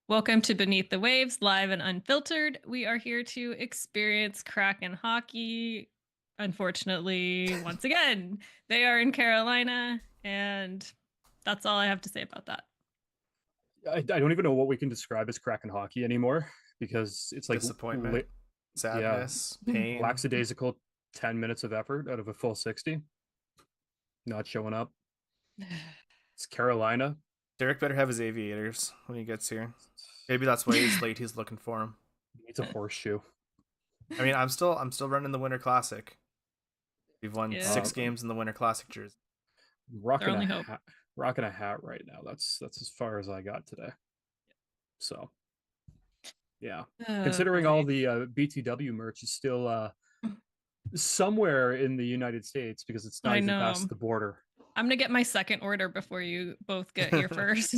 Welcome to Beneath the Waves, live and unfiltered. We are here to experience Kraken hockey. Unfortunately, once again, they are in Carolina, and that's all I have to say about that. I don't even know what we can describe as Kraken hockey anymore because it's like, Disappointment, yeah, sadness, pain. lackadaisical 10 minutes of effort out of a full 60, not showing up. It's Carolina. Derek better have his aviators when he gets here. Maybe that's why he's late. He's looking for him. It's a horseshoe. I mean, I'm still running the Winter Classic. We've won Yeah, 6 games in the Winter Classic jersey. their Rocking a only hope. hat, rocking a hat right now. That's as far as I got today. So yeah, Oh considering all boy. the BTW merch is still somewhere in the United States because it's not I even past know. the border. I'm gonna get my second order before you both get your first.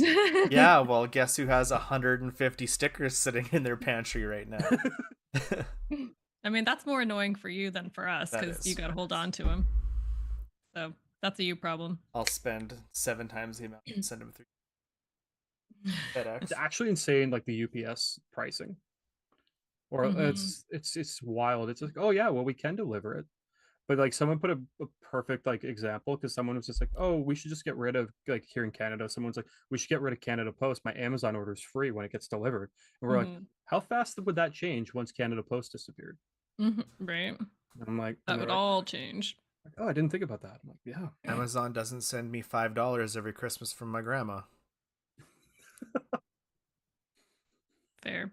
Yeah, well, guess who has 150 stickers sitting in their pantry right now? I mean, that's more annoying for you than for us That because you is. got to hold on to them. So that's a you problem. I'll spend 7 times the amount and send him through It's FedEx. actually insane, like the UPS pricing. Or Hmm. it's wild. It's like, oh yeah, well we can deliver it. But like someone put a perfect like example because someone was just like, oh, we should just get rid of like here in Canada. Someone's like, we should get rid of Canada Post. My Amazon order is free when it gets delivered. And we're like, Hmm. how fast would that change once Canada Post disappeared? Right. And I'm like, and That they're would like, all change. oh, I didn't think about that. I'm like, yeah. Amazon doesn't send me $5 every Christmas from my grandma. Fair.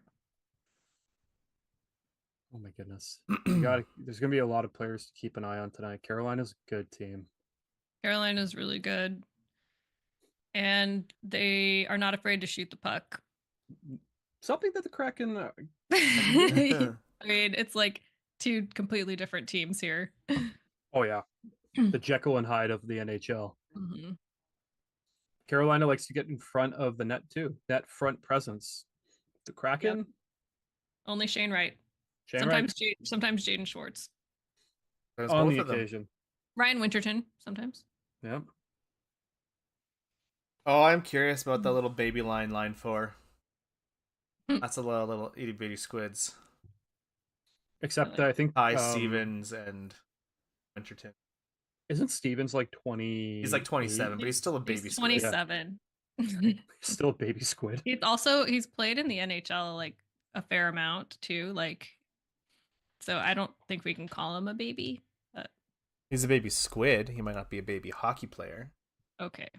Oh my goodness. We got there's gonna be a lot of players to keep an eye on tonight. Carolina's a good team. Carolina's really good. And they are not afraid to shoot the puck. Something that the Kraken I mean, it's like two completely different teams here. oh yeah, the Jekyll and Hyde of the NHL. Mhm. Carolina likes to get in front of the net too. That front presence. The Yep. Kraken, Only Shane Wright. Shane Wright Sometimes Jaden Schwartz. There's on both the of them. occasion. Ryan Winterton sometimes. Yeah. Oh, I'm curious about that little baby line 4. I That's a little itty bitty squids. Except like I think Ty Stevens and Winterton. isn't Stevens like He's like 28? 27, but he's still a he's baby squid. Yeah, 27. still a baby squid. He's played in the NHL like a fair amount too. Like, so I don't think we can call him a baby, but He's a baby squid. He might not be a baby hockey player. okay,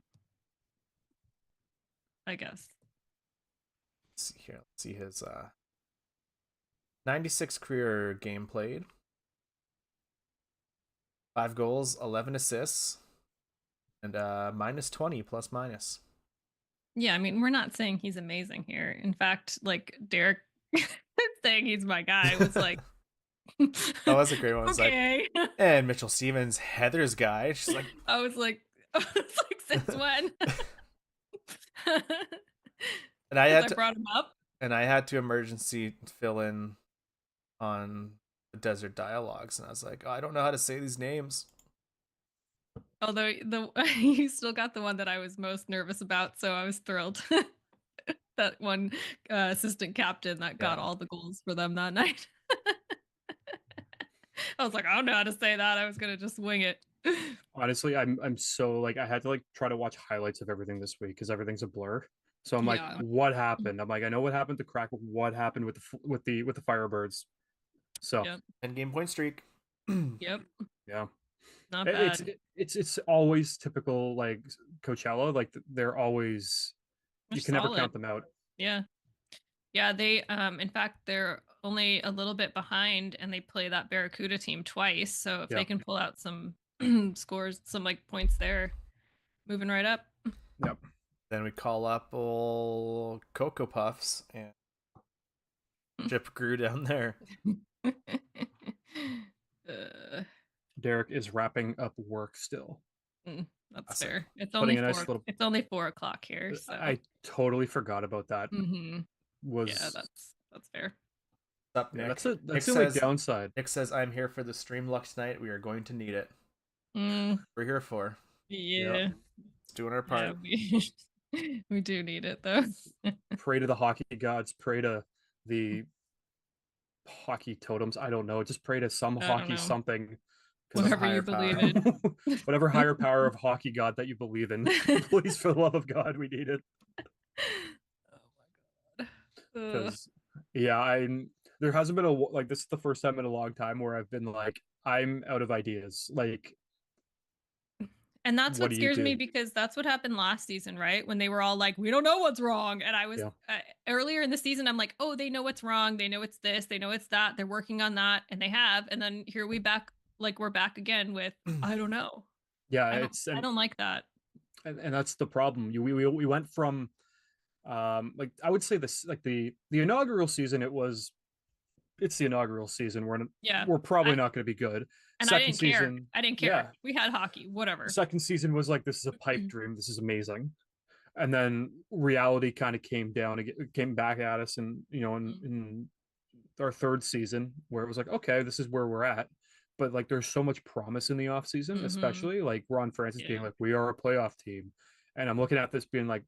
I guess. Let's see here. Let's see his 96 career game played. 5 goals, 11 assists, and minus 20 plus minus. Yeah, I mean, we're not saying he's amazing here. In fact, like Derek saying he's my guy was like, Oh, that's a great one. It's like, okay. and Mitchell Stevens, Heather's guy. She's like, I was like, since when? and I Because had I to, brought him up. and I had to emergency fill in on the Desert Dialogues, and I was like, oh, I don't know how to say these names. Although the you still got the one that I was most nervous about, so I was thrilled. That one assistant captain that got Yeah, all the goals for them that night. I was like, I don't know how to say that. I was gonna just wing it. Honestly, I'm so like I had to like try to watch highlights of everything this week because everything's a blur. So I'm like, Yeah. what happened? I'm like, I know what happened to Crack. What happened with the Firebirds? So Yep. 10 game point streak. Yep. yeah, Not it's bad. it's always typical like Coachella. Like they're always They're you can never count solid. them out. Yeah. Yeah, they in fact they're only a little bit behind and they play that Barracuda team twice. So if Yeah, they can pull out some scores, some like points there, moving right up. yep. Then we call up old Cocoa Puffs and Chip Grew down there. uh, Derek is wrapping up work still. that's Classic. fair. Putting a nice little. It's only 4 o'clock here, so I totally forgot about that. hmm yeah, Was that's fair. What's up, yeah, Nick? that's the only downside. Nick says, I'm here for the stream luck tonight. We are going to need it. Mm, We're here for. Yeah, yeah, It's doing our yeah. part. We do need it though. Pray to the hockey gods. Pray to the hockey totems. I don't know. Just pray to some I don't hockey know. something. Whatever you higher power. believe in. Whatever higher power of hockey god that you believe in. Please, for the love of God, we need it. Oh my god. Because yeah, there hasn't been a this is the first time in a long time where I've been like, I'm out of ideas. Like, And that's what do you scares me do? because that's what happened last season, right? When they were all like, we don't know what's wrong. And I was Yeah. earlier in the season, I'm like, oh, they know what's wrong. They know it's this, they know it's that. They're working on that. And they have. And then here we're back again with, I don't know. Yeah, I don't like that. And that's the problem. We went from like I would say this, like the inaugural season, it's the inaugural season. We're probably not going to be good. And Second I didn't season, care. I didn't care. Yeah. We had hockey, whatever. Second season was like, this is a pipe dream. This is amazing. And then reality kind of came back at us, and in our third season, where it was like, okay, this is where we're at. But like, there's so much promise in the off season, especially like Ron Francis being like, we are a playoff team. And I'm looking at this being like,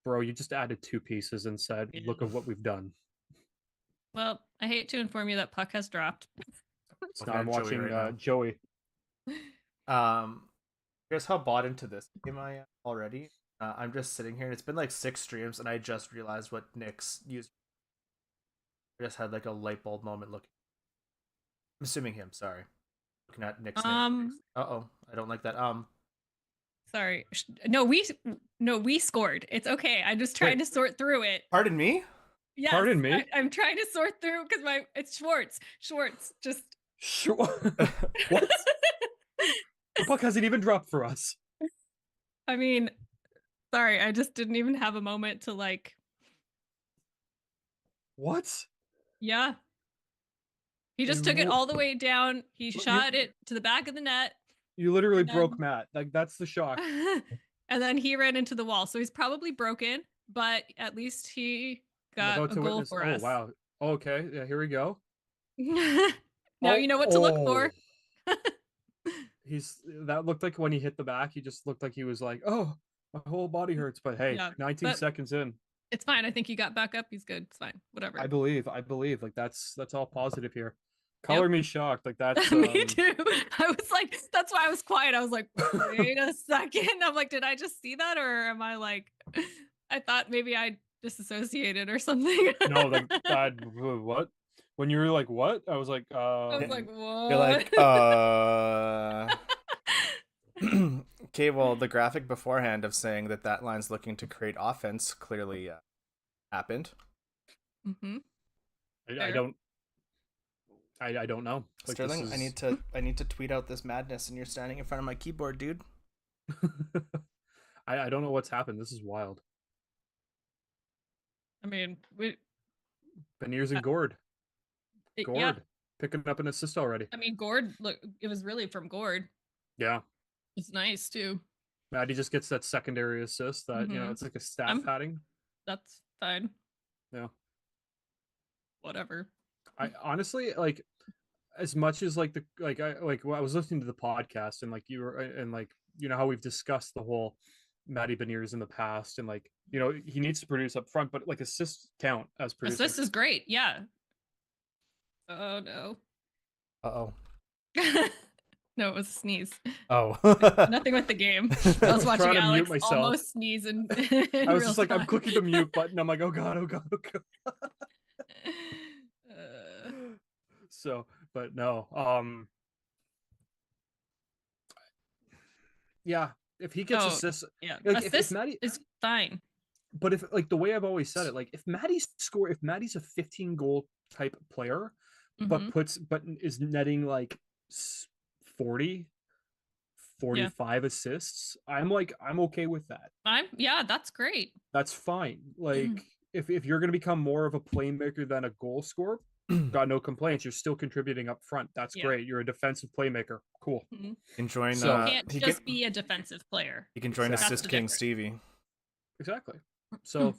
bro, you just added 2 pieces and said, look at what we've done. Well, I hate to inform you that puck has dropped. So I'm watching Joey. Here's how bought into this game I am already. I'm just sitting here, and it's been like 6 streams, and I just realized what Nick's used. I just had like a light bulb moment looking. I'm assuming him. Sorry, looking at Nick's name. I don't like that. Sorry. No, we scored. It's okay. I'm just trying to sort through it. Pardon me? Yes, pardon me? I'm trying to sort through because it's Schwartz. Just sure. What? The puck hasn't even dropped for us. I mean, sorry, I just didn't even have a moment to like. What? Yeah. He just took it all the way down. He shot it to the back of the net. You literally broke Matt. Like, that's the shock. And then he ran into the wall. So he's probably broken, but at least he got a goal for us. Oh, wow. Okay. Yeah, here we go. Now you know what to look for. That looked like when he hit the back, he just looked like he was like, oh, my whole body hurts. But hey, 19 seconds in. It's fine. I think he got back up. He's good. It's fine. Whatever. I believe. Like, that's all positive here. Color me shocked. Like, that's me too. I was like, that's why I was quiet. I was like, wait a second. I'm like, did I just see that, or am I like, I thought maybe I disassociated or something. No, like that. What? When you were like, what? I was like, I was like, what? You're like, okay, well, the graphic beforehand of saying that line's looking to create offense clearly happened. Mm-hmm. I don't know. Like, Sterling, I need to tweet out this madness, and you're standing in front of my keyboard, dude. I don't know what's happened. This is wild. I mean, Beniers and Gord. Yeah. Picking up an assist already. I mean, Gord, look, it was really from Gord. Yeah. It's nice too. Maddie just gets that secondary assist that, it's like a stat padding. That's fine. Yeah. Whatever. I honestly, like, as much as I was listening to the podcast, and like you were, and like, how we've discussed the whole Matty Beniers in the past, and like, he needs to produce up front, but like assists count as producing. Assist is great. Yeah. Oh no. Uh-oh. No, it was a sneeze. Oh. Nothing with the game. I was watching Alex almost sneeze in I was just like, I'm clicking the mute button. I'm like, oh god, oh god, oh god. So, but no. Yeah, if he gets assists, like, assist is fine. But if, like, the way I've always said it, like, if Maddie's a 15 goal type player, but is netting like 40, 45 assists, I'm okay with that. That's great. That's fine. Like, if you're going to become more of a playmaker than a goal scorer, got no complaints. You're still contributing up front. That's great. You're a defensive playmaker. Cool. Enjoying. So you can't just be a defensive player. You can join Assist King Stevie. Exactly. So,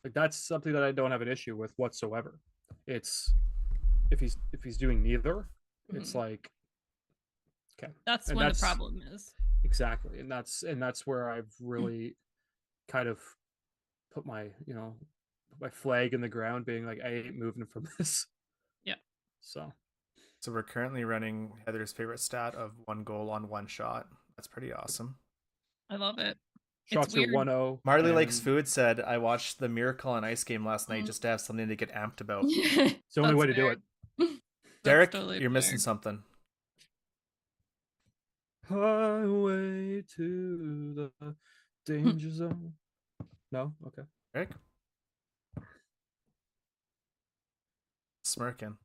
like, that's something that I don't have an issue with whatsoever. It's if he's doing neither, it's like, okay. That's when the problem is. Exactly, and that's where I've really kind of put my put my flag in the ground, being like, I ain't moving from this. Yeah. So we're currently running Heather's favorite stat of 1 goal on 1 shot. That's pretty awesome. I love it. shots are weird. 1-0. Marley and Likes Food said, I watched the Miracle on Ice game last night just to have something to get amped about. It's the only way to do it. Derek, totally you're fair. missing something. Highway to the danger zone. No? Okay. Derek? Smirking.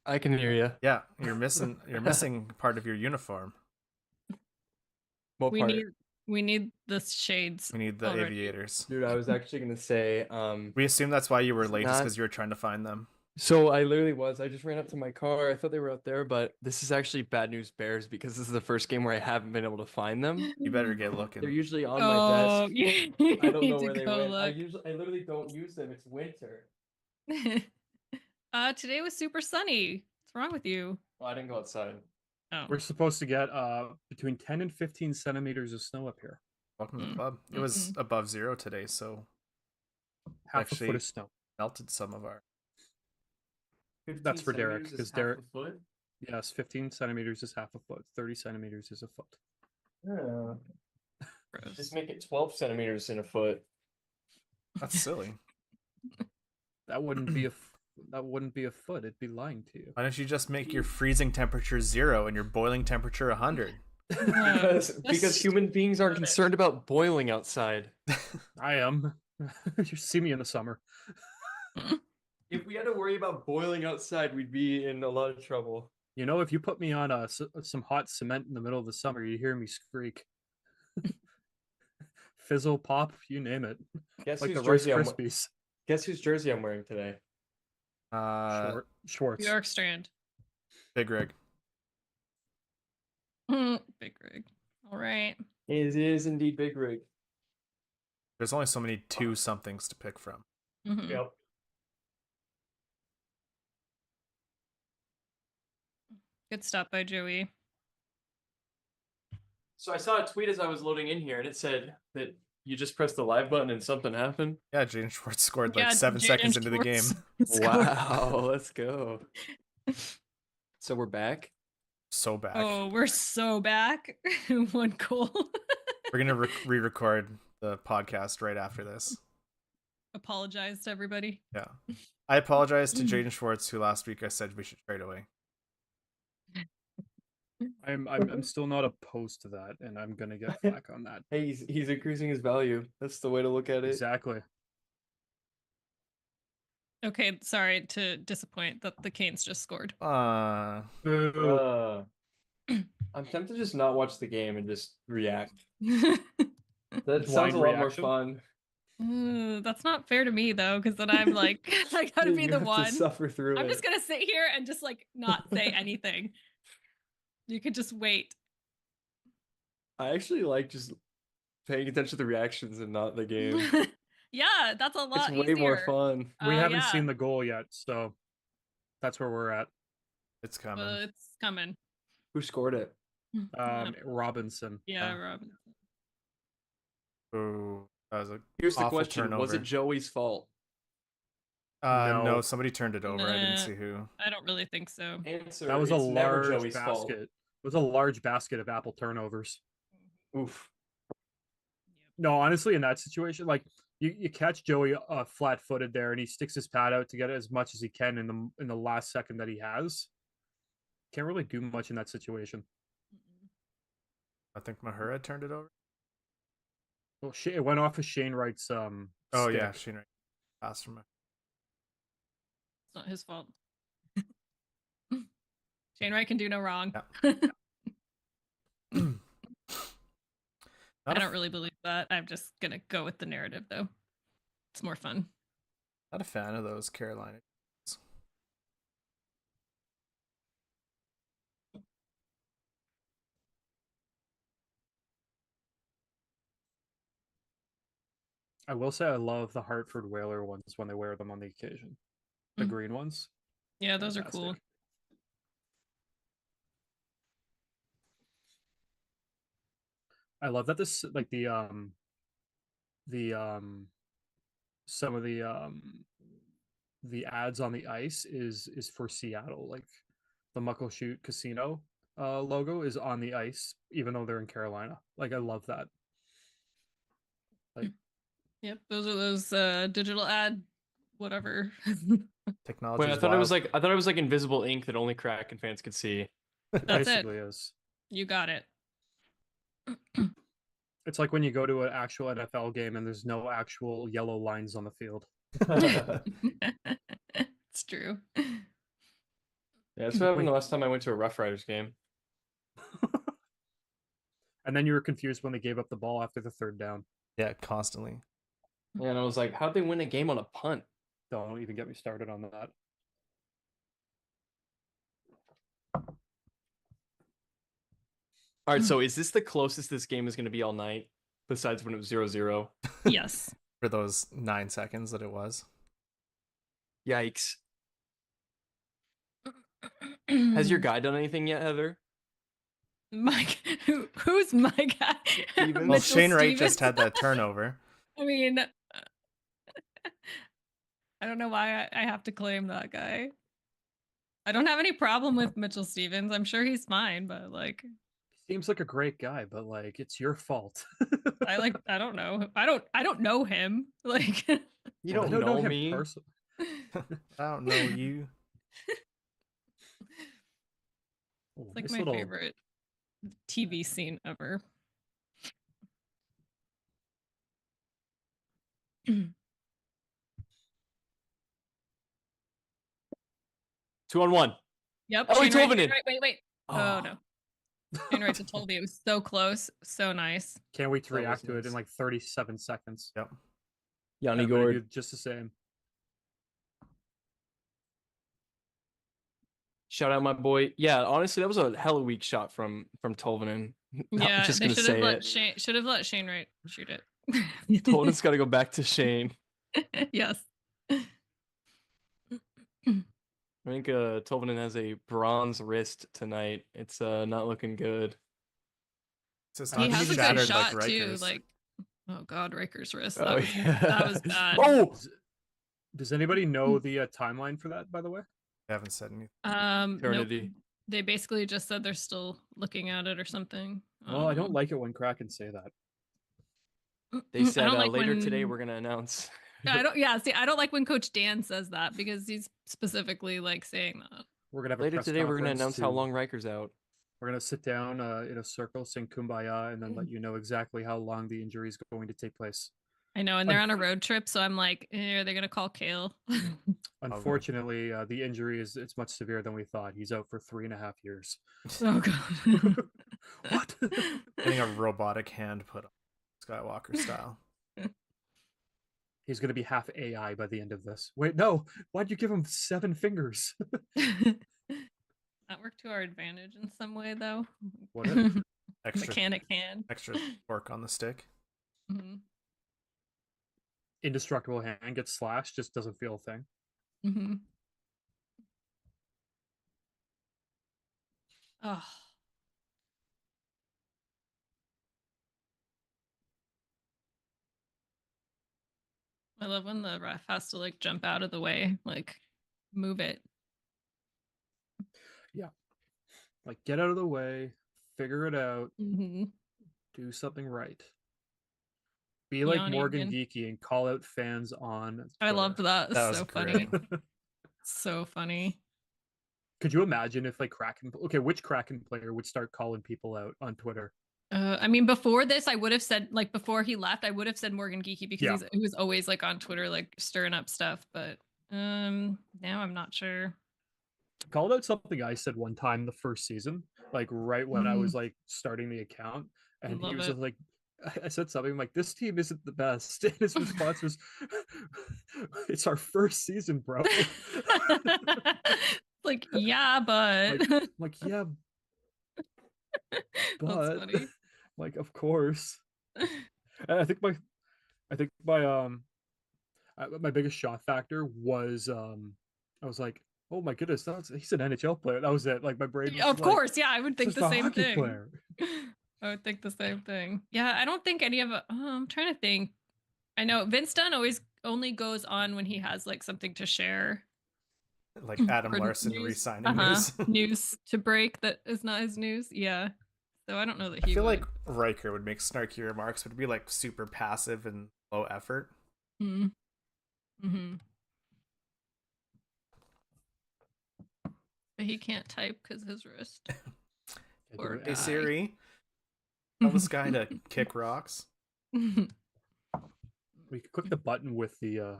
I can hear you. Yeah, you're missing part of your uniform. What we part? need the shades. We need the already. aviators. Dude, I was actually gonna say, We assume that's why you were late, just not- because you were trying to find them. so I literally was. I just ran up to my car. I thought they were out there, but this is actually bad news bears because this is the first game where I haven't been able to find them. You better get They're looking. usually on my Oh, desk. you I don't need know to where they go went. I look. literally don't use them. It's winter. Today was super sunny. What's wrong with you? Well, I didn't go outside. Oh, We're supposed to get between 10 and 15 centimeters of snow up here. Welcome to the club. It was above 0 today, so Half a Actually- foot of snow. melted some of our. That's for Derek, 'cause Derek- Half a foot? Yes, 15 centimeters is half a foot. 30 centimeters is a foot. Yeah. gross. Just make it 12 centimeters in a foot. That's silly. That wouldn't be that wouldn't be a foot. It'd be lying to you. Why don't you just make your freezing temperature 0 and your boiling temperature 100? Because human beings aren't concerned about boiling outside. I am. You see me in the summer. If we had to worry about boiling outside, we'd be in a lot of trouble. You know, if you put me on some hot cement in the middle of the summer, you hear me skreek. Fizzle, pop, you name it. Guess Like whose the Rice jersey I'm Krispies. Guess whose jersey I'm wearing today? Schwartz. York Strand. Big rig. Big rig. All right. It is indeed Big Rig. There's only so many 2 somethings to pick from. Mhm. Yep. Good stop by Joey. So I saw a tweet as I was loading in here, and it said that you just pressed the live button and something happened. Yeah, Jaden Schwartz scored like Yeah, 7 Jaden seconds into the game. Schwartz scored. Wow, let's go. So we're back. So back. Oh, we're so back. 1 goal. We're gonna re-record the podcast right after this. Apologize to everybody. Yeah, I apologize to Jaden Schwartz, who last week I said we should trade away. I'm still not opposed to that, and I'm gonna get back on that. Hey, he's increasing his value. That's the way to look at it. Exactly. Okay, sorry to disappoint that the Canes just scored. Boo. I'm tempted to just not watch the game and just react. Ooh, That Blind sounds a lot more reaction? fun. that's not fair to me though, because then I'm like, I gotta You be the have to one. suffer through I'm it. just gonna sit here and just like not say anything. You could just wait. I actually like just paying attention to the reactions and not the game. Yeah, that's a It's lot way more easier. fun. We haven't Yeah. seen the goal yet, so that's where we're at. It's coming. It's coming. Who scored it? Robinson. Yeah, Robin. Ooh, that was a Here's the awful question: turnover. was it Joey's fault? No, No. somebody turned it over. I didn't Nah. see who. I don't really think so. Answer: That was a it's never large Joey's basket. fault. It was a large basket of Apple turnovers. Oof. No, honestly, in that situation, like you catch Joey flat-footed there, and he sticks his pad out to get as much as he can in the last second that he has. Can't really do much in that situation. I think Mahura turned it over. Well, it went off of Shane Wright's Oh stick. yeah, Shane Wright passed from. It's not his fault. Shane Wright can do no wrong. Yeah. I don't really believe that. I'm just gonna go with the narrative though. It's more fun. Not a fan of those Carolina. I will say I love the Hartford Whaler ones when they wear them on the occasion. The Mhm. green ones. Yeah, those are cool. Fantastic. I love that this like the the some of the ads on the ice is for Seattle. Like the Muckleshoot Casino logo is on the ice, even though they're in Carolina. Like I love that. Like Yep, those are those digital ad whatever. Technology Wait, I is thought it was wild. like invisible ink that only Kraken fans could see. it That's it. basically is. You got it. It's like when you go to an actual NFL game and there's no actual yellow lines on the field. It's true. Yeah, that's what happened Wait. the last time I went to a Rough Riders game. And then you were confused when they gave up the ball after the third down. Yeah, constantly. And I was like, how'd they win a game on a punt? Don't even get me started on that. All right, so is this the closest this game is going to be all night, besides when it was 0-0? Yes. For those 9 seconds that it was. Yikes. Has your guy done anything yet, Heather? Mike? Who's my guy? Stevens? Well, Mitchell Shane Wright just Stevens? had that turnover. I mean, I don't know why I have to claim that guy. I don't have any problem with Mitchell Stevens. I'm sure he's fine, but like, He seems like a great guy, but like it's your fault. I don't know. I don't know him. Like, You Well, I don't know him me. personally. I don't know you. Oh, it's like nice my little- favorite TV scene ever. 2-on-1. Yep. Oh, he Shane Wright, drove it in. Wait. Oh no. Shane Wright told me it was so close, so nice. Can't wait to That was react to it in nice. like 37 seconds. Yep. Yanni I'm gonna Gord. do just the same. Shout out my boy. Yeah, honestly, that was a hella weak shot from Tolvanen. Yeah, I'm just they gonna should say have let it. Shane Wright shoot it. Tolvanen's got to go back to Shane. Yes. I think Tolvanen has a bronze wrist tonight. It's not looking good. So it's He not has a good shattered shot like too. Riker's. Like, oh god, Riker's wrist. Oh, That was bad. Oh, Does anybody know the timeline for that, by the way? I haven't said anything. Nope. eternity. They basically just said they're still looking at it or something. Well, I don't like it when Kraken say that. They said I don't like later today when- we're gonna announce. I don't. Yeah, see, I don't like when Coach Dan says that because he's specifically like saying that. We're gonna have a Later press today we're gonna conference announce how to- long Riker's out. We're gonna sit down in a circle, sing "Kumbaya," and then let you know exactly how long the injury is going to take place. I know, and they're on a road trip, so I'm like, are they gonna call Kale? Unfortunately, the injury is much severe than we thought. He's out for 3.5 years. Oh god. What? Getting a robotic hand put on Skywalker style. He's gonna be half AI by the end of this. Wait, no. Why'd you give him 7 fingers? That worked to our advantage in some way, though. What if? Extra Mechanic hand. extra torque on the stick. Mhm. Indestructible hand gets slashed, just doesn't feel a thing. Mhm. Oh. I love when the ref has to like jump out of the way, like move it. Like, get out of the way, figure it out, Mm-hmm. do something right. Be like Yawning Morgan again. Geeky and call out fans on. I loved Twitter. that. That So was funny. great. So funny. Could you imagine if like Kraken? Okay, which Kraken player would start calling people out on Twitter? I mean, before this, I would have said like before he left, I would have said Morgan Geeky because Yeah. he was always like on Twitter, like stirring up stuff. But now I'm not sure. Called out something I said one time the first season, like right when I was like starting the account, and he Love was it. like, I said something like, "This team isn't the best," and his response was, "It's our first season, bro." Like, yeah, but Like, yeah, that's but funny. like, of course. And I think my biggest shock factor was I was like, oh my goodness, he's an NHL player. That was it. Like my brain. Was Of like, course, yeah, I would think just the a same hockey thing. player. I would think the same thing. Yeah, I don't think any of it. I'm trying to think. I know Vince Dunn always only goes on when he has like something to share. Like Adam Or Larson news. re-signing news. News to break that is not his news. Yeah. So I don't know that I he feel would. like Riker would make snarky remarks, but it'd be like super passive and low effort. Mm-hmm. But he can't type because his wrist. Poor Hey guy. Siri, tell this guy to kick rocks. We could click the button with the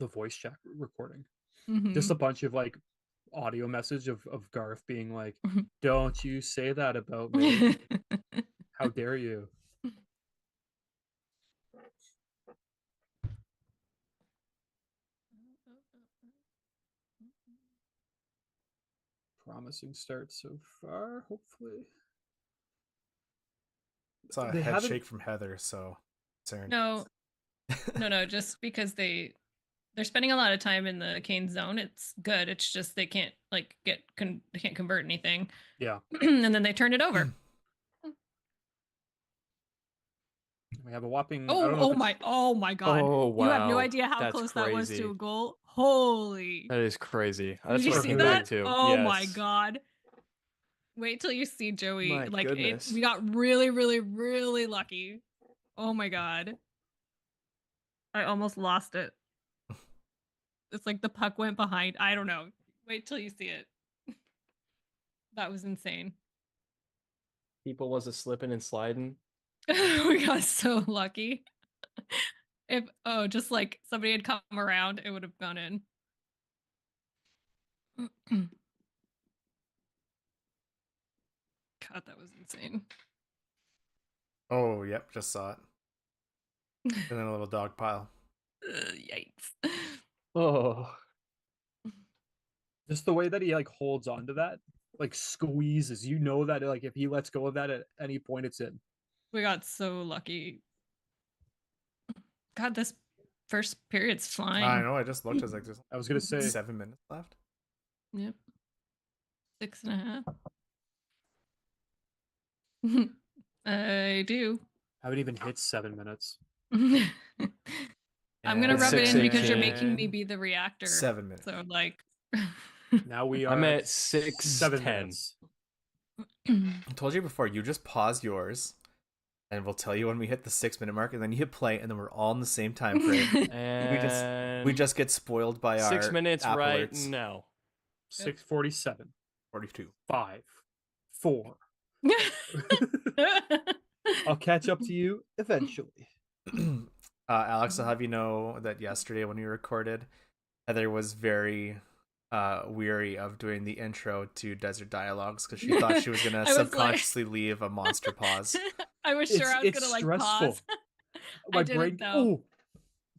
voice chat recording. Just a bunch of like audio message of Garth being like, "Don't you say that about me? How dare you?" Promising start so far. Hopefully, Saw a they head haven't. shake from Heather, so concerned. No, just because they're spending a lot of time in the Kane zone. It's good. It's just they can't like they can't convert anything. Yeah. And then they turn it over. We have a whopping. I Oh, don't know oh my god. Oh You have no wow, idea how that's close that was to crazy. a goal. Holy. That is crazy. Did That's you what see I'm that? too. Oh my Yes. god. Wait till you see Joey. My Like goodness. we got really, really, really lucky. Oh my god. I almost lost it. It's like the puck went behind. I don't know. Wait till you see it. That was insane. People was a slipping and sliding. We got so lucky. If just like somebody had come around, it would have gone in. God, that was insane. Oh, yep, just saw it. And then a little dog pile. Yikes. Oh. just the way that he like holds on to that, like squeezes. You know that like if he lets go of that at any point, it's in. We got so lucky. God, this first period's flying. I know. I just looked. I was like, "There's I was gonna say 7 minutes left." Yep. 6.5. I do. haven't even hit 7 minutes. I'm gonna It's rub it in because you're 6:18. making me be the reactor. 7 minutes. So like Now we are I'm at 7 6:10. minutes. I told you before. You just pause yours, and we'll tell you when we hit the 6 minute mark, and then you hit play, and then we're all in the same time frame. And we just get spoiled by our 6 minutes app right alerts. now. 6:47. 42. 5, 4. I'll catch up to you eventually. Alex, I'll have you know that yesterday when we recorded, Heather was very weary of doing the intro to Desert Dialogues because she thought she was gonna I was like- subconsciously leave a monster pause. I was sure I was It's gonna like stressful. pause. My I didn't brain. though. Oh,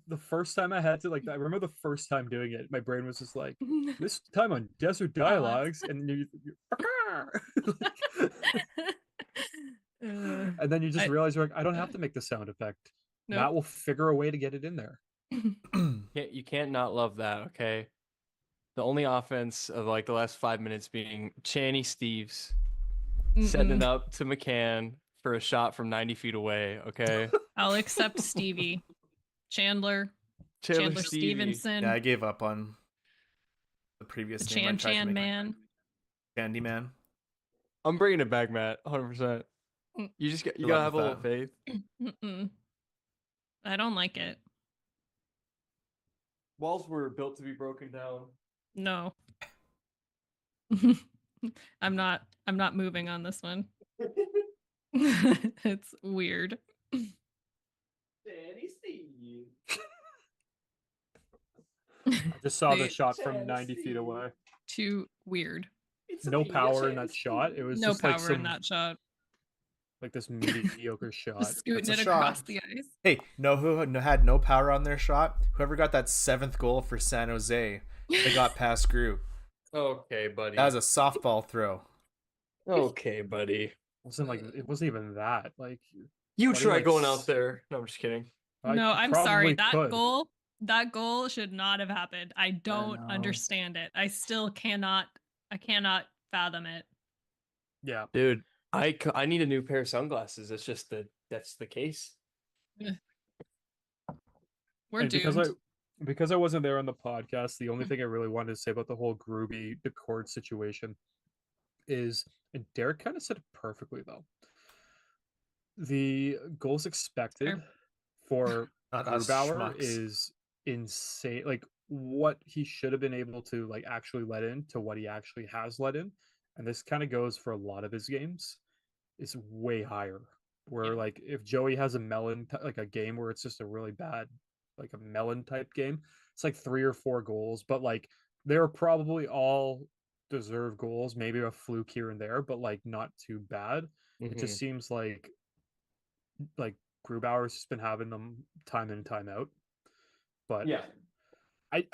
the first time I had to like. I remember the first time doing it. My brain was just like, this time on Desert Dialogues, and and then you just realize you're like, I don't have to make the sound effect. Nope. Matt will figure a way to get it in there. You can't not love that, okay? The only offense of like the last 5 minutes being Channy Steves setting it up to McCann for a shot from 90 feet away, okay? I'll accept Stevie. Chandler Stevie. Stevenson. Yeah, I gave up on the previous The name. I tried to Chan make man. Candy Man. I'm bringing it back, Matt. 100%. You just you gotta have a little faith. I don't like it. Walls were built to be broken down. No. I'm not moving on this one. It's weird. Danny Steve. I just saw the shot from 90 feet away. Too weird. No power in that shot. It was No just power like some, in that shot. like this mediocre shot. Scooting That's it a across shot. the ice. Hey, know who had no power on their shot? Whoever got that 7th goal for San Jose, they got past Group. Okay, buddy. That was a softball throw. Okay, buddy. It wasn't even that. Like You Buddy try likes- going out there. No, I'm just kidding. No, I'm probably sorry. could. That goal should not have happened. I don't know. understand it. I still cannot fathom it. Yeah. Dude, I need a new pair of sunglasses. It's just that's the case. We're and doomed. because I wasn't there on the podcast, the only thing I really wanted to say about the whole Groovy the cord situation is, and Derek kind of said it perfectly though. The goals expected Fair. for Not us Grubauer schmucks. is insane. Like what he should have been able to like actually let in to what he actually has let in, and this kind of goes for a lot of his games, is way higher. Where Yeah. like if Joey has a melon like a game where it's just a really bad like a melon type game, it's like 3 or 4 goals, but like they're probably all deserved goals, maybe a fluke here and there, but like not too bad. It Mhm. just seems like Grubauer's just been having them time in and time out. But Yeah. I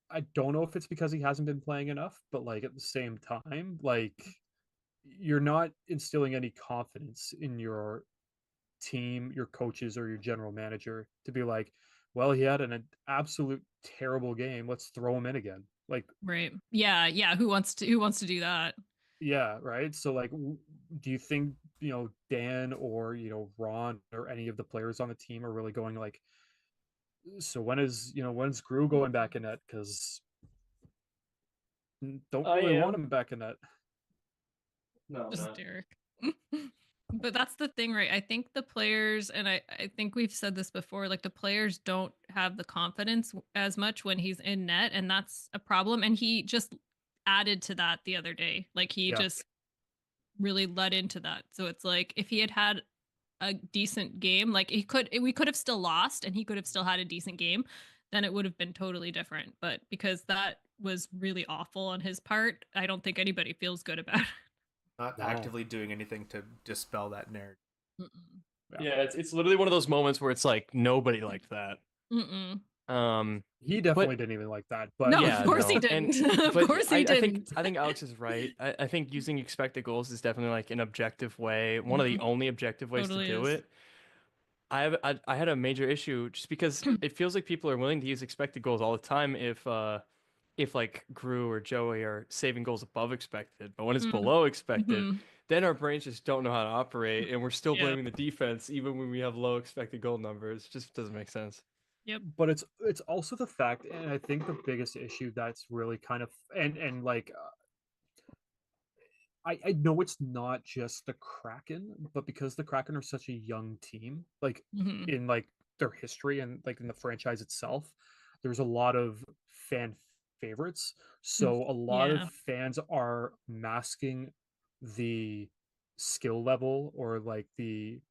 I don't know if it's because he hasn't been playing enough, but like at the same time, like you're not instilling any confidence in your team, your coaches, or your general manager to be like, well, he had an absolute terrible game. Let's throw him in again. Like, Right. Yeah. Yeah. Who wants to do that? yeah, right. So, like, do you think Dan or Ron or any of the players on the team are really going like, so when's Gru going back in net? Because don't I really want am. him back in net. No, Just Derek. But that's the thing, right? I think the players, and I think we've said this before, like the players don't have the confidence as much when he's in net, and that's a problem. And he just added to that the other day. Like he Yeah. just really led into that. So it's like if he had had a decent game, like we could have still lost and he could have still had a decent game, then it would have been totally different. But because that was really awful on his part, I don't think anybody feels good about it. Not No. actively doing anything to dispel that narrative. Mm-mm. Yeah, it's literally one of those moments where it's like nobody liked that. Mm-mm. He But definitely didn't even like that. But No, yeah, of course he no. And didn't. Of but course he I didn't. think Alex is right. I think using expected goals is definitely like an objective way, one of the Mhm. only objective ways Totally to do is. it. I had a major issue just because it feels like people are willing to use expected goals all the time if like Gru or Joey are saving goals above expected, but when it's Mm. below expected, Mhm. then our brains just don't know how to operate, and we're still Yeah. blaming the defense even when we have low expected goal numbers. It just doesn't make sense. Yep. but it's also the fact, and I think the biggest issue that's really kind of and like I know it's not just the Kraken, but because the Kraken are such a young team, like Mhm. in like their history and like in the franchise itself, there's a lot of fan favorites. So a lot of Yeah. fans are masking the skill level or like the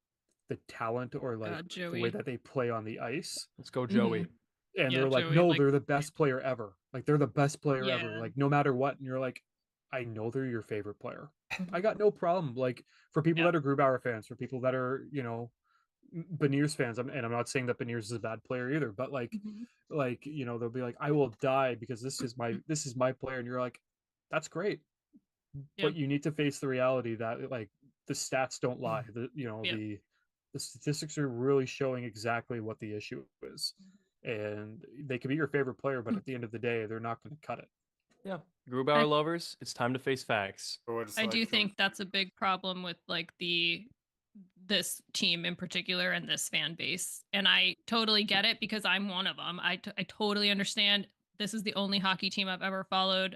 talent or like the way Joey. that they play on the ice. Let's go, Joey. Mhm. And Yeah, they're like, Joey. no, Like, they're the best player ever. Like they're the best player ever. yeah. Like no matter what. And you're like, I know they're your favorite player. I Mhm. got no problem. Like for people Yeah. that are Grubauer fans, for people that are, Beniers fans, and I'm not saying that Beniers is a bad player either, but Mhm. they'll be like, I will die because this is my player, and you're like, that's great, Yeah. but you need to face the reality that like the stats don't lie. Yeah. The statistics are really showing exactly what the issue is, and they could be your favorite player, but at the end of the day, they're not going to cut it. Yeah, Grubauer lovers, it's time to face facts. Or it's I do like from think that's a big problem with like this team in particular and this fan base. And I totally get it because I'm one of them. I totally understand. This is the only hockey team I've ever followed.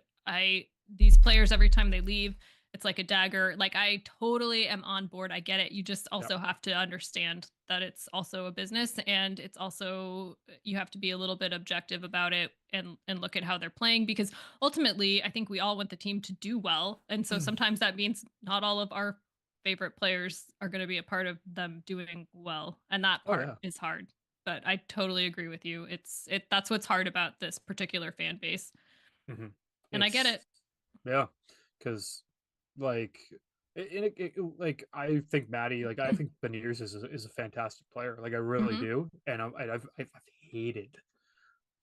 These players every time they leave, it's like a dagger. Like I totally am on board. I get it. You just Yeah. also have to understand that it's also a business and it's also you have to be a little bit objective about it and look at how they're playing because ultimately I think we all want the team to do well. And so sometimes that means not all of our favorite players are going to be a part of them doing well, and that Oh part yeah. is hard. But I totally agree with you. That's what's hard about this particular fan base, Mm-hmm. and I get it. Yeah, because like like I think Maddie, like I think Beniers is a fantastic player. Like I really Hmm. do, and I've hated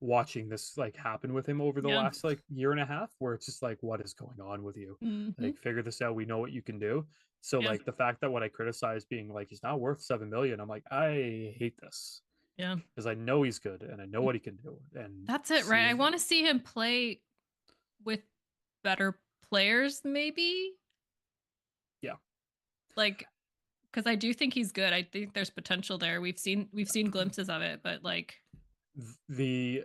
watching this like happen with him over the Yeah. last like year and a half, where it's just like, what is going on with you? Hmm. Like figure this out. We know what you can do. So Yeah. like the fact that what I criticize being like he's not worth 7 million, I'm like I hate this Yeah. because I know he's good and I know what he can do. And That's it, right? I want to see him play with better players, maybe. Yeah. Like, because I do think he's good. I think there's potential there. We've seen glimpses of it, but like, the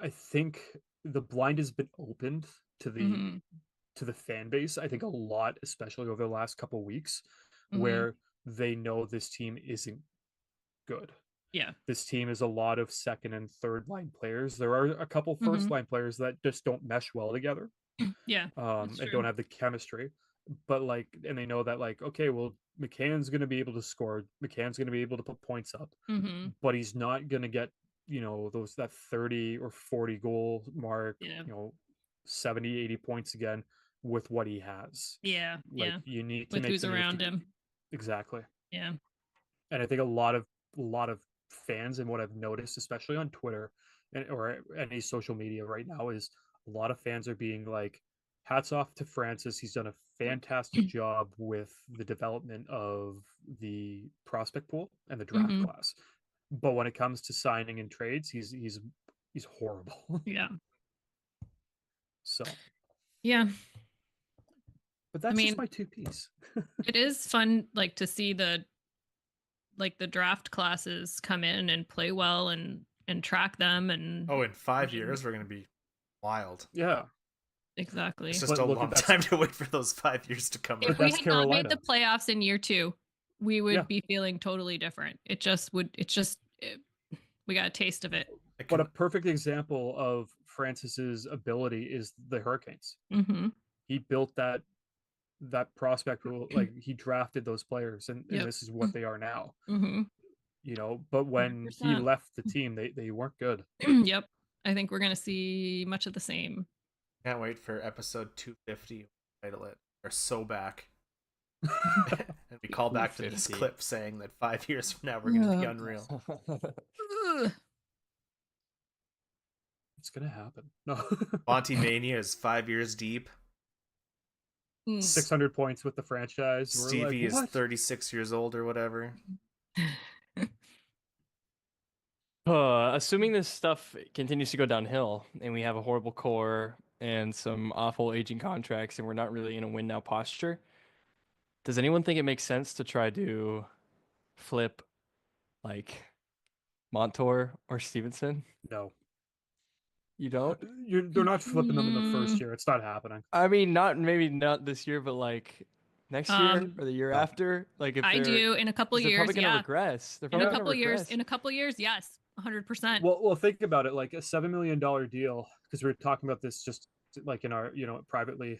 I think the blind has been opened to Mhm. the fan base. I think a lot, especially over the last couple weeks, Mhm. where they know this team isn't good. Yeah. This team is a lot of second and third line players. There are a couple first Mhm. line players that just don't mesh well together, Yeah. That's and true. don't have the chemistry. But like, and they know that like, okay, well, McCann's going to be able to score. McCann's going to be able to put points up, Mhm. but he's not going to get that 30 or 40 goal mark. Yeah. 70, 80 points again with what he has. Yeah. Like Yeah. you need to With make who's the move around him. exactly. Yeah. And I think a lot of fans, and what I've noticed, especially on Twitter or any social media right now, is a lot of fans are being like, hats off to Francis. He's done a fantastic job with the development of the prospect pool and the draft Mhm. class. But when it comes to signing and trades, he's horrible. Yeah. So, Yeah. but I that's just mean, my two piece. it is fun like to see the draft classes come in and play well and track them and Oh, in I 5 years mean, we're gonna be wild. Yeah, exactly. It's just but a look long at that. time to wait for those 5 years to come If around. we That's had not made the Carolina. playoffs in year 2, we would Yeah. be feeling totally different. We got a taste of it. But a perfect example of Francis's ability is the Hurricanes. Mhm. He built that prospect pool, like he drafted those players, and Yep. this is what they are now. Mhm. But when he 100%. left the team, they weren't good. Yep. I think we're going to see much of the same. Can't wait for episode 250. Title it. We're so back. And we call back to this 250. clip saying that 5 years from now we're gonna be unreal. Ugh. It's gonna happen. No. Monty Mania is 5 years deep. Mm. 600 points with the franchise. We're Stevie like, is what? 36 years old or whatever. Assuming this stuff continues to go downhill and we have a horrible core and some awful aging contracts and we're not really in a win now posture, does anyone think it makes sense to try to flip like Montour or Stevenson? No. You don't? They're not flipping them in the first Mm. year. It's not happening. I mean, maybe not this year, but like next year or the year No. after. Like if I do in a couple 'cause they're years, probably gonna yeah. regress. They're In a probably couple gonna years, regress. yes, 100%. Well, think about it. Like a $7 million deal, because we were talking about this just like in our, privately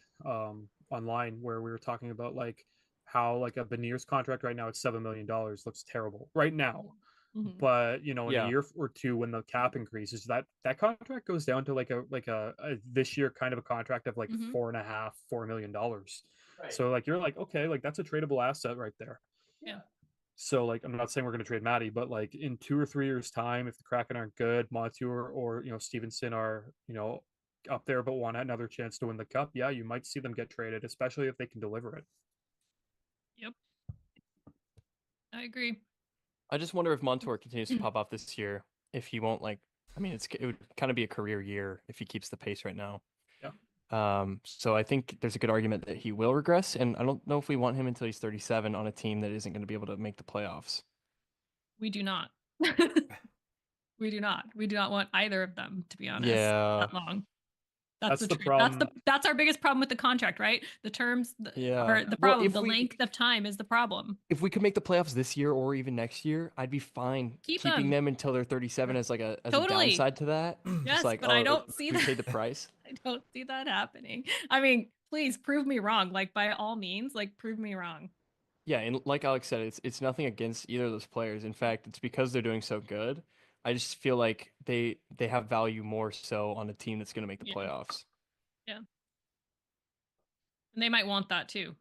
online, where we were talking about like how like a Beniers contract right now at $7 million looks terrible right now. Mhm. But in a Yeah. year or two, when the cap increases, that contract goes down to like a this year kind of a contract of like Mhm. $4.5-4 million. Right. So like you're like, okay, like that's a tradable asset right there. Yeah. So like I'm not saying we're going to trade Matty, but like in 2 or 3 years time, if the Kraken aren't good, Montour or Stevenson are up there but want another chance to win the cup, yeah, you might see them get traded, especially if they can deliver it. Yep. I agree. I just wonder if Montour continues to pop off this year, if he won't it would kind of be a career year if he keeps the pace right now. Yeah. So I think there's a good argument that he will regress, and I don't know if we want him until he's 37 on a team that isn't going to be able to make the playoffs. We do not. We do not. We do not want either of them, to be honest. Yeah. That long. That's That's the the problem. That's our biggest problem with the contract, right? The terms Yeah. are the Well, problem. if The we- length of time is the problem. If we could make the playoffs this year or even next year, I'd be fine keeping them until they're 37 as a Totally. downside to that. Yes, Just like, but I don't see we that. paid the price. I don't see that happening. I mean, please prove me wrong. Like by all means, like prove me wrong. Yeah, and like Alex said, it's nothing against either of those players. In fact, it's because they're doing so good. I just feel like they have value more so on a team that's going to make the Yeah. playoffs. Yeah. And they might want that too.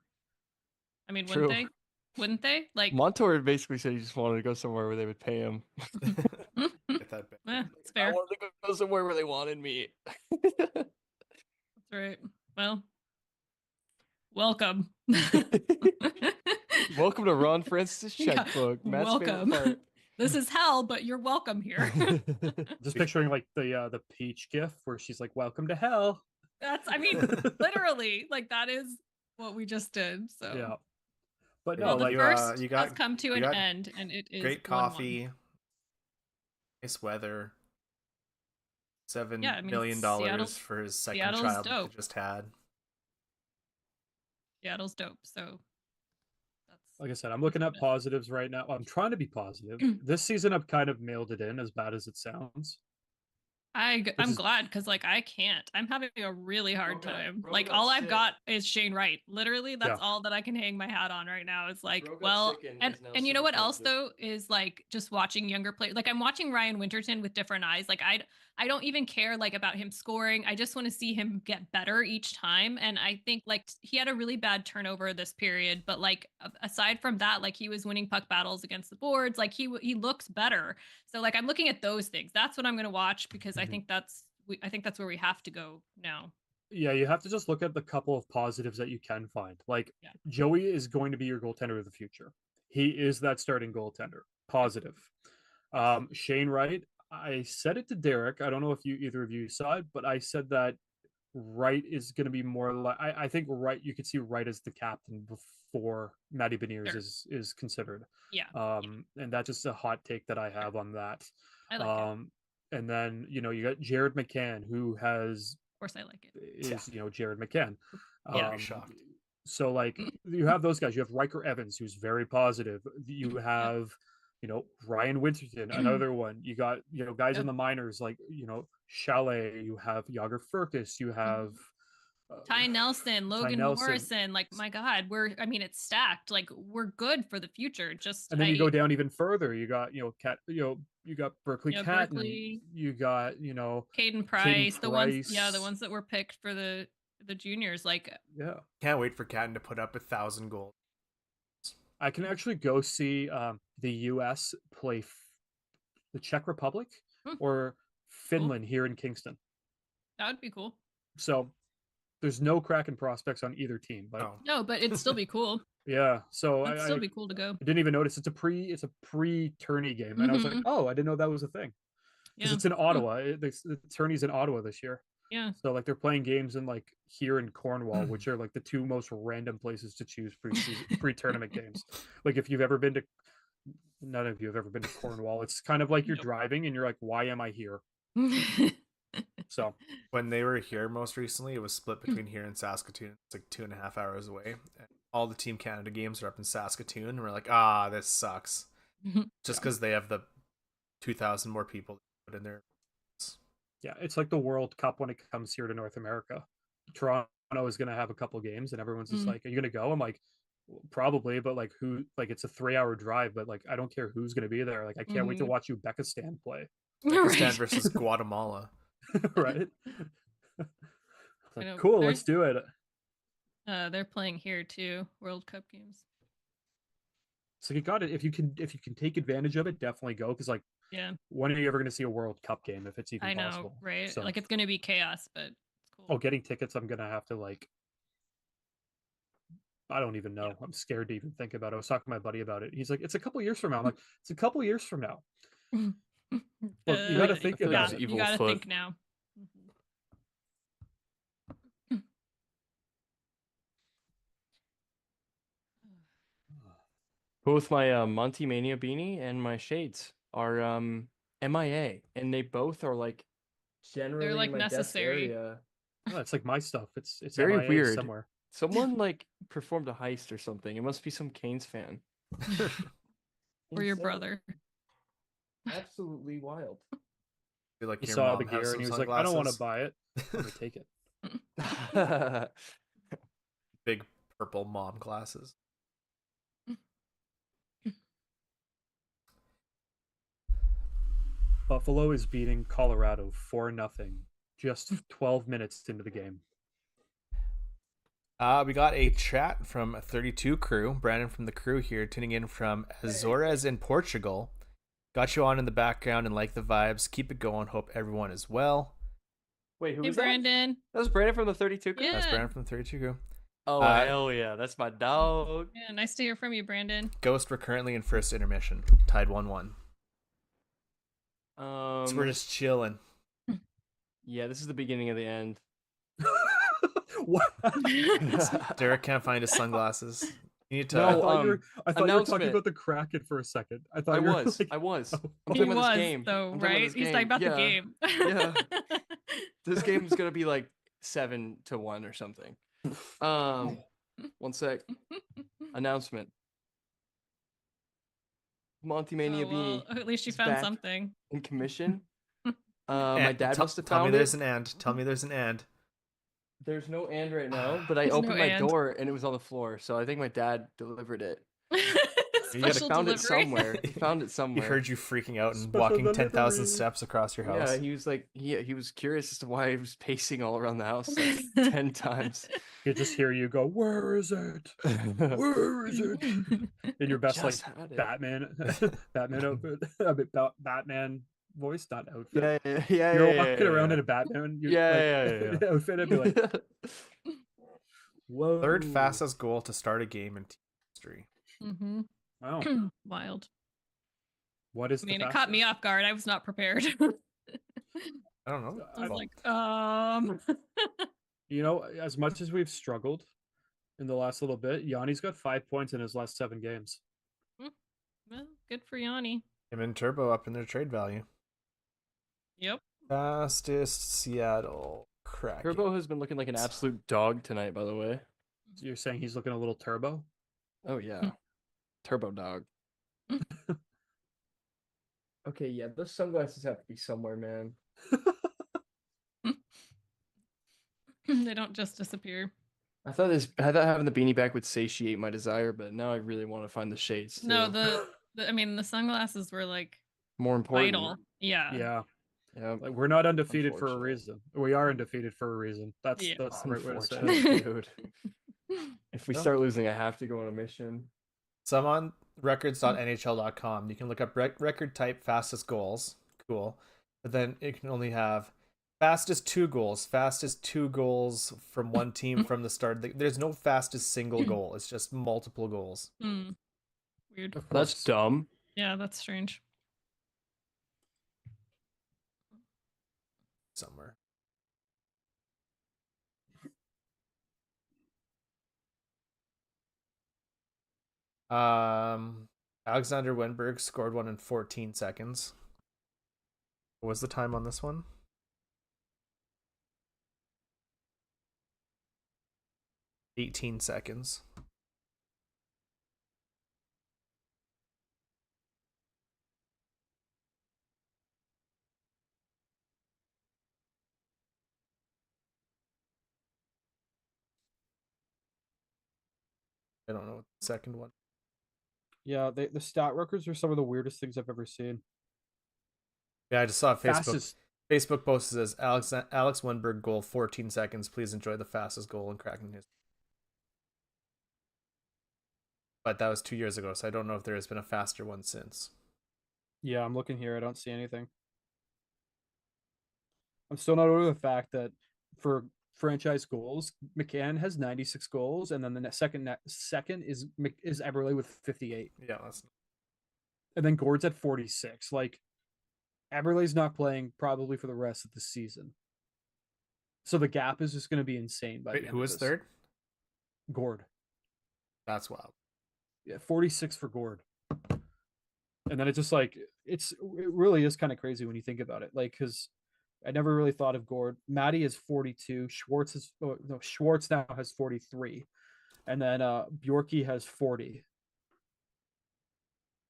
I mean, True. wouldn't they? Wouldn't they? Like Montour basically said he just wanted to go somewhere where they would pay him. Get that back. it's I fair. wanted to go somewhere where they wanted me. That's right. Well, welcome. Welcome to Ron Francis' Yeah, checkbook. Matt's favorite welcome. part. This is hell, but you're welcome here. Just picturing like the Peach gif where she's like, "Welcome to hell." I mean, literally, like that is what we just did. So Yeah. But Yeah, no, well, the like you, first you got- has come to you an got end, and it is Great 1-1. coffee. Nice weather. $7 Yeah, I mean, million Seattle's- for his second Seattle's child that they dope. just had. Seattle's dope. So that's Like I said, I'm looking at positives right now. I'm trying to be positive. This season, I've kind of mailed it in, as bad as it sounds. I'm is- glad because like I can't. I'm having a really hard Bro got- time. bro Like got all I've sick. got is Shane Wright. Literally, that's Yeah. all that I can hang my hat on right now. Is like, Bro got well, sick and and is now and you know super what else positive. though is like just watching younger players. Like I'm watching Ryan Winterton with different eyes. Like I don't even care like about him scoring. I just want to see him get better each time. And I think like he had a really bad turnover this period, but like aside from that, like he was winning puck battles against the boards. Like he looks better. So like I'm looking at those things. That's what I'm gonna watch because I Mhm. think I think that's where we have to go now. Yeah, you have to just look at the couple of positives that you can find. Like Yeah. Joey is going to be your goaltender of the future. He is that starting goaltender. Positive. Shane Wright, I said it to Derek. I don't know if either of you saw it, but I said that Wright is going to be more like I think Wright. You could see Wright as the captain before Matty Beniers Sure. is considered. Yeah. And that's just a hot take that I have on that. I like it. Of And then you got Jared McCann, who course I like it. is Jared McCann. Yeah. Very shocked. So like you have those guys. You have Riker Evans, who's very positive. You have Ryan Winterton, another one. You got guys Yep. in the minors like Chalet. You have Yager Furcus. You have Ty Nelson, Logan Nelson. Morrison. Like my God, it's stacked. Like we're good for the future. Just And then you go down even further. You got you got Berkeley Yeah, Catton. Berkeley. You got Caden Price, the ones that were picked for the juniors. Like yeah. Can't wait for Catton to put up 1,000 goals. I can actually go see the U.S. play the Czech Republic or Finland here in Kingston. that would be cool. So there's no Kraken prospects on either team, but No, but it'd still be cool. yeah. So It'd still be cool to go. I didn't even notice it's a pre-tourney game, and I was like, oh, I didn't know that was a thing because it's in Ottawa. The tourney's in Ottawa this year. Yeah. So like they're playing games in like here in Cornwall, which are like the two most random places to choose pre-tournament games. Like if you've ever been to, none of you have ever been to Cornwall. It's kind of like you're driving and you're like, why am I here? So when they were here most recently, it was split between here and Saskatoon. It's like 2.5 hours away. And all the Team Canada games are up in Saskatoon, and we're like, this sucks. Just because they have the 2,000 more people to put in there. Yeah, it's like the World Cup when it comes here to North America. Toronto is going to have a couple games, and everyone's just like, "Are you going to go?" I'm like, well, "Probably," but like, who? Like, it's a 3-hour drive, but like, I don't care who's going to be there. Like, I can't wait to watch Uzbekistan play. Uzbekistan versus Guatemala. Right? Like, cool, let's do it. They're playing here too, World Cup games. So you got it. If you can take advantage of it, definitely go. Because like, yeah, when are you ever going to see a World Cup game if it's even possible? Right? So, like it's going to be chaos, but it's cool. Oh, getting tickets, I'm going to have to like. I don't even know. Yeah. I'm scared to even think about it. I was talking to my buddy about it. He's like, "It's a couple years from now." I'm like, "It's a couple years from now." Well, you got to think about it. You got to think now. Both my Monty Mania beanie and my shades are MIA, and they both are like generally they're like in my necessary. Desk area. Oh, it's like my stuff. It's very MIA weird. Somewhere. Someone like performed a heist or something. It must be some Canes fan. Or your brother. Absolutely wild. Like he saw the gear and he was like, "I don't want to buy it. I'm gonna take it." Big purple mom glasses. Buffalo is beating Colorado 4-0, just 12 minutes into the game. We got a chat from 32 crew. Brandon from the crew here, tuning in from Azores in Portugal. Got you on in the background and like the vibes. Keep it going. Hope everyone is well. Wait, who was Brandon? That? That was Brandon from the 32 crew? Yeah. That's Brandon from the 32 crew. Oh, hell yeah. That's my dog. Yeah, nice to hear from you, Brandon. Ghost, we're currently in first intermission. Tied 1-1. So we're just chilling. Yeah, this is the beginning of the end. What? Derek can't find his sunglasses. You need to. No, I No, thought you were talking announcement. about the Kraken for a second. I thought I you were was. like, I was. oh. I'm He talking about was, this game. though, I'm talking about right? this He's talking about the Yeah. game. Yeah. This game's gonna be like 7-1 or something. 1 sec. Announcement. Monty Mania Oh, well, Beanie at least you is found back something. in commission. My dad must have Tell me found there's it. an and. Tell me there's an and. There's no and right now, but I There's no opened my and. door and it was on the floor, so I think my dad delivered it. Special Found it delivery. somewhere. He found it He somewhere. heard you freaking out and Special walking 10,000 delivery. steps across your house. Yeah, he was like, he was curious as to why he was pacing all around the house like 10 times. You just hear you go, "Where is it? Where is it?" In your best Just like had it. Batman, Batman outfit, Batman voice, not outfit. Yeah. You're walking around in a Batman Yeah. outfit. I'd be like, "Whoa!" Third fastest goal to start a game in team history. Mm-hmm. Wow. Wild. What is? I mean, the it caught me fastest? off guard. I was not prepared. I don't know. I was Well, like, you know, as much as we've struggled in the last little bit, Yanni's got 5 points in his last 7 games. well, good for Yanni. Him and Turbo up in their trade value. Yep. Fastest Seattle Kraken. Turbo has been looking like an absolute dog tonight, by the way. You're saying he's looking a little turbo? Oh yeah. Turbo dog. Okay, yeah, those sunglasses have to be somewhere, man. They don't just disappear. I thought having the beanie back would satiate my desire, but now I really want to find the shades. No, too. I mean, the sunglasses were like More important. vital. Yeah. Yeah. Yeah. Like we're not undefeated for a Unfortunate. reason. We are undefeated for a reason. That's Yeah. the right way to say it. Unfortunate, dude. If we No. start losing, I have to go on a mission. So I'm on records.nhl.com. You can look up record type fastest goals. Cool. But then it can only have fastest 2 goals. Fastest 2 goals from one team from the start. There's no fastest single goal. It's just multiple goals. Weird. Of That's course. dumb. Yeah, that's strange. Somewhere. Alexander Wenberg scored one in 14 seconds. What was the time on this one? 18 seconds. I don't know what the second one. Yeah, the stat records are some of the weirdest things I've ever seen. Yeah, I just saw Facebook. Fastest. Facebook post says Alex Wenberg goal 14 seconds. Please enjoy the fastest goal in Kraken history. But that was 2 years ago, so I don't know if there has been a faster one since. Yeah, I'm looking here. I don't see anything. I'm still not over the fact that for franchise goals, McCann has 96 goals, and then the second is Eberle with 58, Yeah, that's and then Gord's at 46. Like, Eberle's not playing probably for the rest of the season, so the gap is just going to be insane. By wait, the end who of was this. third? Gord. That's wild. Yeah, 46 for Gord. And then it's just like it really is kind of crazy when you think about it. Like, because I never really thought of Gord. Matty is 42. Schwartz now has 43, and then Bjorky has 40.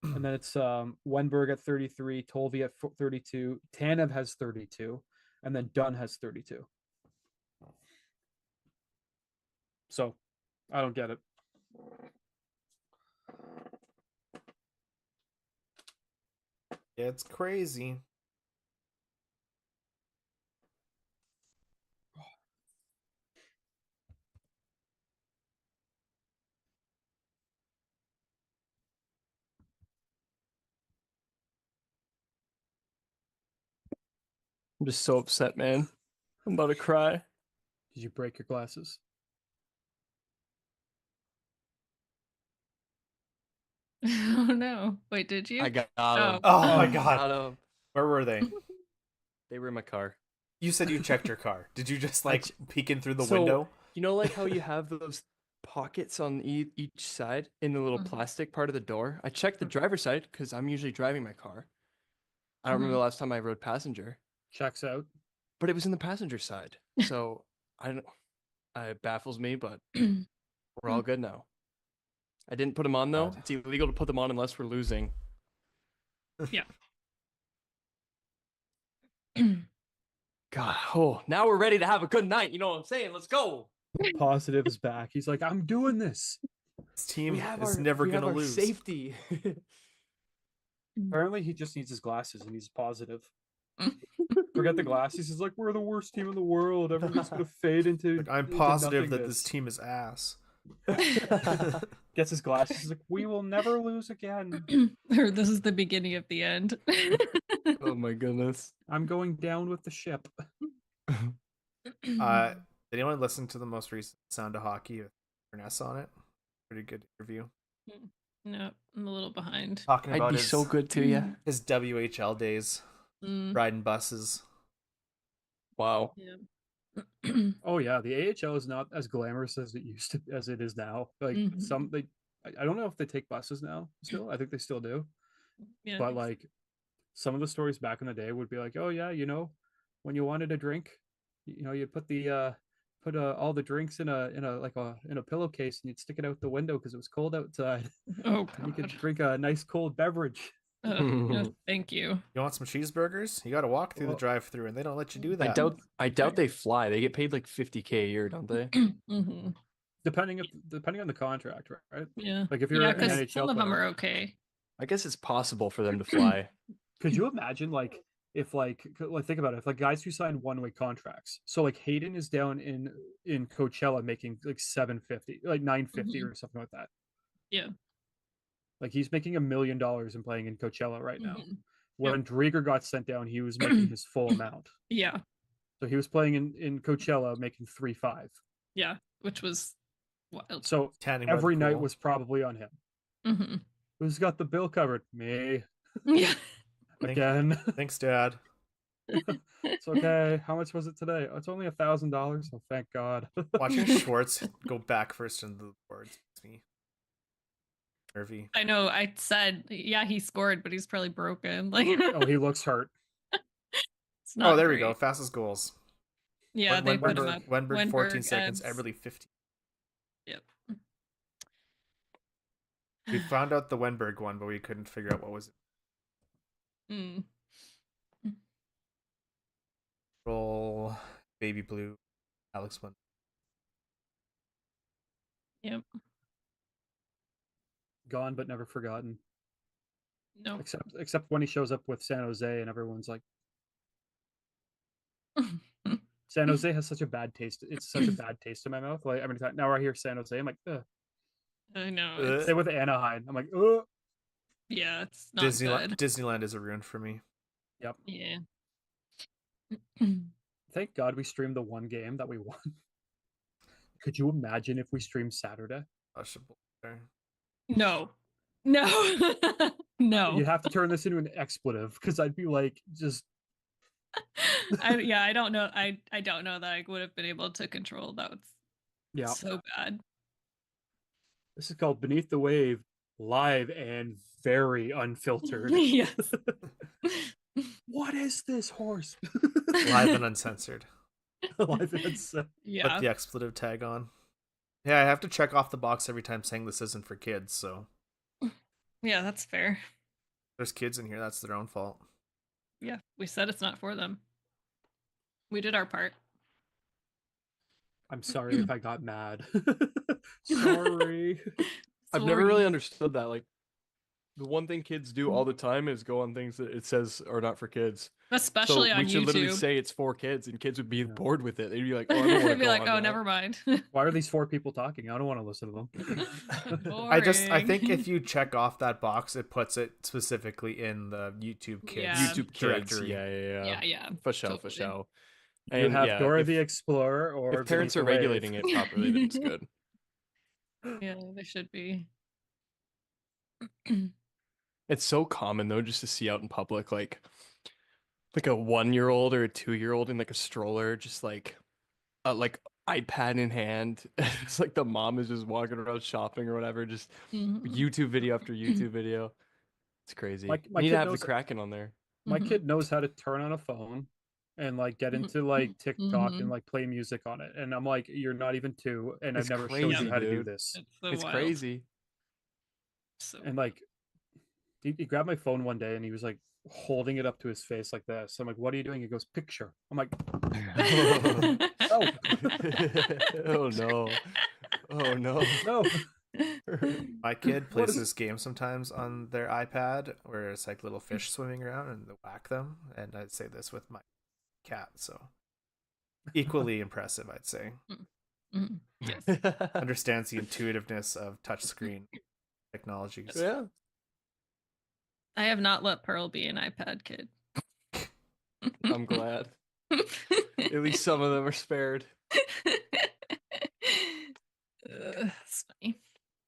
And then it's Wenberg at 33, Tolvi at 32, Tanev has 32, and then Dunn has 32. So I don't get it. Yeah, it's crazy. I'm just so upset, man. I'm about to cry. Did you break your glasses? Oh no! Wait, did you? I got Oh. him. Oh my Um, god. Got him. Where were they? They were in my car. You said you checked your car. Did you just like peek in through the So, window? You know, like how you have those pockets on each side in the little Mhm. plastic part of the door. I checked the driver's side because I'm usually driving my car. I don't remember the last time I rode passenger, Checks out. but it was in the passenger side. So I don't. It baffles me, but we're all good now. I didn't put them on though. God. It's illegal to put them on unless we're losing. Yeah. God, oh, now we're ready to have a good night. You know what I'm saying? Let's go. Positive is back. He's like, I'm doing this. This team We have is our, never we have gonna our lose. safety. Apparently, he just needs his glasses and he's positive. Forget the glasses. He's like, we're the worst team in the world. Everybody's gonna fade into. Like, I'm into positive that this nothingness." team is ass. Gets his glasses. He's like, we will never lose again. Or this is the beginning of the end. Oh my goodness. I'm going down with the ship. Did anyone listen to the most recent Sound of Hockey with Ernest on it? Pretty good interview. No, I'm a little behind. Talking I'd about be his, so good to you. his WHL days, riding buses. Wow. Yeah. Oh yeah, the AHL is not as glamorous as it is now. Like I don't know if they take buses now. Still, I think they still do. Yeah. But like some of the stories back in the day would be like, oh yeah, when you wanted a drink, you put all the drinks in a pillowcase and you'd stick it out the window because it was cold outside. Oh And you could god. drink a nice cold beverage. No, thank you. You want some cheeseburgers? You got to walk through the Well- drive-through, and they don't let you do that. I doubt they fly. They get paid like $50K a year, don't they? Hmm. Depending on the contract, right? Yeah. Like if you're Yeah, an because NHL some of them player, are okay. I guess it's possible for them to fly. could you imagine like if think about it, if like guys who sign one-way contracts, so like Hayden is down in Coachella making like 750, like 950 or something like that. Yeah. Like he's making $1 million and playing in Coachella right now. Mhm. When Drieger got sent down, he was making his full amount. Yeah. So he was playing in Coachella making 3.5. Yeah. Which was wild. So Tanning by the every night pool. was probably on him. Hmm. Who's got the bill covered? Me. Yeah. Again. Thanks, Dad. It's okay. How much was it today? Oh, it's only $1,000. Oh, thank God. Watching Schwartz go back first into the boards makes me nervy. I know. I said, yeah, he scored, but he's probably broken. Like, Oh, he looks hurt. it's not Oh, there we great. go. Fastest goals. Yeah, they put him up. Wenberg 14 Wenberg seconds. adds- Everly 15. Yep. We found out the Wenberg one, but we couldn't figure out what was it. Mm. Roll Baby Blue, Alex Wenberg. Yep. Gone but never forgotten. No. Except when he shows up with San Jose and everyone's like, San Jose has such a bad taste. It's such a bad taste in my mouth. Like every time now I hear San Jose, I'm like, ugh. I know. Ugh. Same with Anaheim. I'm like, ugh. Yeah, it's not Disneyland. good. Disneyland is a ruin for me. Yep. Yeah. Thank God we streamed the one game that we won. Could you imagine if we streamed Saturday? No. No. No. You'd have to turn this into an expletive because I'd be like, just I don't know. I don't know that I would have been able to control that. yeah. So bad. This is called Beneath the Wave, live and very unfiltered. Yes. What is this horse? Live and uncensored. Live and uncensored. Yeah. Put the expletive tag on. Yeah, I have to check off the box every time saying this isn't for kids, so Yeah, that's fair. there's kids in here, that's their own fault. Yeah, we said it's not for them. We did our part. I'm sorry if I got mad. Sorry. I've never really understood that. Like, the one thing kids do all the time is go on things that it says are not for kids. Especially so on we should literally YouTube. say it's for kids, and kids would be Yeah. bored with it. They'd be like, "Oh, I don't want to They'd be go like, on oh, that." never mind. Why are these 4 people talking? I don't want to listen to them. I think Boring. if you check off that box, it puts it specifically in the YouTube kids Yeah. YouTube kids, directory. Yeah, yeah. for sure, totally. for sure. You And have yeah, Dora if, the Explorer or if parents Beneath are the Wave. regulating it properly, then it's good. Yeah, they should be. It's so common though, just to see out in public, like a 1-year-old or a 2-year-old in like a stroller, just like iPad in hand. It's like the mom is just walking around shopping or whatever, just Mhm. YouTube video after YouTube video. It's crazy. My Need to kid have the knows Kraken on there. my Mhm. kid knows how to turn on a phone and like get into like TikTok and Mhm. like play music on it. And I'm like, you're not even 2, and I've It's never showed you crazy, how to do dude. this. It's so It's wild. crazy. So And like he grabbed my phone one day and he was like holding it up to his face like this. I'm like, what are you doing? He goes, picture. I'm like, oh Oh no. Oh no. no. My kid What plays is- this game sometimes on their iPad where it's like little fish swimming around and they whack them. And I'd say this with my cat, so equally impressive, I'd say. Mhm. Yes. Understands the intuitiveness of touchscreen technologies. Yeah. I have not let Pearl be an iPad kid. I'm glad. At least some of them are spared. It's funny.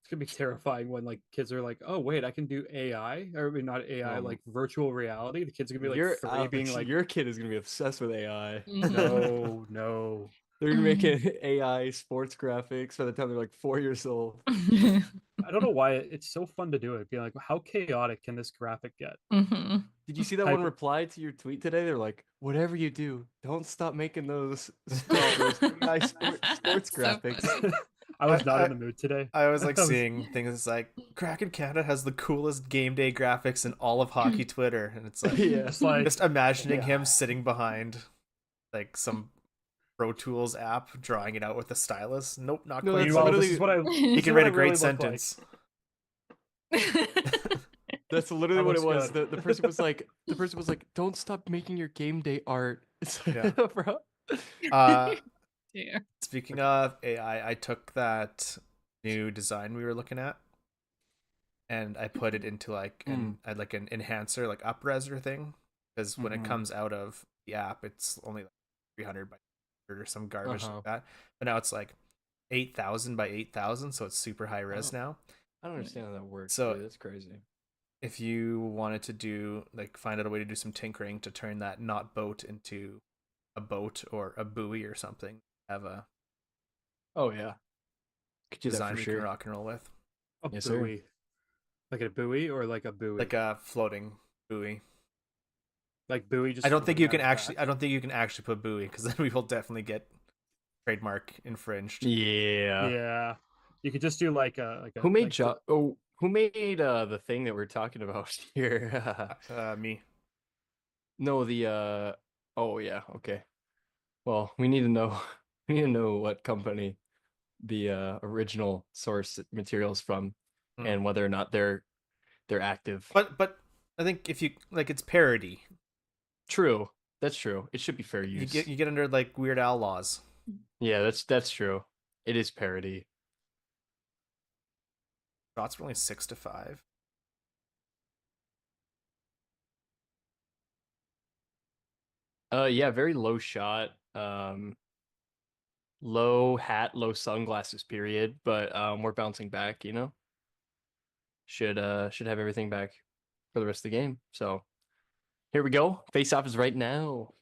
It's gonna be terrifying when like kids are like, oh wait, I can do AI, or I mean, not AI, like virtual reality. The kids are gonna be like 3 being like, your kid is gonna be obsessed with AI. Mhm. no, no. They're gonna make an AI sports graphics by the time they're like 4 years old. I don't know why it's so fun to do it. Being like, how chaotic can this graphic get? Mhm. Did you see that one reply to your tweet today? They're like, whatever you do, don't stop making those AI sports So graphics. funny. I was not in the mood today. I was like I was- seeing things like Kraken Canada has the coolest game day graphics in all of hockey Twitter, and it's like Yeah. It's like, just imagining yeah. him sitting behind like some Pro Tools app, drawing it out with a stylus. Nope, not No, quite. that's meanwhile, so. this literally- is what I. He this can is write what a I great really look like. sentence. That's literally what it was. looks The person was like, don't stop making your game day art. It's like, Yeah. bro. Dear. Speaking of AI, I took that new design we were looking at, and I put it into like an enhancer, like upresor thing, because when it Mhm. comes out of the app, it's only like 300 by 100 or some garbage Uh-huh. like that. But now it's like 8,000 by 8,000, so it's super high res now. I don't understand how that works. So- dude. That's crazy. If you wanted to do like find out a way to do some tinkering to turn that not boat into a boat or a buoy or something, have a Oh yeah. Could do that design for we sure. can rock and roll with, A Yes, sir. buoy. Like a buoy or like a buoy? like a floating buoy. Like buoy. Just I don't think floating you on can its actually. back? I don't think you can actually put buoy because then we will definitely get trademark infringed. Yeah. Yeah. You could just do like a Who made like the- who made the thing that we're talking about here? Me. No, the oh yeah, okay. Well, we need to know we need to know what company the original source materials from Mm. and whether or not they're active. But I think if you like, it's parody. True. That's true. It should be fair You use. get under like Weird Al laws. Yeah, that's true. It is parody. Shots were only 6-5. Yeah, very low shot. Low hat, low sunglasses period, but we're bouncing back, you know? Should have everything back for the rest of the game. So, here we go. Face off is right now.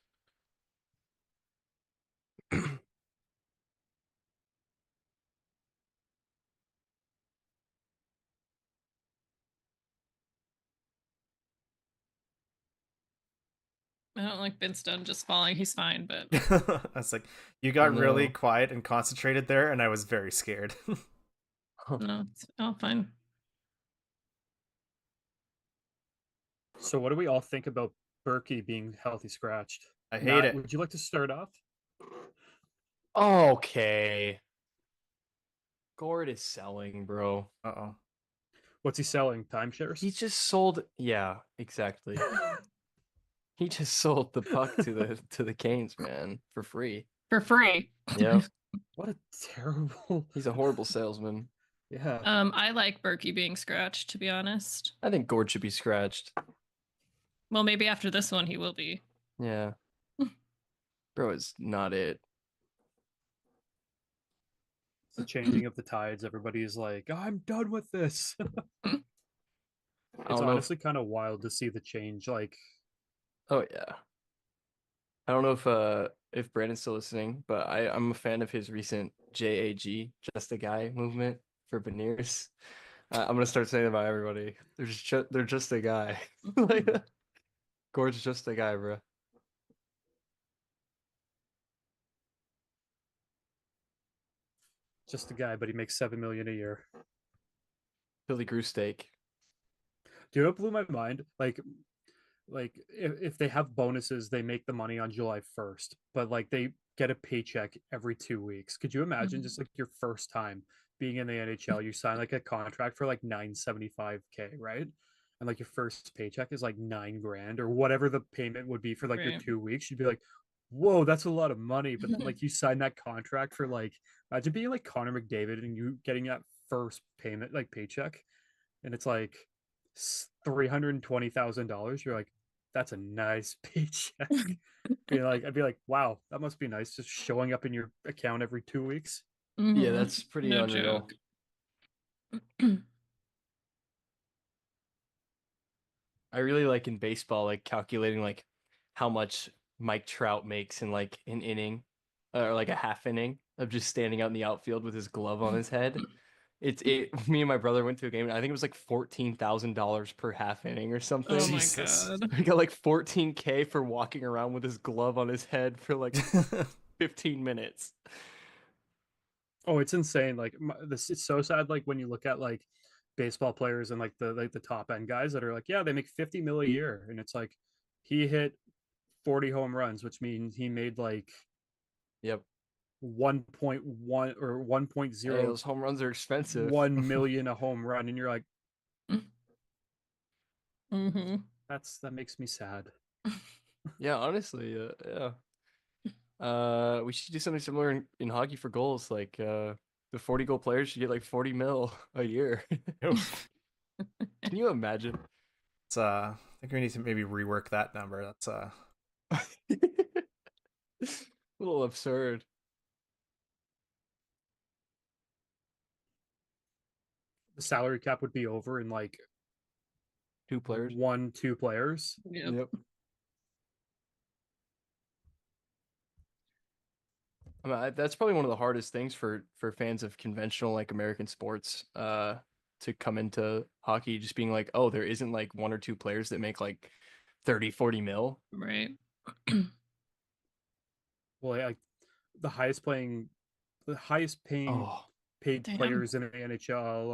I don't like Vince Dunn just falling. He's fine, but I was like, you got really no. quiet and concentrated there, and I was very scared. no, it's all fine. So what do we all think about Berkey being healthy scratched? I hate Matt, it. Would you like to start off? Okay. Gord is selling, bro. Uh-oh. What's he selling? Timeshares? He just sold. Yeah, exactly. He just sold the puck to the Canes, man, for free. For free. Yep. What a terrible. He's a horrible salesman. Yeah. I like Berkey being scratched, to be honest. I think Gord should be scratched. Well, maybe after this one he will be. Yeah. Bro is not it. It's the changing of the tides. Everybody's like, I'm done with this. I It's don't know if- honestly kind of wild to see the change. Like, Oh yeah. I don't know if Brandon's still listening, but I'm a fan of his recent JAG, Just a Guy movement for veneers. I'm gonna start saying it about everybody. They're just a guy. Like, Gord's just a guy, bro. Just a guy, but he makes $7 million a year. Philly Grew steak. Do you know what blew my mind? Like if they have bonuses, they make the money on July 1st, but like they get a paycheck every 2 weeks. Could you imagine just like your first time being in the NHL, you sign like a contract for like 975K, right? And like your first paycheck is like 9 grand or whatever the payment would be for like your Right. 2 weeks. You'd be like, whoa, that's a lot of money. But then like you sign that contract for like imagine being like Connor McDavid and you getting that first payment like paycheck, and it's like $320,000. You're like, that's a nice paycheck. I'd be like, wow, that must be nice, just showing up in your account every 2 weeks. Yeah, that's pretty No unreal. joke. I really like in baseball, like calculating like how much Mike Trout makes in like an inning or like a half inning of just standing out in the outfield with his glove on his head. Me and my brother went to a game and I think it was like $14,000 per half inning or something. Oh my Jesus. god. He got like 14K for walking around with his glove on his head for like 15 minutes. Oh, it's insane. Like this, it's so sad. Like when you look at like baseball players and like the top end guys that are like, yeah, they make 50 mil a year, and it's like he hit 40 home runs, which means he made like Yep. 1.1 or Hey, those home runs are expensive. 1.01 million a home run, and you're like, Mm-hmm. that makes me sad. Yeah, honestly, yeah. We should do something similar in hockey for goals. Like the 40 goal players should get like 40 mil a year. Can you imagine? It's I think we need to maybe rework that number. That's A little absurd. The salary cap would be over in like 2 players. 1-2 players. Yep. I mean, that's probably one of the hardest things for fans of conventional like American sports to come into hockey, just being like, oh, there isn't like 1 or 2 players that make like 30, 40 mil. Right. Well, like the highest paying Oh, paid Damn. players in the NHL.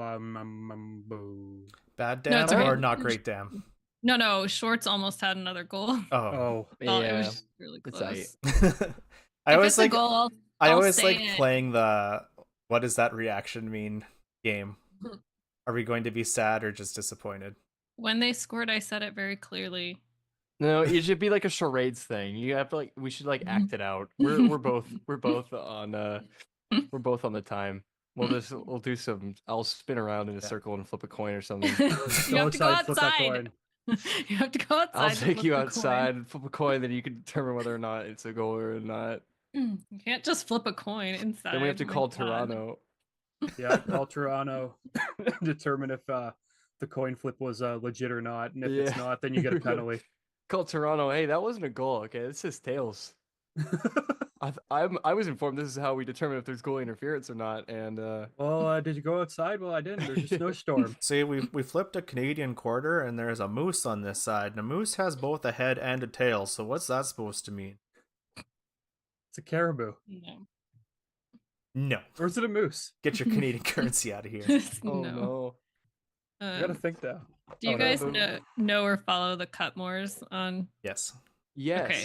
bad No, damn it's okay. or not great damn. No, Shorts almost had another goal. Oh, Oh, Oh, it yeah. was really It's close. I If always it's a like goal, I I'll always say like it. playing the what does that reaction mean game. Are we going to be sad or just disappointed? When they scored, I said it very clearly. no, it should be like a charades thing. You have to like we should like act it out. We're both on we're both on the time. We'll do some. I'll spin around in a circle and flip a coin or something. You have to go flip that outside. coin. You have to go outside. I'll to take flip you the coin. outside and flip a coin, then you can determine whether or not it's a goal or not. You can't just flip a coin inside. Then we have to My call God. Toronto. Yeah, call Toronto. Determine if the coin flip was legit or not, and if it's Yeah. not, then you get a penalty. Call Toronto. Hey, that wasn't a goal. Okay, this is tails. I was informed this is how we determine if there's goal interference or not. And Well, did you go outside? Well, I didn't. There's a snowstorm. See, we flipped a Canadian quarter and there's a moose on this side. And a moose has both a head and a tail. So what's that supposed to mean? It's a caribou. No. No. Or is it a moose? Get your Canadian currency out of here. oh no. no. I gotta think now. Do you Oh, no. guys know or follow the Cutmores on? Yes. Yes. Okay.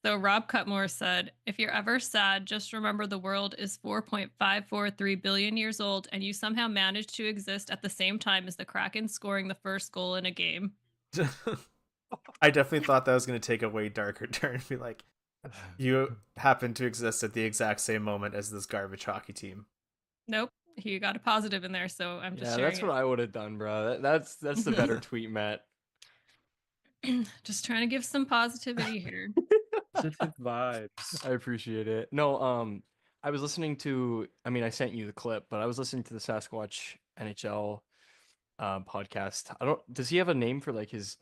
So Rob Cutmore said, if you're ever sad, just remember the world is 4.543 billion years old and you somehow managed to exist at the same time as the Kraken scoring the first goal in a game. I definitely thought that was going to take a way darker turn. Be like, you happen to exist at the exact same moment as this garbage hockey team. Nope. He got a positive in there, so I'm just Yeah, sharing that's what I would have done, bro. That's the better tweet, Matt. Just trying to give some positivity here. Positive vibes. I appreciate it. No, I was listening to. I mean, I sent you the clip, but I was listening to the Sasquatch NHL podcast. I don't. Does he have a name for like his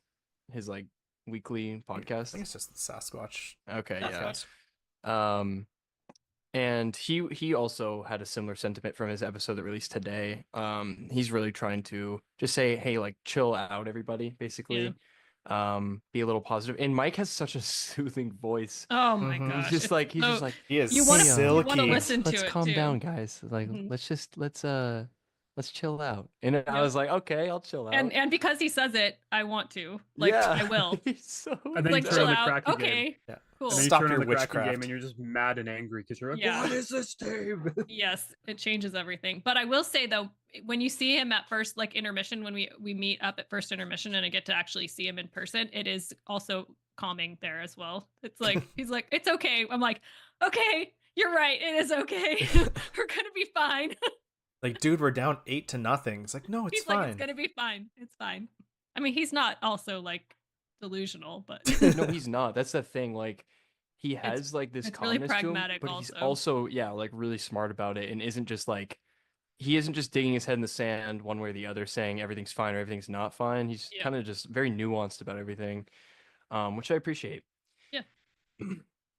like weekly I podcast? think it's just the Sasquatch. Okay, yeah. podcast. And he also had a similar sentiment from his episode that released today. He's really trying to just say, hey, like chill out, everybody, basically. Be a little positive. And Mike has such a soothing voice. Oh my Mhm. gosh. He's just like He is you want to silky. listen to let's it calm too. down, guys. Like Mhm. let's chill out. And I Yep. was like, okay, I'll chill out. And because he says it, I want to. Like I will. He's so And then Like you chill turn on the out. Kraken game. Okay. Yeah. Cool. And then you Stop turn your on the Kraken witchcraft. game and you're just mad and angry because you're like, Yeah. what is this team? Yes, it changes everything. But I will say though, when you see him at first, like intermission, when we meet up at first intermission and I get to actually see him in person, it is also calming there as well. It's like he's like, it's okay. I'm like, okay, you're right. It is okay. We're gonna be fine. Like, dude, we're down 8-0. It's like, no, it's He's fine. like, it's gonna be fine. It's fine. I mean, he's not also like delusional, but No, he's not. That's the thing. Like, he has like this it's really calmness to him, pragmatic but he's also. also, yeah, like really smart about it, and isn't just like he isn't just digging his head in the sand one way or the other, saying everything's fine or everything's not fine. He's Yeah. kind of just very nuanced about everything, which I appreciate. Yeah.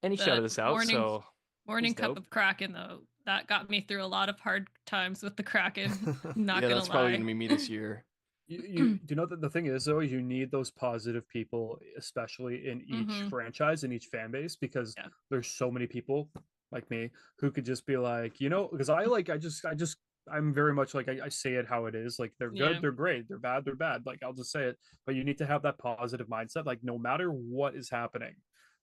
And he The shouted us out, morning- so Morning He's cup dope. of Kraken though, that got me through a lot of hard times with the Kraken. Not yeah, gonna that's lie. probably gonna be me this year. You do you know that the thing is though, you need those positive people, especially in each Mhm. franchise, in each fan base, because Yeah. there's so many people like me who could just be like, because I'm very much like I say it how it is. Like they're good, Yeah. they're great, they're bad, they're bad. Like I'll just say it. But you need to have that positive mindset. Like no matter what is happening,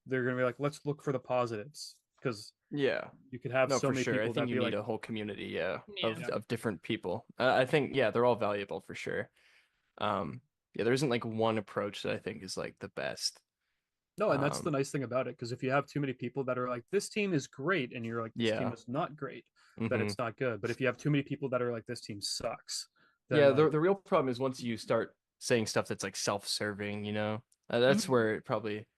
they're gonna be like, let's look for the positives. Because Yeah. you could have No, so for many sure. I people think that you be need like, a whole community, Yeah. of different people. I think, yeah, they're all valuable for sure. Yeah, there isn't like one approach that I think is like the best. no, and that's the Um, nice thing about it. Because if you have too many people that are like, this team is great, and you're like, this team Yeah. is not great, then mhm. it's not good. But if you have too many people that are like, this team sucks, then Yeah, like, the real problem is once you start saying stuff that's like self-serving, that's Mhm. where it probably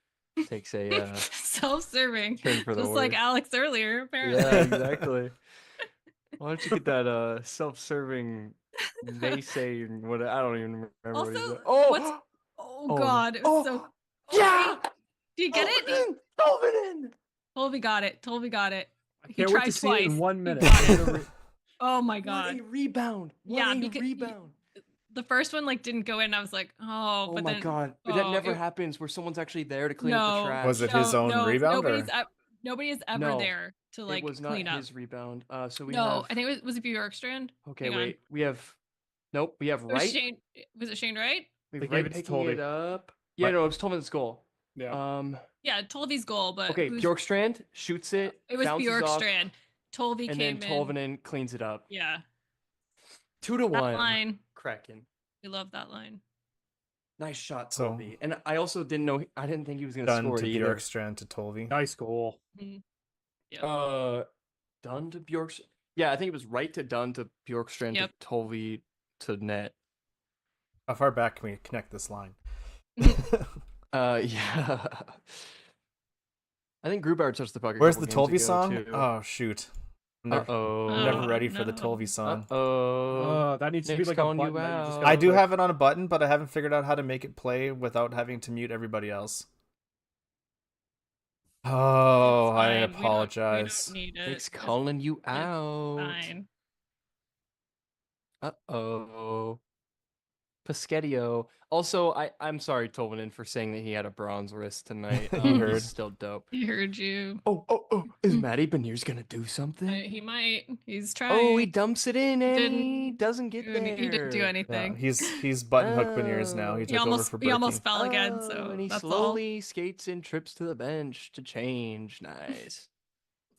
takes a Self-serving. turn for the Just like worse. Alex earlier, apparently. Yeah, exactly. Why don't you get that self-serving naysaying? What I don't even remember what he Also, said. Oh, what's oh no. god, it was so yeah. wait, do you get it? Tolvanen! Tolby got it. Tolby got it. I He can't wait tried to see it in twice. 1 He minute. got I'm it. gonna re- Oh my What god. a rebound! Yeah, What a because rebound! the first one like didn't go in. I was like, oh, Oh but my then god, that oh, never it- happens where someone's actually there to clean up the No. trash. Was it his own rebound, Nobody's or? nobody is ever No, there to like it was not clean up. his rebound. So we No, have. I think was it Bjorkstrand? Okay, Hang on. wait. We have. Nope. We have It was right. Shane. Was it Shane Wright? We They have gave right it to picking it Tolby. up. Yeah, Right. no, it was Tolman's goal. yeah. Yeah, Tolvy's goal, but Okay, who's- Bjorkstrand shoots it. it was bounces off, Bjorkstrand. Tolvy and came then in. Tolvanen cleans it up. Yeah, 2-1. that line. Kraken. We love that line. Nice shot, So- Tolby. And I also didn't know. I didn't think he was gonna Done score to it either. Bjorkstrand to Tolvi. Nice goal. Mhm. Done to Bjorkstrand. Yeah, I think it was right to Dunn to Bjorkstrand Yep. to Tolby to net. How far back can we connect this line? Yeah. I think Grubauer touched the puck. Where's the couple Tolvi games ago, song? too. Oh shoot! I'm never, Uh-oh. I'm never Oh, ready for the no. Tolvi song. Uh-oh. That needs to be Nick's like a calling you button that you just out. gotta I do click. have it on a button, but I haven't figured out how to make it play without having to mute everybody else. Oh, It's I fine. We don't- apologize. We don't need it. Nick's It's calling you out. fine. Uh-oh. Paschedio. Also, I'm sorry, Tolvanen, for saying that he had a bronze wrist tonight. He heard. He's still dope. He heard you. Oh. Is Matty Beniers gonna do something? He might. He's trying. Oh, he dumps it in and didn't he doesn't get there. He didn't do Yeah, anything. he's button hook veneers now. He Oh. took over for He almost Berkey. fell again. So and he that's slowly skates and trips to the bench to change. Nice.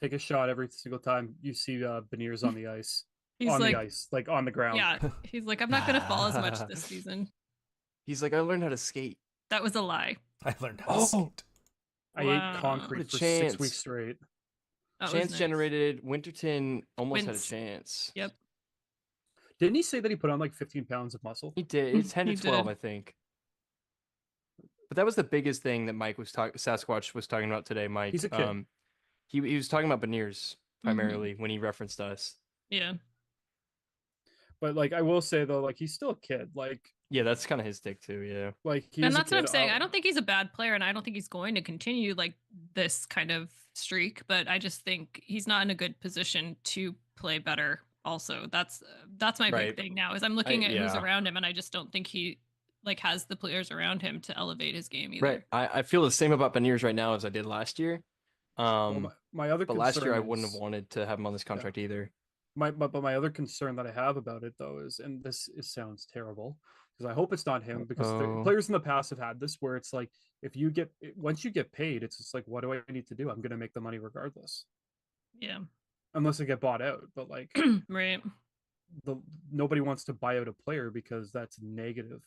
Take a shot every single time you see Beniers on the ice. He's on like, the ice, like on the ground. yeah. He's like, I'm not gonna fall as much this season. He's like, I learned how to skate. That was a lie. I learned how to Oh. skate. I Wow. ate concrete What a for chance. 6 weeks straight. That was Chance nice. generated. Winterton almost Wins. had a chance. Yep. Didn't he say that he put on like 15 pounds of muscle? He did. It's 10 to He 12, did. I think. But that was the biggest thing that Mike was talking. Sasquatch was talking about today. Mike. He's a kid. He was talking about Beniers Mm-hmm. primarily when he referenced us. Yeah. But like I will say though, like he's still a kid. Like Yeah, that's kind of his take too. Yeah. Like he's And a that's what I'm kid, saying. I don't think he's a bad player, and I don't think he's going to continue like this kind of streak. But I just think he's not in a good position to play better. Also, that's my big Right. thing now. Is I'm looking at who's yeah. around him, and I just don't think he like has the players around him to elevate his game either. Right. I feel the same about Beniers right now as I did last year. Well, my other But concern last year I wouldn't have is- wanted to have him on this contract either. but my other concern that I have about it though is, and sounds terrible because I hope it's not him, because the Uh-oh. players in the past have had this where it's like, if you get once you get paid, it's just like, what do I need to do? I'm gonna make the money regardless, Yeah. unless I get bought out. But like Right. nobody wants to buy out a player because that's negative.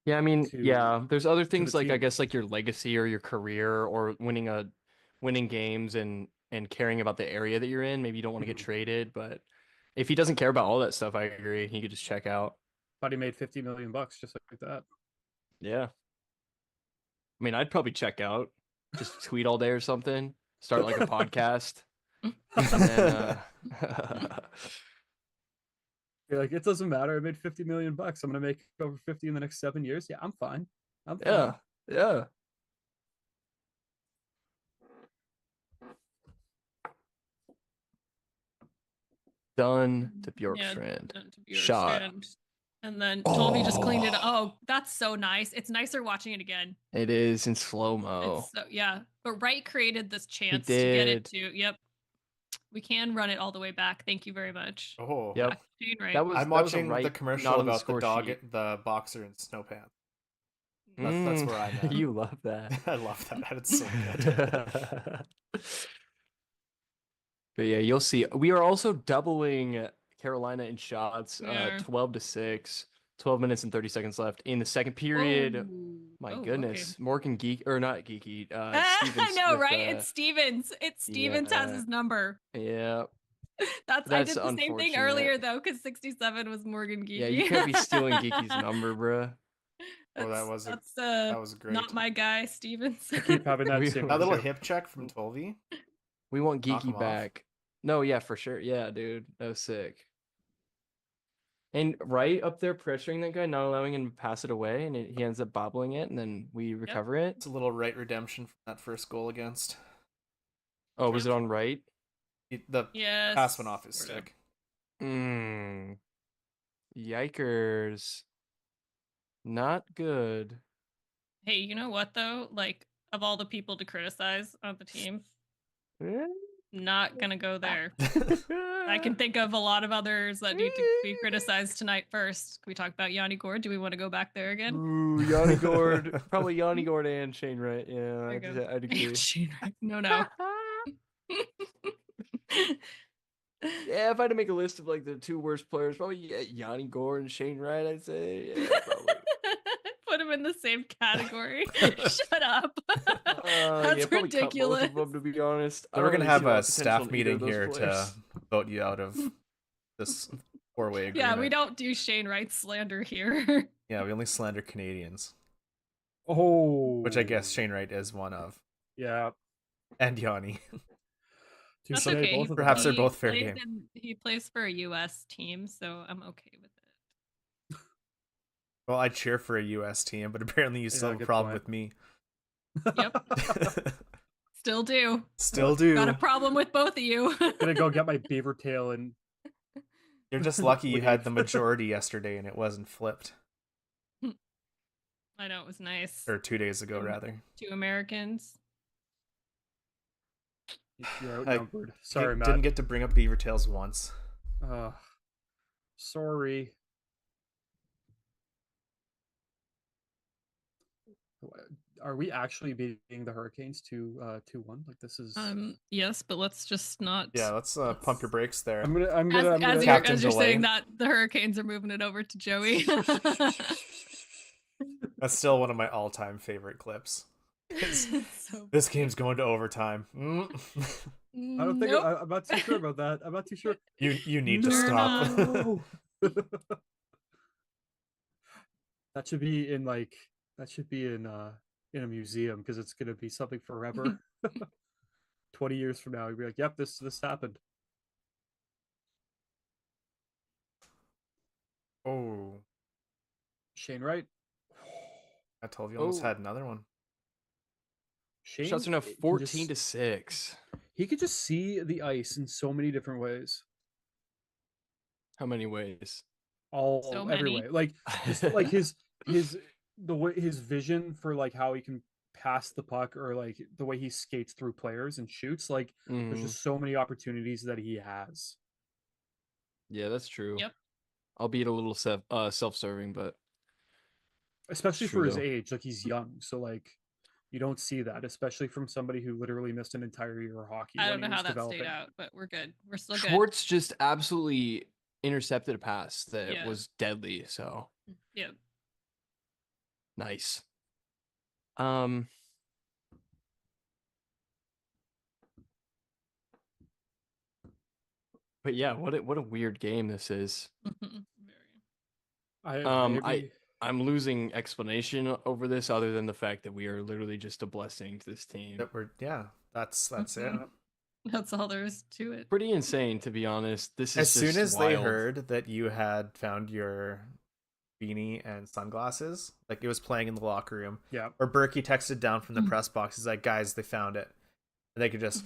Yeah, I mean, to- yeah, there's other things the like I team. guess like your legacy or your career or winning games and caring about the area that you're in. Maybe you don't want to get Mhm. traded, but if he doesn't care about all that stuff, I agree. He could just check out. Thought he made $50 million just like that. Yeah. I mean, I'd probably check out, just tweet all day or something, start like a podcast. And then, You're like, it doesn't matter. I made $50 million. I'm gonna make over 50 in the next 7 years. Yeah, I'm fine. I'm fine. yeah, yeah. Done to Bjorkstrand. done to Shot. Bjorkstrand. And then Tolby just cleaned it up. Oh. Oh, that's so nice. It's nicer watching it again. It is in slow-mo. It's so, yeah. But Wright created this chance to get it did. to. Yep. We can run it all the way back. Thank you very much. Oh, Yep. Back to Shane Wright. That was I'm that was a watching the right commercial not on the about the score dog, sheet. the boxer in snow pants. That's where I'm at. You love that. I love that. It's so good. But yeah, you'll see. We are also doubling Carolina in shots, We are. 12-6, 12 minutes and 30 seconds left in the second period. Whoa. My Oh, okay. goodness. Morgan Geek, or not Geeky, I Stevens know, with, right? It's Stevens. It's Stevens has yeah. his number. Yeah. I That's did the same thing unfortunate. earlier though, because 67 was Morgan Geeky. Yeah, you can't be stealing Geeky's number, bruh. Oh, that was great. Not my guy, Stevens. I keep having that We- same That little issue. hip check from Tolvi. We want Knock Geeky him off. back. No, yeah, for sure. Yeah, dude. That was sick. And right up there pressuring that guy, not allowing him to pass it away, and he ends up bobbling it, and then we recover it. It's a little right redemption from that first goal against. Oh, was it on right? The Yes. pass went off his sort of. stick. Yikers. Not good. Hey, you know what though? Like, of all the people to criticize on the team, not gonna go there. I can think of a lot of others that need to be criticized tonight first. Can we talk about Yanni Gord? Do we want to go back there again? Ooh, Yanni Gord. Probably Yanni Gord and Shane Wright. Yeah, There you go. I'd agree. Shane Wright. No. Yeah, if I had to make a list of like the two worst players, probably Yanni Gord and Shane Wright, I'd say. Yeah, probably. Put him in the same category. Shut up. That's yeah, probably ridiculous. cut both of them, to be honest. I We're don't gonna really see have lot a of potential staff in either meeting of those here players. to vote you out of this four-way agreement. Yeah, we don't do Shane Wright slander here. Yeah, we only slander Canadians, Oh, which I guess Shane Wright is one of, Yeah, and Yanni. That's touche, okay. both of them. Perhaps they're He both fair plays game. he plays for a U.S. team, so I'm okay with it. Well, I cheer for a U.S. team, but apparently you still Yeah, have a good problem point. with me. Yep, still do. Still do. Got a problem with both of you. Gonna go get my beaver tail and You're just lucky you had the Leave. majority yesterday and it wasn't flipped. I know it was nice. Or 2 days ago, Mm. rather. 2 Americans. you're I outnumbered. Sorry, Matt. Didn't get to bring up Beaver Tails once. Sorry. Are we actually beating the Hurricanes 2-1? Like this is. Yes, but let's just not. Yeah, let's pump your brakes there. I'm gonna. As Captain you're saying delay. that, the Hurricanes are moving it over to Joey. That's still one of my all-time favorite clips. So, This game's going to overtime. I don't think nope. I'm not too sure about that. I'm not too sure. You need to Turn stop. No. That should be in like. That should be in a museum because it's gonna be something forever. 20 years from now, you'd be like, "Yep, this happened." Oh, Shane Wright. I told you, almost Oh. had another one. Shane Shots are now can 14 to just- 6. He could just see the ice in so many different ways. How many ways? So Every many. way. Like just like his the way his vision for like how he can pass the puck or like the way he skates through players and shoots. Like there's Mhm. just so many opportunities that he has. Yeah, that's true. Yep. Albeit a little self-serving, but Especially true, for his though. age. Like he's young. So like you don't see that, especially from somebody who literally missed an entire year of hockey. I when don't he know how was that stayed developing. out, but we're good. We're still good. Schwartz just absolutely intercepted a pass that Yeah. was deadly. So Yep. nice. But yeah, what a weird game this is. Very. I I agree. I'm losing explanation over this, other than the fact that we are literally just a blessing to this team. That we're that's it. Mhm. That's all there is to it. Pretty insane, to be honest. This is As soon just as they wild. heard that you had found your beanie and sunglasses, like it was playing in the locker room, Yeah. or Berkey texted down from the press box. He's like, "Guys, they found it." And they could just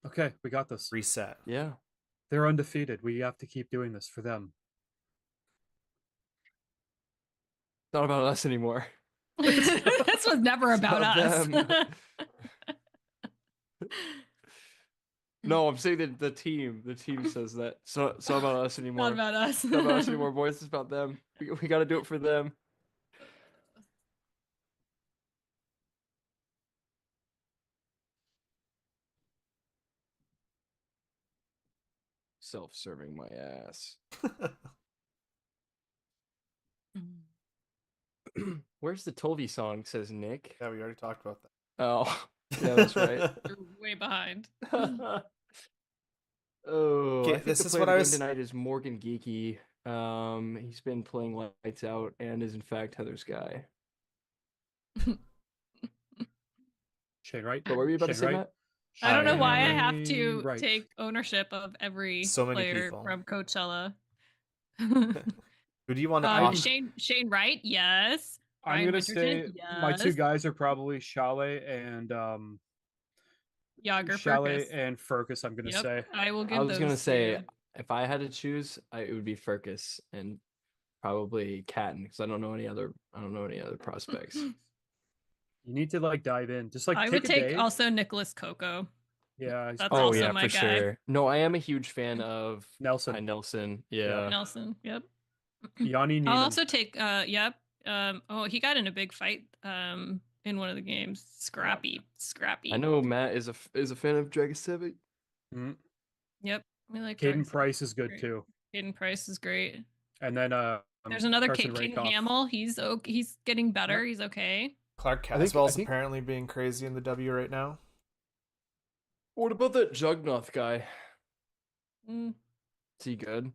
Okay, we got this. reset. Yeah. They're undefeated. We have to keep doing this for them. Not about us anymore. This was never It's about us. them. No, I'm saying that the team says that. So it's not about us anymore. Not about us. It's not about us anymore, boys. It's about them. We got to do it for them. Self-serving my ass. Where's the Tolvi song? Says Nick. Yeah, we already talked about that. Oh, yeah, that's right. You're way behind. Oh, Okay, I think this the is player what of I the was- game tonight is Morgan Geeky. He's been playing lights out and is in fact Heather's guy. Shane Wright. But what were you about to Shane say, Wright. Matt? I don't know why I Shane have to Wright. take ownership of every So many player people. from Coachella. Who do you want to Shane Wright, yes. I'm Ryan gonna Winterton, say my two yes. guys are probably Chalet and Yager Chalet Furcus. and Furcus. I'm gonna Yep, say. I will give I was those gonna to say you. if I had to choose, it would be Furcus and probably Catton because I don't know any other prospects. You need to like dive in. Just like I take would a take day. Also Nicholas Coco. Yeah, he's That's pretty Oh also good. yeah, my for guy. sure. No, I am a huge fan of Nelson. Nelson. Yeah. Yeah. Nelson. Yep. Yanni Neiman. I'll also take yep. Oh, he got in a big fight in one of the games. Scrappy. I know Matt is a fan of Dragicevic. Mhm. Yep. We like Caden Dragicevic. Price is good Great. too. Caden Price is great. And then There's another Carson Caden Rakoff. Hamill. He's getting better. Yep. He's okay. Clark I think- Caswell's I think- apparently being crazy in the W right now. What about that Jugnoth guy? Mm, Is he good?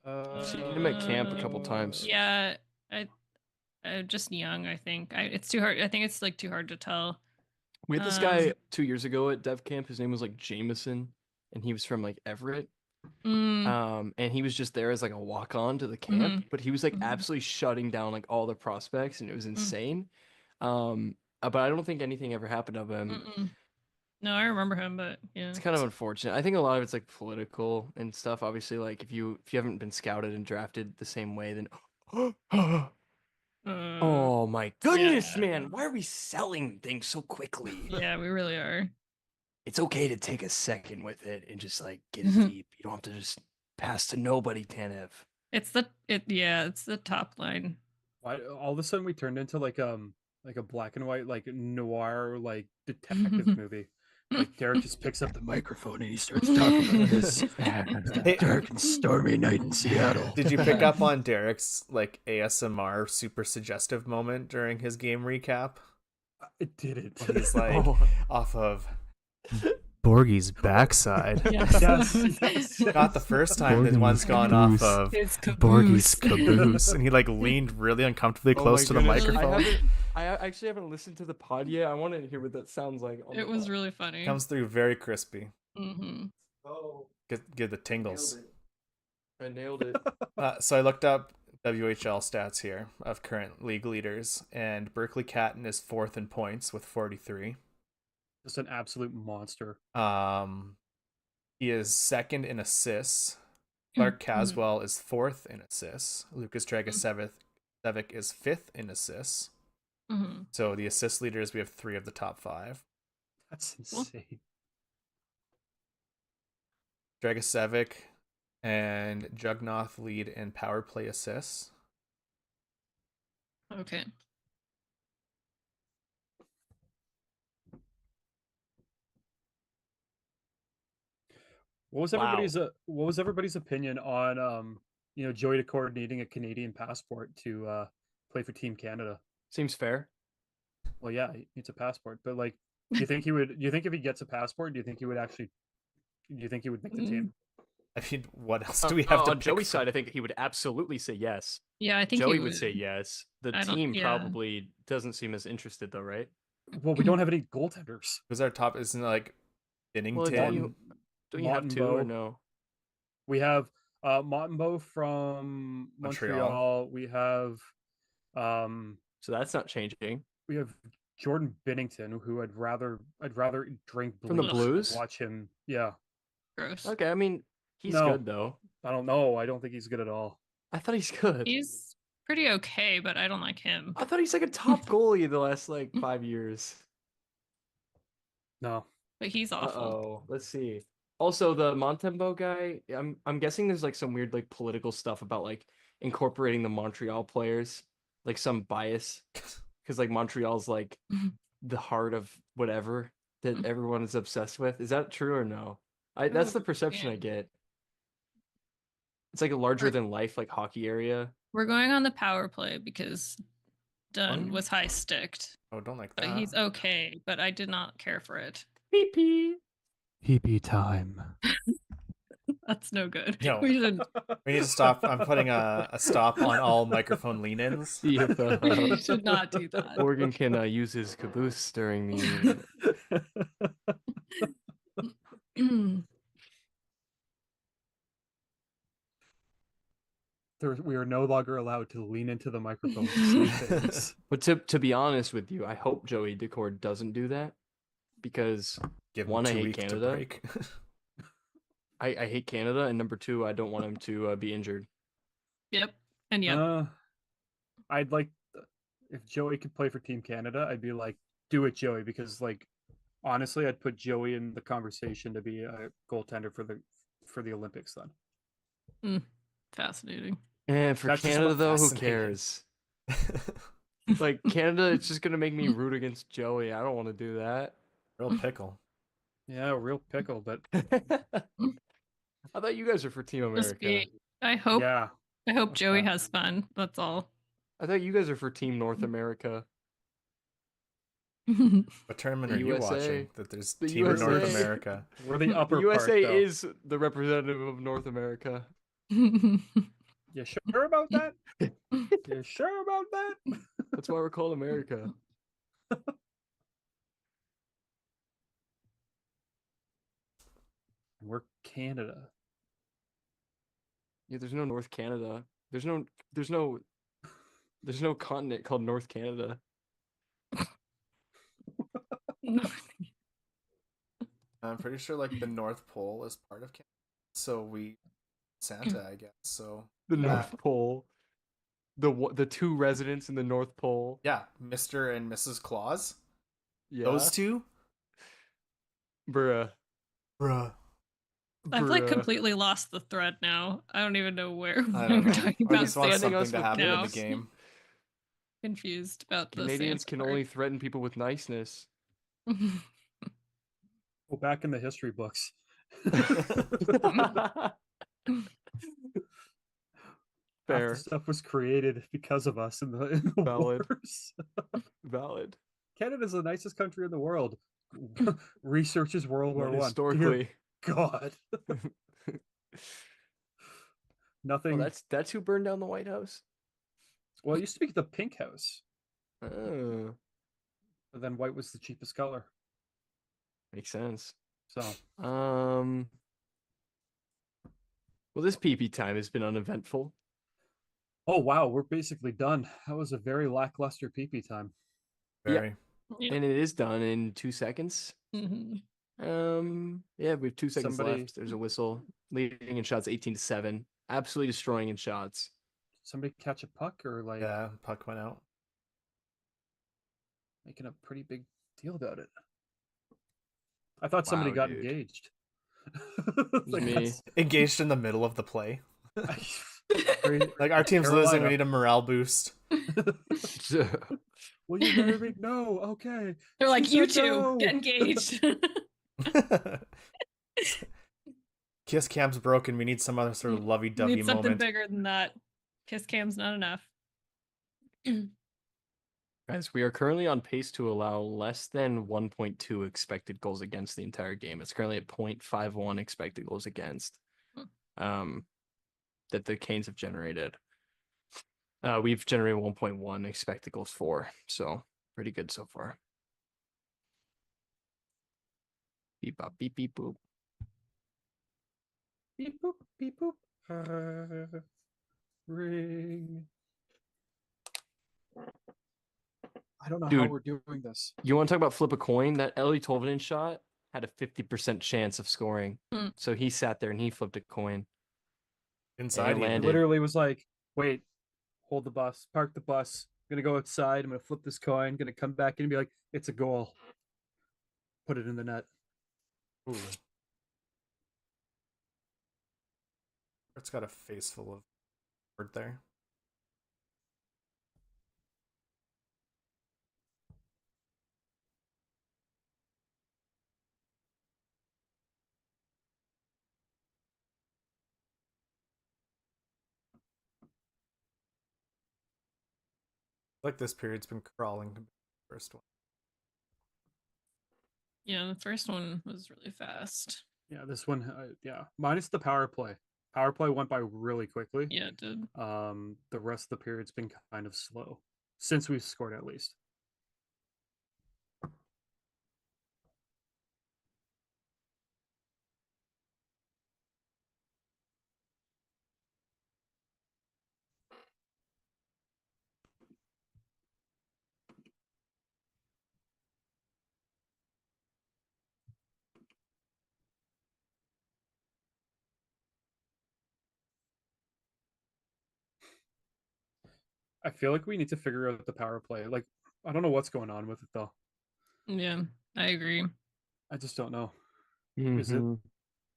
I've seen him at camp a couple times. Yeah, just young. I think it's too hard. I think it's like too hard to tell. We had this guy 2 years ago at Dev Camp. His name was like Jameson, and he was from like Everett. Mm, And he was just there as like a walk on to the camp, but he was like Mhm. absolutely shutting down like all the prospects, and it was insane. But I don't think anything ever happened of him. mm-mm. No, I remember him, but yeah. It's kind of unfortunate. I think a lot of it's like political and stuff. Obviously, like if you haven't been scouted and drafted the same way, then oh my goodness, yeah. man, why are we selling things so quickly? Yeah, we really are. It's okay to take a second with it and just like get it deep. You don't have to just pass to nobody, Tanev. It's the top line. Why all of a sudden we turned into like a black and white like noir like detective movie. Like Derek just picks up the microphone and he starts talking about this dark and stormy night in Seattle. Did you pick up on Derek's like ASMR super suggestive moment during his game recap? It didn't. When he's like Oh. off of Borgie's backside. Yes. Yes. Not the first time that one's gone off of It's Borgie's caboose, and he like leaned really uncomfortably Oh close my to the goodness. microphone. I actually haven't listened to the pod yet. I want to hear what that sounds like. on the It was pod. really funny. Comes through very crispy. Mm-hmm. Oh, Get the tingles. nailed it. I nailed it. So I looked up WHL stats here of current league leaders, and Berkeley Catton is 4th in points with 43. Just an absolute monster. He is 2nd in assists. Clark Caswell is 4th in assists. Lucas Dragicevic is 5th in assists. Mm-hmm. So the assist leaders, we have 3 of the top 5. That's insane. Dragicevic and Jugnoth lead in power play assists. Okay. What was everybody's opinion on Joey Decord needing a Canadian passport to play for Team Canada? Seems fair. Well, yeah, he needs a passport, but like, do you think if he gets a passport, do you think he would make the team? I mean, what else do we have to on pick Joey's from? side? I think he would absolutely say yes. Yeah, I think Joey he would say yes. The I don't- team yeah. probably doesn't seem as interested though, right? Well, we don't have any goaltenders. Who's our top? Isn't it like Binnington? Well, don't you have two or Montembeault. no? We have Montembeault from Montreal. We have So that's not changing. we have Jordan Binnington, who I'd rather drink From the bleach Blues? than watch him. Yeah, gross. Okay, I mean he's No. good though. I don't know. I don't think he's good at all. I thought he's good. He's pretty okay, but I don't like him. I thought he's like a top goalie the last like 5 years. No. But he's awful. Oh, let's see. Also, the Montembeault guy, I'm guessing there's like some weird like political stuff about like incorporating the Montreal players, like some bias, because like Montreal's like the heart of whatever that everyone is obsessed with. Is that true or no? That's the perception I get. It's like a larger than life like hockey area. We're going on the power play because Dunn What? was high sticked. Oh, don't like But that. he's okay, but I did not care for it. Pee pee. PP time. That's no good. No. We should We need to stop. I'm putting a stop on all microphone lean-ins. See if we should not do that. Morgan can use his caboose during the. We are no longer allowed to lean into the microphone to say things. But to be honest with you, I hope Joey Decord doesn't do that because Give him one, I 2 hate weeks to Canada. break. I hate Canada, and number 2, I don't want him to be injured. Yep. And yep. I'd like if Joey could play for Team Canada, I'd be like, do it, Joey, because like honestly, I'd put Joey in the conversation to be a goaltender for the Olympics then. Fascinating. And for That's just Canada what though, who fascinating. cares? Like Canada, it's just gonna make me root against Joey. I don't want to do that. Real pickle. Yeah, real pickle, but I thought you guys were for Team Just America. I hope yeah. I hope Joey has fun. That's all. I thought you guys are for Team North America. What tournament are you USA. watching? That there's The Team North USA. America. We're the upper The USA part, though. is the representative of North America. You sure about that? You sure about that? That's why we're called America. We're Canada. Yeah, there's no North Canada. There's no continent called North Canada. I'm pretty sure like the North Pole is part of Canada. So we Santa, I guess. So The North Pole. The 2 residents in the North Pole. yeah, Mr. and Mrs. Claus. Yeah. Those 2? Bruh. I've like Bruh. completely lost the thread now. I don't even know where I don't we're know. talking I about. just want standing us something to with happen in the cows. game. Confused about the Canadians Santa can part. only threaten people with niceness. Go back in the history books. Half Fair. the stuff was created because of us in the Valid. wars. Valid. Canada's the nicest country in the world. Researches World War Not One. historically. Dear God. Nothing. Oh, that's who burned down the White House. Well, it used to be the Pink House, Oh, but then white was the cheapest color. makes sense. So Well, this PP time has been uneventful. Oh wow, we're basically done. That was a very lackluster PP time. Very. Yeah. And it is done in 2 seconds. Mhm. Yeah, we have 2 seconds Somebody- left. There's a whistle. Leading in shots 18-7. Absolutely destroying in shots. Somebody catch a puck or like Yeah, puck went out. making a pretty big deal about it. I thought somebody Wow, got dude. engaged. was me. Engaged in the middle of the play. Crazy. Like, our team's losing, we Carolina. need a morale boost. Will you marry me? No. Okay. They're like, She you said two, no." get engaged. Kiss cam's broken. We need some other sort of lovey-dovey Need something moment. bigger than that. Kiss cam's not enough. Guys, we are currently on pace to allow less than 1.2 expected goals against the entire game. It's currently at 0.51 expected goals against that the Canes have generated. We've generated 1.1 expected goals for, so pretty good so far. Beep bop beep beep boop. Beep boop beep boop. Ring. I don't know how Dude. we're doing this. You want to talk about flip a coin? That Ellie Tolvanen shot had a 50% chance of scoring. Hmm. So he sat there and he flipped a coin. Inside And even. landed. Literally was like, wait, hold the bus, park the bus. I'm gonna go outside. I'm gonna flip this coin. Gonna come back in and be like, it's a goal. Put it in the net. Ooh. It's got a face full of word there. Like, this period's been crawling compared to the first one. Yeah, the first one was really fast. Yeah, this one, yeah, minus the power play. Power play went by really quickly. Yeah, it did. The rest of the period's been kind of slow since we've scored at least. I feel like we need to figure out the power play. Like, I don't know what's going on with it though. Yeah, I agree. I just don't know. Is it? Mhm.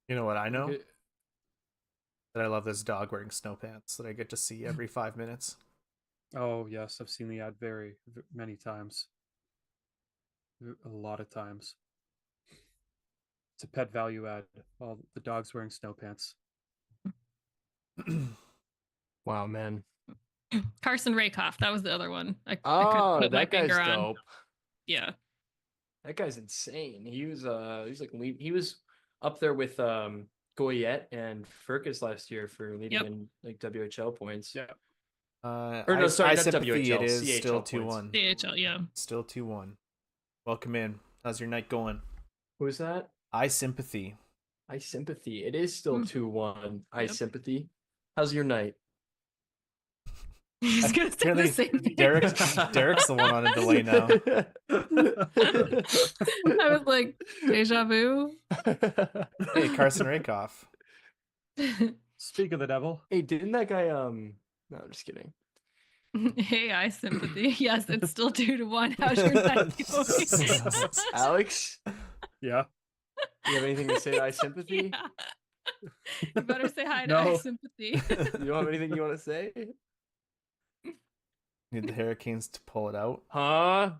You know what I know? Like, That I love this dog wearing snow pants that I get to see every 5 minutes. oh yes, I've seen the ad many times. A lot of times. It's a pet value ad. While the dog's wearing snow pants. Wow, man. Carson Rakoff, that was the other one. I couldn't Oh, put my that guy's finger on. dope. Yeah. That guy's insane. He was he was up there with Goyette and Furcus last year for leading Yep. in like WHL points. Yeah. Or no, sorry, I not sympathy. WHL, It is CHL still points. 2-1. DHL, yeah. Still 2-1. Welcome in. How's your night going? Who is that? I sympathy. I sympathy. It is still Mhm. 2-1. I Yep. sympathy. How's your night? He's gonna say the Apparently, same thing. Derek's the one on a delay now. I was like, deja vu. Hey, Carson Rakoff. Speak of the devil. Hey, didn't that guy no, I'm just kidding. Hey, I sympathy. Yes, it's still 2-1. How's your night going? Alex, Yeah. you have anything to say to I sympathy? Yeah. You better say hi to No. I sympathy. You don't have anything you want to say? Need the Hurricanes to pull it out. Huh?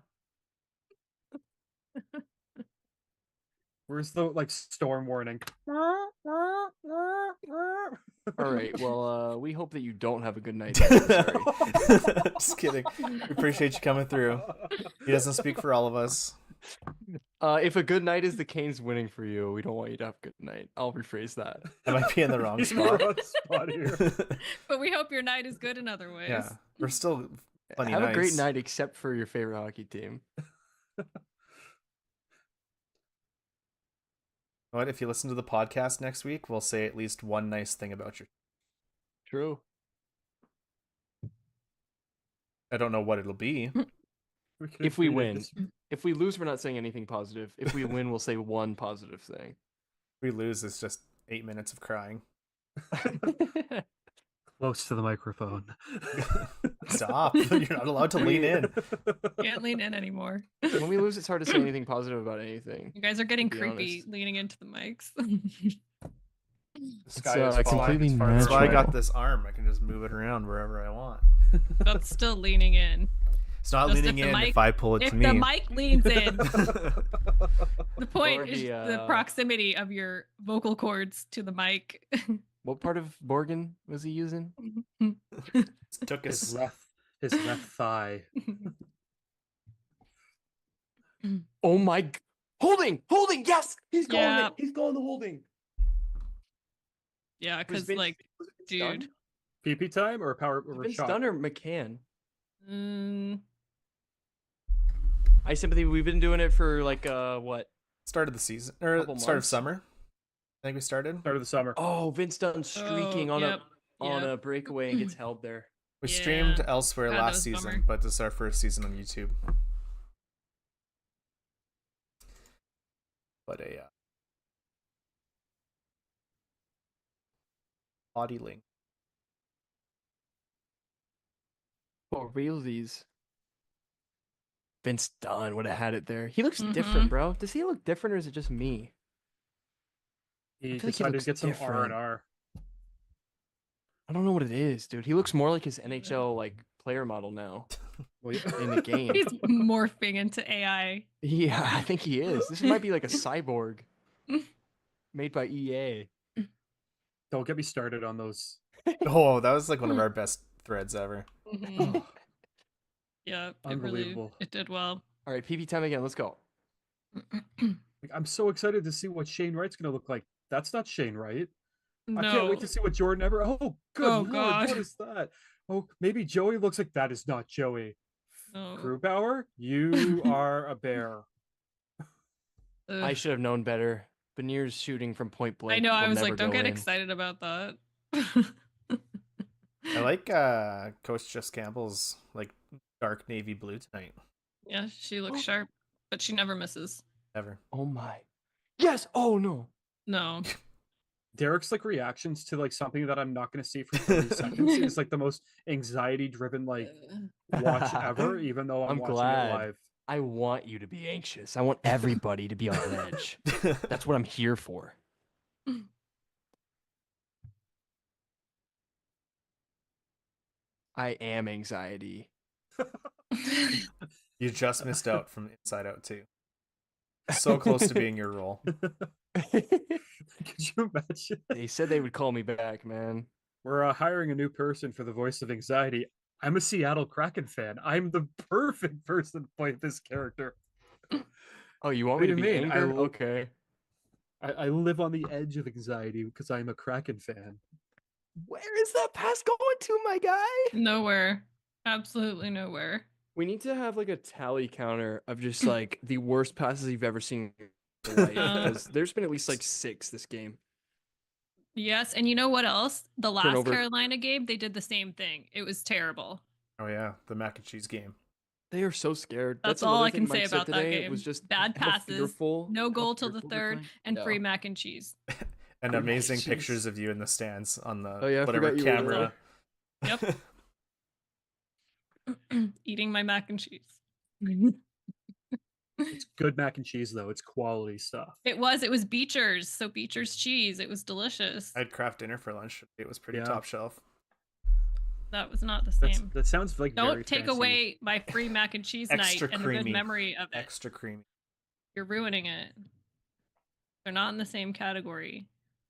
Where's the like storm warning? All right. Well, we hope that you don't have a good night. Sorry. Just kidding. We appreciate you coming through. He doesn't speak for all of us. If a good night is the Canes winning for you, we don't want you to have a good night. I'll rephrase that. I might be in the wrong He's in the spot. wrong spot here. But we hope your night is good in other ways. Yeah, we're still plenty Have nice. a great night, except for your favorite hockey team. What if you listen to the podcast next week? We'll say at least one nice thing about your. True. I don't know what it'll be. If we win. If we lose, we're not saying anything positive. If we win, we'll say one positive thing. If we lose, it's just 8 minutes of crying. Close to the microphone. Stop! You're not allowed to lean in. Can't lean in anymore. When we lose, it's hard to say anything positive about anything. You guys are getting To be creepy honest. leaning into the mics. The sky is falling. completely As far as I natural. got this arm. I can just move it around wherever I want. That's still leaning in. It's not Just leaning if the in mic- if I pull it If to the me. mic leans in, the point Or is the, the proximity of your vocal cords to the mic. What part of Borgin was he using? Took His us. his left thigh. Oh my! Holding! Yes! He's going Yeah. it! He's going the holding! Yeah, Was because Vince- like, was it Vince dude. Dunn? PP time or power or Vince shot? Dunn or McCann? Mm, I sympathy. We've been doing it for like what? Start of the season or Couple start of months. summer. I think we started. Start of the summer. Oh, Vince Dunn streaking on yep, on yep. a breakaway and gets held there. We Yeah. streamed elsewhere God, that last was a season, bummer. but this is our first season on YouTube. But a body link. For realsies. Vince Dunn would have had it there. He looks Mhm. different, bro. Does he look different or is it just me? He feel like he decided looks to get some different. R&R. I don't know what it is, dude. He looks more like his NHL like player model now Well, in the game. He's morphing into AI. Yeah, I think he is. This might be like a cyborg made by E EA. don't get me started on those. Oh, that was like one of our best threads ever. Mhm. Yeah, it really Unbelievable. it did well. All right, PP time again. Let's go. Like, I'm so excited to see what Shane Wright's going to look like. That's not Shane Wright. I can't No. wait to see what Jordan Ever. Oh, good Oh, lord, God. what is that? Oh, maybe Joey looks like that. Is not Joey. No. Grubauer, you are a bear. I Ugh. should have known better. Beniers shooting from point blank. I know. I will was never like, don't go get in. excited about that. I like Coach Jess Campbell's like dark navy blue tonight. Yeah, she looks sharp, but she never misses. Ever. Oh my. Yes. Oh no. No. Derek's like reactions to like something that I'm not going to see for 30 seconds is like the most anxiety-driven like watch ever. Even though I'm watching glad. it live. I want you to be anxious. I want everybody to be on edge. That's what I'm here for. I am anxiety. You just missed out from Inside Out 2. So close to being your role. Could you imagine? They said they would call me back, man. We're hiring a new person for the voice of anxiety. I'm a Seattle Kraken fan. I'm the perfect person to play this character. Oh, you want What me do to you be mean? angered? Okay. I live on the edge of anxiety because I'm a Kraken fan. Where is that pass going to, my guy? Nowhere. Absolutely nowhere. We need to have like a tally counter of just like the worst passes you've ever seen in your life. Because there's been at least like 6 this game. Yes, and you know what else? The last Turnover. Carolina game, they did the same thing. It was terrible. Oh yeah, the mac and cheese game. They are so scared. That's another all I thing can say Mike said about that today. game. It was just Bad how passes, fearful- no how goal till the fearful they're third, playing. and Yeah. free mac and cheese. And Good amazing matches. pictures of you in the stands on the Oh, yeah, I whatever forgot you were camera. Yep. Eating my mac and cheese. It's good mac and cheese though. It's quality stuff. It was Beecher's, so Beecher's cheese. It was delicious. I had Kraft dinner for lunch. It was pretty Yeah. top shelf. That was not the That's, same. that sounds like very Don't take fancy. away my free mac and cheese night Extra and the creamy. good memory of it. Extra creamy. You're ruining it. They're not in the same category.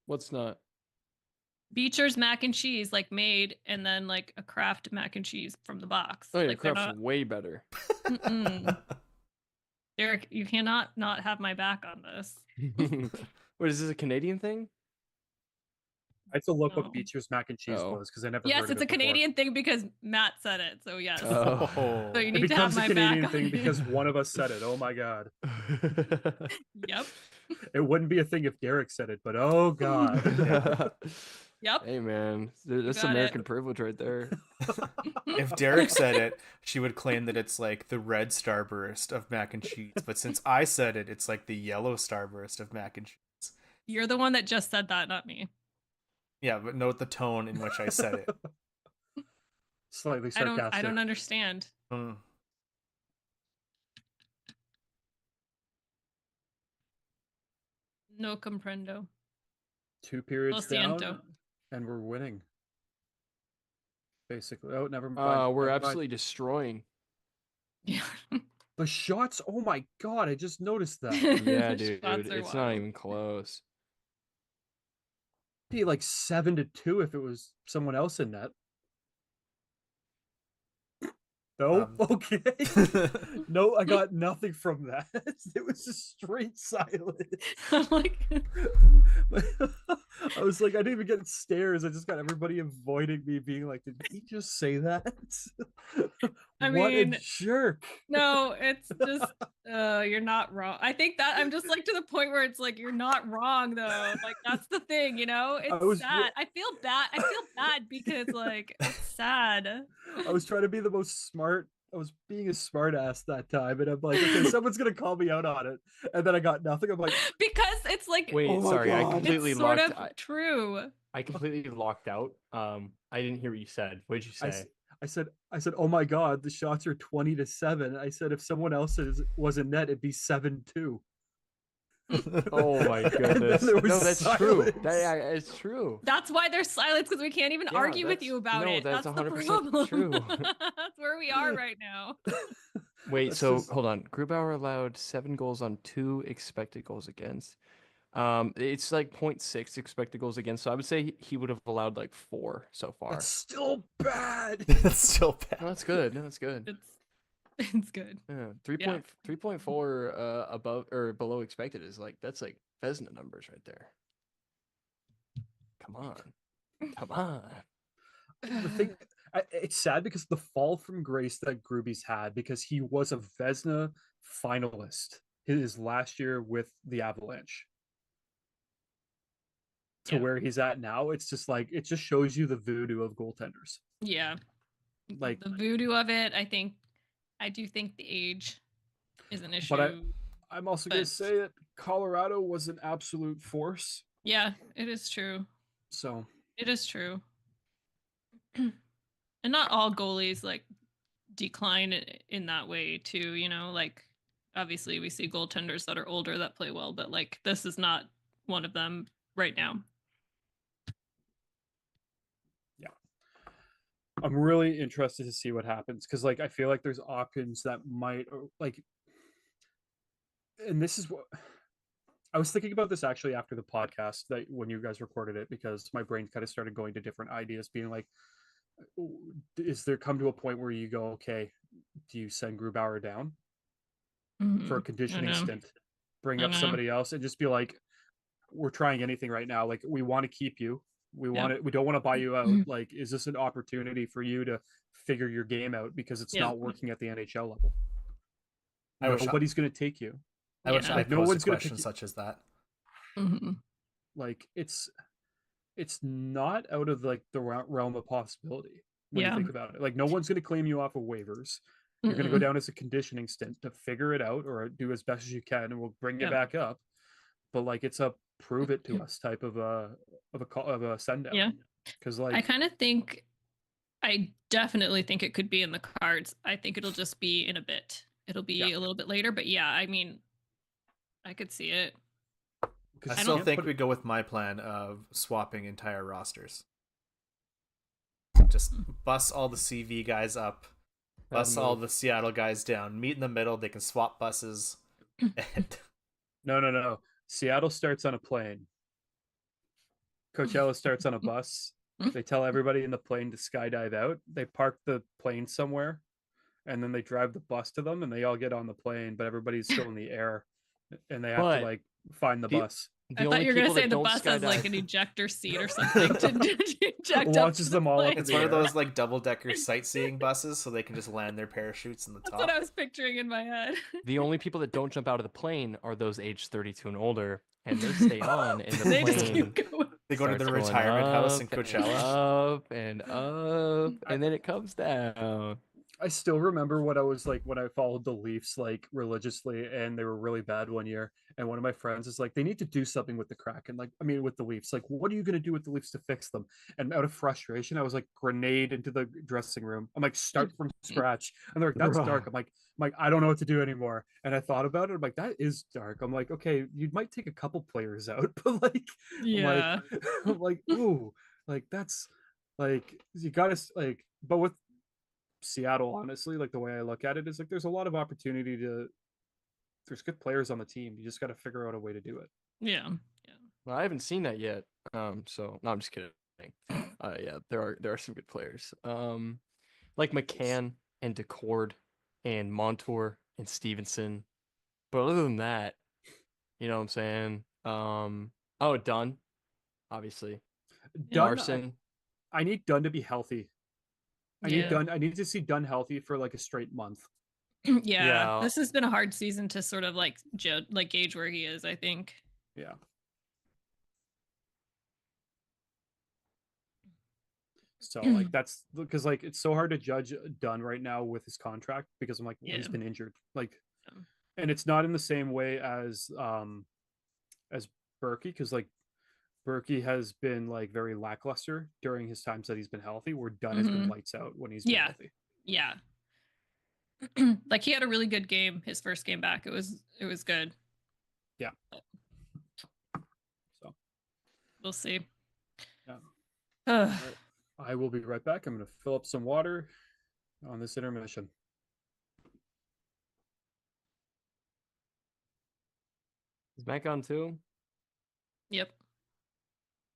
What's not? Beecher's mac and cheese, like made, and then like a Kraft mac and cheese from the box. Oh yeah, like they're Kraft's not. way better. Mm-mm. Derek, you cannot not have my back on this. What is this, a Canadian thing? I have to look No. what Beecher's mac and cheese Oh. was because I never Yes, heard it's of a it before. Canadian thing because Matt said it. So yes. Oh. So you It need to have becomes my a Canadian back on thing it. because one of us said it. Oh my god. Yep. It wouldn't be a thing if Derek said it, but oh god. Yep. Hey man, that's got it. American privilege right there. If Derek said it, she would claim that it's like the red starburst of mac and cheese. But since I said it, it's like the yellow starburst of mac and cheese. You're the one that just said that, not me. Yeah, but note the tone in which I said it. Slightly I sarcastic. don't understand. Mm. No comprendo. 2 periods Lo siento. down, and we're winning. Basically. Oh, never mind. We're Never mind. absolutely destroying. Yeah. The shots. Oh my god! I just noticed that. Yeah, The dude, shots are it's not wild. even close. Be like 7-2 if it was someone else in net. No, okay. No, I got nothing from that. It was just straight silence. I'm like, I was like, I didn't even get stares. I just got everybody avoiding me, being like, "Did he just say that?" I What mean, a jerk! no, it's just you're not wrong. I think that I'm just like to the point where it's like you're not wrong though. Like that's the thing, you know? It's sad. I feel bad. I feel bad because like it's sad. I was trying to be the most smart. I was being a smart ass that time, and I'm like, okay, someone's gonna call me out on it, and then I got nothing. I'm like, Because it's like Wait, Oh my sorry, I God. completely it's sort locked. of true. I completely locked out. I didn't hear what you said. What did you say? I said, oh my god, the shots are 20-7. I said, if someone else was in net, it'd be 7-2. Oh my And then goodness! there was No, that's true. silence. It's true. That's why there's silence because we can't even Yeah, argue with that's- you about no, it. that's That's the 100% problem. true. That's where we are right now. Wait, That's so just- hold on. Grubauer allowed 7 goals on 2 expected goals against. It's like 0.6 expected goals against. So I would say he would have allowed like 4 so far. That's still bad. That's still bad. No, that's good. No, that's good. It's good. Yeah, 3.4 above or below expected is like that's like Vezina numbers right there. Come on, come on. The thing, it's sad because the fall from grace that Gruby's had, because he was a Vezina finalist his last year with the Avalanche, to Yeah. where he's at now. It's just like, it just shows you the voodoo of goaltenders. Yeah. Like, The voodoo of it, I do think the age is an issue. but I'm also going but- to say that Colorado was an absolute force. Yeah, it is true. So It is true. And not all goalies like decline in that way too, you know, like obviously we see goaltenders that are older that play well, but like this is not one of them right now. I'm really interested to see what happens, because like I feel like there's options that might like, and this is what I was thinking about this actually after the podcast, that when you guys recorded it, because my brain kind of started going to different ideas, being like, is there come to a point where you go, okay, do you send Grubauer down for a conditioning stint, bring up somebody else, and just be like, we're trying anything right now, like we want to keep you, we don't want to buy you out, like is this an opportunity for you to figure your game out, because it's not working at the NHL level? Nobody's going to take you. I wish I no one's a going to question pick you. such as that. Like it's not out of like the realm of possibility when you think about it. Like no one's going to claim you off of waivers. You're going to go down as a conditioning stint to figure it out, or do as best as you can, and we'll bring you back up. But like it's a prove it to us type of a send down. Yeah, because like I definitely think it could be in the cards. I think it'll just be in a bit. It'll be a little bit later, but yeah, I mean, I could see it. I still think we go with my plan of swapping entire rosters. Just bus all the CV guys up, bus all the Seattle guys down, meet in the middle. They can swap buses. And... No. Seattle starts on a plane. Coachella starts on a bus. They tell everybody in the plane to skydive out. They park the plane somewhere, and then they drive the bus to them, and they all get on the plane, but everybody's still in the air and they have to But like find the the- bus. I The thought only you were gonna people say that the don't bus has like skydive- an ejector seat or something to eject up Launches to them the all up plane. in It's the one of air. those like double-decker sightseeing buses, so they can just land their parachutes in the That's top. what I was picturing in my head. The only people that don't jump out of the plane are those aged 32 and older, and they stay on in the They just plane. keep going. They go to the Starts going retirement house in up and Coachella. up and up, and then it comes down. I still remember what I was like when I followed the Leafs like religiously, and they were really bad one year. And one of my friends is like, they need to do something with the Kraken. Like, I mean, with the Leafs. Like, what are you going to do with the Leafs to fix them? And out of frustration, I was like, grenade into the dressing room. I'm like, start from scratch. And they're like, that's dark. I'm like, I don't know what to do anymore. And I thought about it. I'm like, that is dark. I'm like, okay, you might take a couple players out, but like, Yeah. I'm like, ooh, like that's like you gotta like, but with Seattle, honestly, like the way I look at it is like there's a lot of opportunity to. There's good players on the team. You just got to figure out a way to do it. Yeah. Well, I haven't seen that yet. So no, I'm just kidding. Yeah, there are some good players. Like McCann and Decord and Montour and Stevenson. But other than that, you know what I'm saying? Oh, Dunn, obviously. Dunn, Larson. I need Dunn to be healthy. I need Yeah. Dunn. I need to see Dunn healthy for like a straight month. Yeah. Yeah. This has been a hard season to sort of like gauge where he is, I think. Yeah. So like that's because like it's so hard to judge Dunn right now with his contract because I'm like, well, he's Yeah. been injured. Like, Yeah. and it's not in the same way as Berkey, because like Berkey has been like very lackluster during his times that he's been healthy, where Dunn has been lights out when he's been Yeah. healthy. Yeah. Like he had a really good game his first game back. It was good. Yeah. So We'll see. Yeah. Ugh. Right. I will be right back. I'm going to fill up some water on this intermission. Is Mac on too? Yep.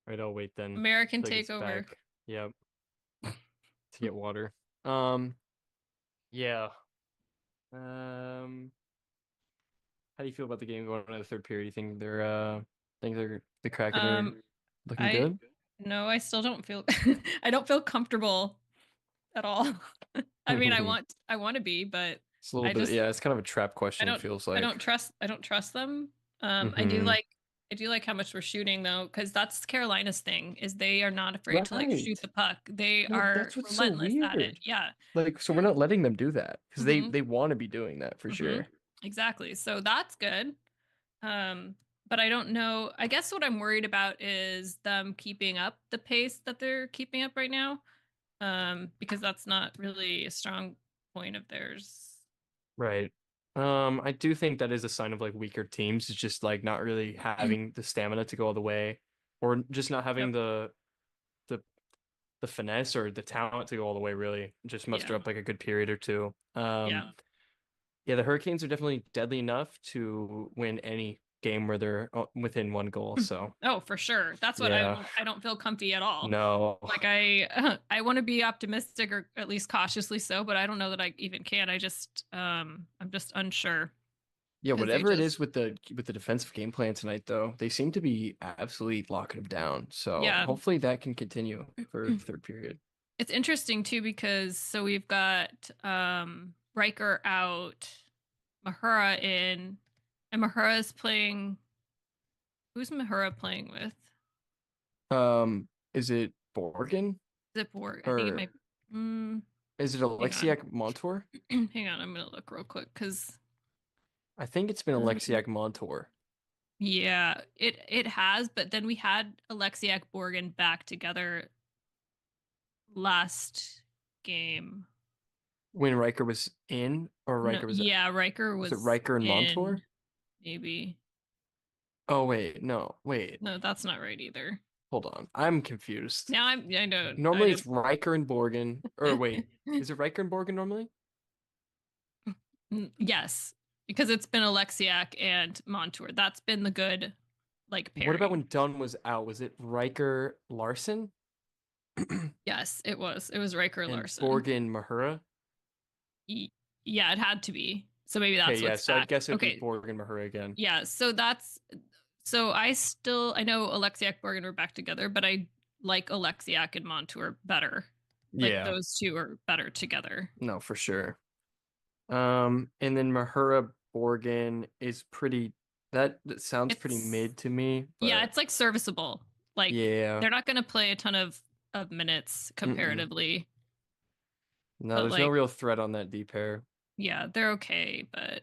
Right, I'll wait then. American till he gets takeover. back. Yep. To get water. Yeah. How do you feel about the game going into the third period? You think they're the Kraken are looking good? No, I still don't feel I don't feel comfortable at all. I mean, I want to be, but It's a little bit, yeah, it's kind of a trap question, it feels like. I don't trust them. I Mhm. do like how much we're shooting though, because that's Carolina's thing, is they are not afraid to like shoot Right. the puck. They No, are that's what's so relentless at it. weird. Yeah. Like, so we're not letting them do that because Mhm. they want to be doing that for sure. Exactly. So that's good. But I don't know. I guess what I'm worried about is them keeping up the pace that they're keeping up right now. Because that's not really a strong point of theirs. Right. I do think that is a sign of like weaker teams. It's just like not really having the stamina to go all the way, or just not having the finesse or the talent to go all the way. Really, just muster Yeah. up like a good period or two. Yeah. Yeah, the Hurricanes are definitely deadly enough to win any game where they're within one goal. So Oh, for sure. That's what yeah. I don't feel comfy at all. No. Like I want to be optimistic or at least cautiously so, but I don't know that I even can. I'm just unsure. Yeah, 'Cause they whatever it just- is with the defensive game plan tonight, though, they seem to be absolutely locking them down. So Yeah. hopefully that can continue for the third period. It's interesting too because so we've got Riker out, Mahura in, and Mahura's playing. Who's Mahura playing with? Is it Borgen Zipwork. I think it or might. is it Alexiak Montour? Hang on, I'm gonna look real quick because I think it's been Alexiak Montour. yeah, it has. But then we had Alexiak Borgen back together last game. When Riker was in, or No, Riker was yeah, Riker was it Riker and in, Montour? maybe. Oh wait, wait. No, that's not right either. Hold on, I'm confused. Now I know. Normally it's Riker and Borgen. Or wait, is it Riker and Borgen normally? Yes, because it's been Alexiak and Montour. That's been the good like pairing. What about when Dunn was out? Was it Riker Larson? Yes, it was. It was Riker And Larson. Borgen Mahura? Yeah, it had to be. So maybe that's Okay, yeah. what's So I back. guess it'd Okay. be Borg and Mahura again. Yeah, so I know Alexiak Borgin were back together, but I like Alexiak and Montour better. Like Yeah. those two are better together. No, for sure. And then Mahura Borgin is pretty. That sounds pretty It's mid to me. yeah, But it's like serviceable. Like yeah. they're not going to play a ton of minutes comparatively, No, but there's no like real threat on that D pair. yeah, they're okay, but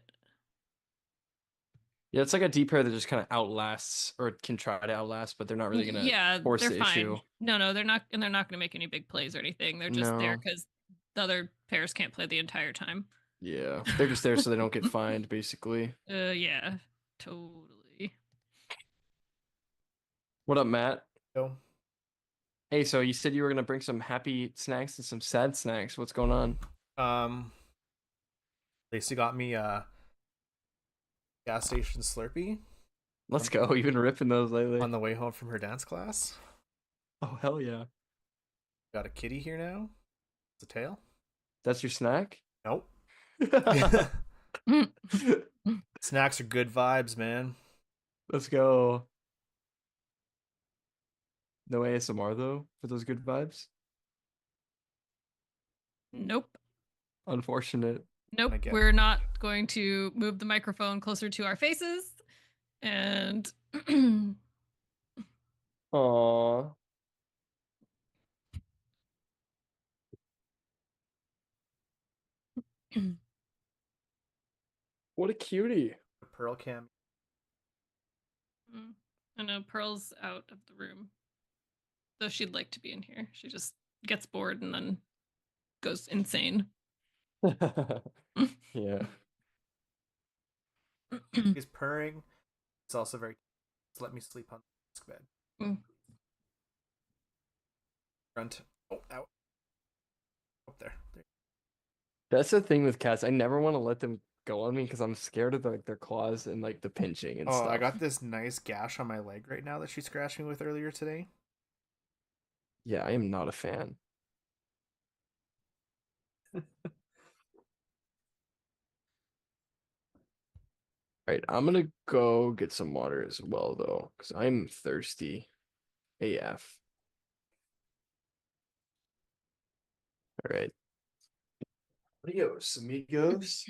Yeah, it's like a D pair that just kind of outlasts or can try to outlast, but they're not really gonna yeah, force they're the fine. issue. No, they're not, and they're not going to make any big plays or anything. They're just there No. because the other pairs can't play the entire time. Yeah, they're just there so they don't get fined, basically. Yeah, totally. What up, Matt? So, Hey, so you said you were gonna bring some happy snacks and some sad snacks. What's going on? Lacey got me a gas station Slurpee Let's go. You've been ripping those lately. on the way home from her dance class. Oh, hell yeah. Got a kitty here now. It's a tail. That's your snack? Nope. Snacks are good vibes, man. Let's go. No ASMR though for those good vibes. Nope. Unfortunate. Nope. We're not going to move the microphone closer to our faces. And Aww. What a cutie. Pearl cam. I know Pearl's out of the room. Though she'd like to be in here. She just gets bored and then goes insane. Yeah. He's purring. It's also very. Let me sleep on the bed. Front. Oh, out. Up there. That's the thing with cats. I never want to let them go on me because I'm scared of like their claws and like the pinching and stuff. I got this nice gash on my leg right now that she scratched me with earlier today. Yeah, I am not a fan. Right, I'm gonna go get some water as well though, because I'm thirsty AF. All right. Adios, amigos.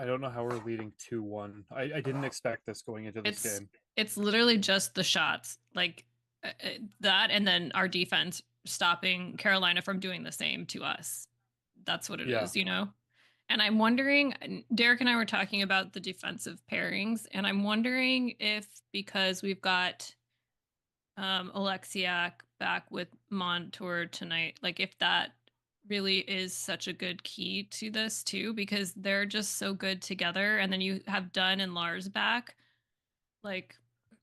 I don't know how we're leading 2-1. I didn't expect this going into this game. It's literally just the shots, like that, and then our defense stopping Carolina from doing the same to us. That's what it is, you know? And I'm wondering, Derek and I were talking about the defensive pairings, and I'm wondering if because we've got Alexiak back with Montour tonight, like if that really is such a good key to this too, because they're just so good together. And then you have Dunn and Lars back. Like,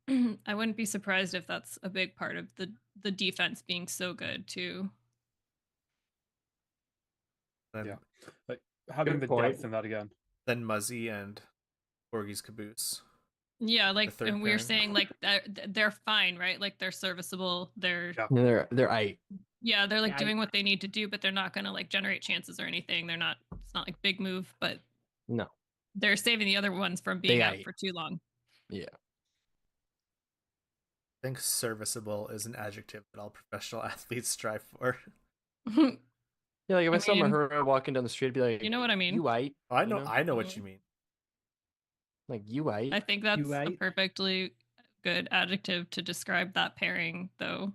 I wouldn't be surprised if that's a big part of the defense being so good too. Yeah, like having the depth in that again. Then Muzzy and Borgie's caboose. Yeah, like, and we're saying like they're fine, right? Like they're serviceable. They're aight. Yeah, they're like doing what they need to do, but they're not gonna like generate chances or anything. They're not. It's not like big move, but no, they're saving the other ones from being out for too long. Yeah. I think serviceable is an adjective that all professional athletes strive for. Yeah, like if I saw Mahura walking down the street, I'd be like, you know what I mean? You aight. I know what you mean. Like you aight. I think that's a perfectly good adjective to describe that pairing, though.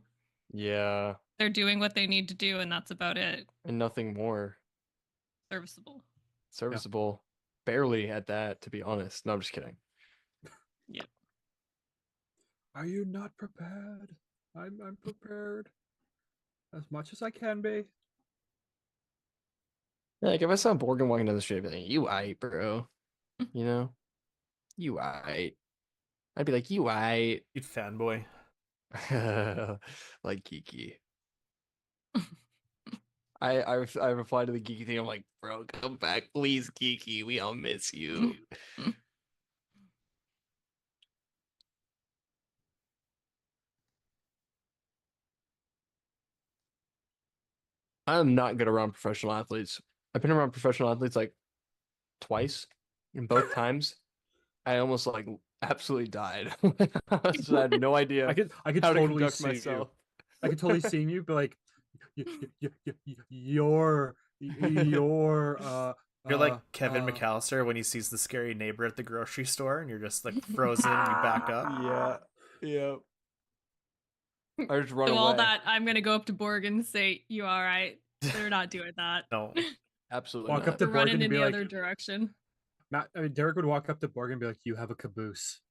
Yeah. They're doing what they need to do, and that's about it. And nothing more. Serviceable. Yeah. Barely at that, to be honest. No, I'm just kidding. Yep. Are you not prepared? I'm prepared. as much as I can be. Like if I saw Borgen walking down the street, I'd be like, "You aight, bro," you know, "You aight." I'd be like, "You aight," You'd fanboy. like Geeky. I replied to the Geeky thing. I'm like, "Bro, come back, please, Geeky. We all miss you." I'm not good around professional athletes. I've been around professional athletes like twice, and both times I almost like absolutely died. I just had no idea I could how to totally conduct see myself. you. I could totally see you, but like, you're You're like Kevin McAllister when he sees the scary neighbor at the grocery store, and you're just like frozen. You back up. Yeah, yeah. I just run So away. all that, I'm gonna go up to Borg and say, "You all right?" They're not doing that. No. Absolutely walk not. up to They're Borg running and in be the like, other direction. Matt. I mean, Derek would walk up to Borg and be like, "You have a caboose."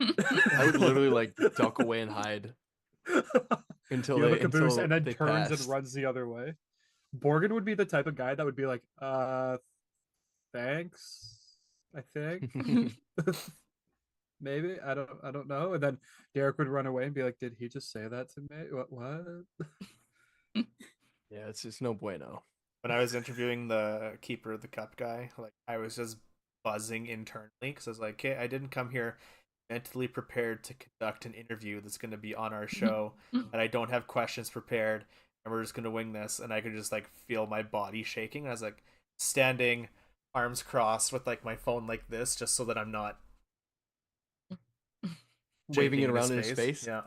I would literally like duck away and hide until You have a they caboose, until and then they turns passed. and runs the other way. Borgin would be the type of guy that would be like, thanks, I think. Maybe. I don't know. And then Derek would run away and be like, did he just say that to me? What? Yeah, it's no bueno. When I was interviewing the keeper of the cup guy, like I was just buzzing internally because I was like, okay, I didn't come here mentally prepared to conduct an interview that's going to be on our show, and I don't have questions prepared, and we're just going to wing this. And I could just like feel my body shaking. And I was like standing, arms crossed, with like my phone like this, just so that I'm not Waving it shaking around in his face. Yeah.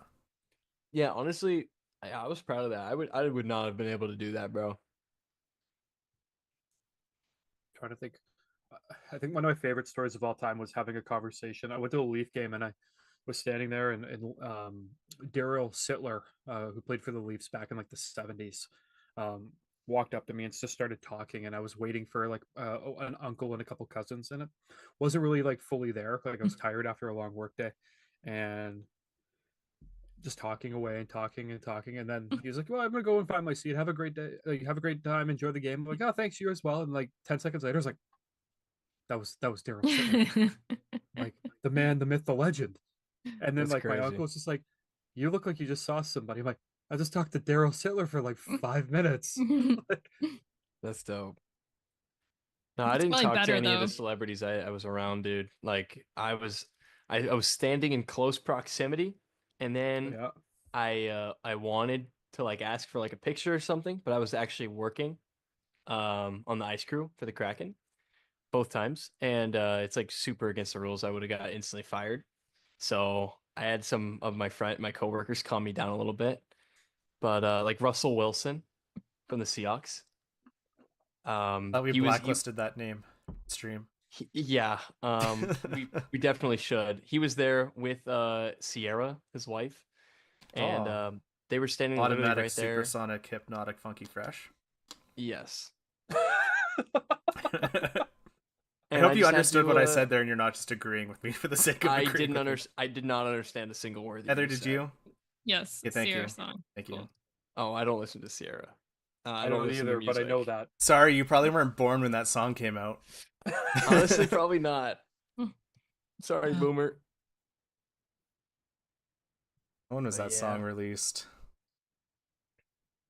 Yeah, honestly, I was proud of that. I would not have been able to do that, bro. Trying to think. I think one of my favorite stories of all time was having a conversation. I went to a Leaf game and I was standing there, and Daryl Sittler, who played for the Leafs back in like the 70s, walked up to me and just started talking. And I was waiting for like an uncle and a couple cousins, and it wasn't really like fully there. Like I was tired after a long work day, and just talking away and talking and talking. And then he was like, well, I'm gonna go and find my seat. Have a great day. Like, have a great time. Enjoy the game. I'm like, oh, thanks, you as well. And like 10 seconds later, I was like, that was Daryl Sittler. Like the man, the myth, the legend. And then That's like my crazy. uncle was just like, you look like you just saw somebody. I'm like, I just talked to Daryl Sittler for like 5 minutes. Like, That's dope. No, I It's didn't probably talk to better, any of though. the celebrities I was around, dude. Like I was standing in close proximity, and then yeah. I wanted to like ask for like a picture or something, but I was actually working on the ice crew for the Kraken both times, and it's like super against the rules. I would have got instantly fired. So I had some of my coworkers calm me down a little bit, but like Russell Wilson from the Seahawks, Thought we he was blacklisted that name stream. yeah, we definitely should. He was there with Sierra, his wife, and Oh. they were standing literally Automatic, right there. supersonic, hypnotic, funky, fresh. Yes. I hope you just had understood to, what I said there, and you're not just agreeing with me for the sake of agreeing. I did not understand a single word. that Heather, you did said. you? Yes, Yeah, thank Sierra you. song. Thank you. Cool. Oh, I don't listen to Sierra. I don't listen to either, but I know music. that. Sorry, you probably weren't born when that song came out. Honestly, probably not. Sorry, Boomer. When was But that song released?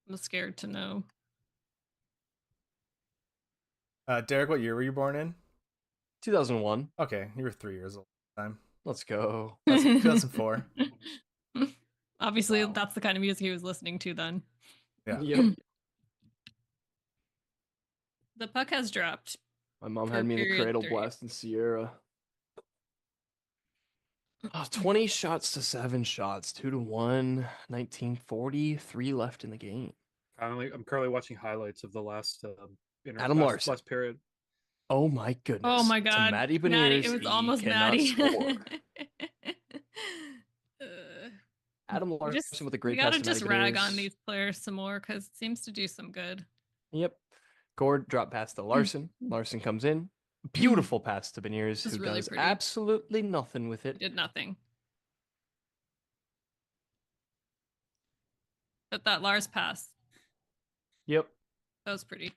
I'm scared to know. Derek, what year were you born in? 2001. Okay, you were 3 years old at the time. Let's go. 2004. Obviously, Wow. that's the kind of music he was listening to then. Yeah. Yep. The puck has dropped. My mom For had me in the period cradle 3. blasting Sierra. Oh, 20 shots to 7 shots, 2-1, 1940, 3 left in the game. I'm currently watching highlights of the last Adam Larson. last period. Oh my goodness. Oh my To god. Maddie Maddie, Beniers, it was he almost cannot Maddie. score. Adam We Larson with a we great gotta pass to just Maddie rag Beniers. on these players some more because it seems to do some good. Yep. Gord drop pass to Larson. Larson comes in. Beautiful pass to Beniers, This is who really does pretty. absolutely nothing with it. Did nothing. But that Lars pass, Yep. that was pretty.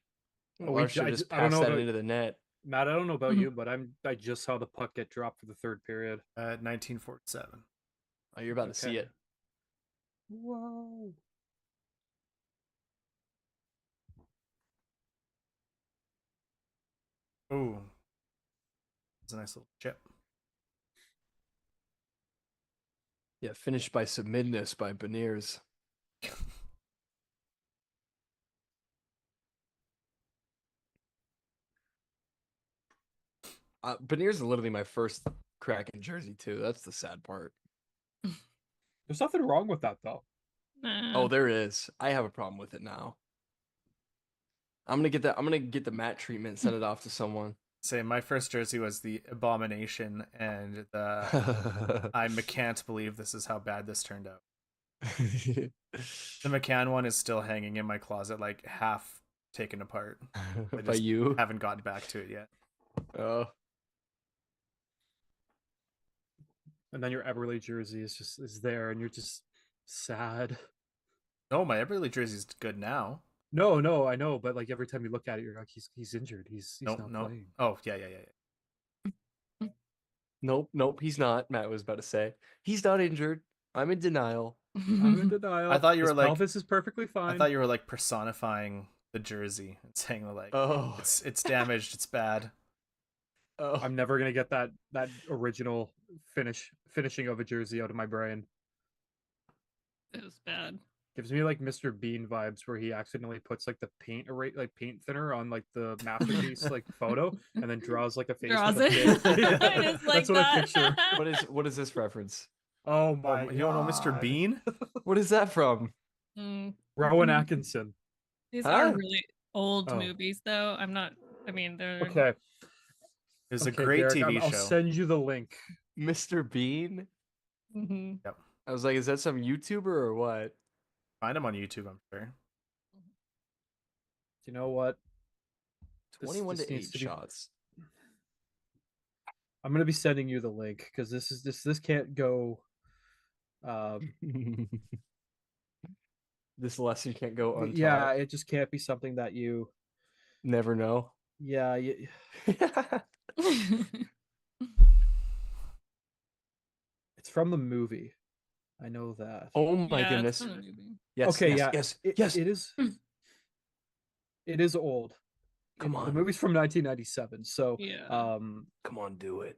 Oh, Lars should just I don't pass know that about- into the net. Matt, I don't know about Mhm. you, but I just saw the puck get dropped for the third period. 1947. Oh, you're about to see Okay. it. Whoa. Ooh. It's a nice little chip. Yeah, finished by Submidness by Beniers. Beniers is literally my first Kraken jersey too. That's the sad part. There's nothing wrong with that though. Oh, there is. I have a problem with it now. I'm gonna get that. I'm gonna get the matte treatment. Send it off to someone. Say my first jersey was the Abomination, and I can't believe this is how bad this turned out. The McCann one is still hanging in my closet, like half taken apart. I By just you. haven't gotten back to it yet. Oh, And then your Everly jersey is there, and you're just sad. No, my Everly jersey's good now. No, I know, but like every time you look at it, you're like, he's injured. He's Nope, not nope. playing. Oh, yeah. nope. He's not. Matt was about to say he's not injured. I'm in denial. I'm in denial. I thought you were His like- pelvis is perfectly fine. I thought you were like personifying the jersey and saying like Oh, it's damaged, it's bad. oh. I'm never gonna get that original finishing of a jersey out of my brain. It was bad. Gives me like Mr. Bean vibes, where he accidentally puts like the paint thinner on like the masterpiece like photo, and then draws like a face. Draws with a it. pig. Yeah, It is like that's what I that. picture. What is this reference? Oh my! You don't know Mr. God. Bean? What is that from? Rowan Atkinson. These Huh? are really old Oh. movies, though. I'm not. I mean, they're Okay, It's okay, a great Derek, TV I'll show. send you the link. Mr. Bean? Mhm. I was like, is that some YouTuber or what? Find him on YouTube, I'm sure. You know what? This 21 to 8 needs to be- shots. I'm gonna be sending you the link because this can't go. This lesson can't go untaught. Yeah, it just can't be something that you. Never know. Yeah, you, it's from the movie. I know that. Oh my Yeah, it's goodness. from a movie. Yes. okay, yes, yeah, Yes. it, yes. it is. It is old. Come The on. movie's from 1997, so Yeah. Come on, do it.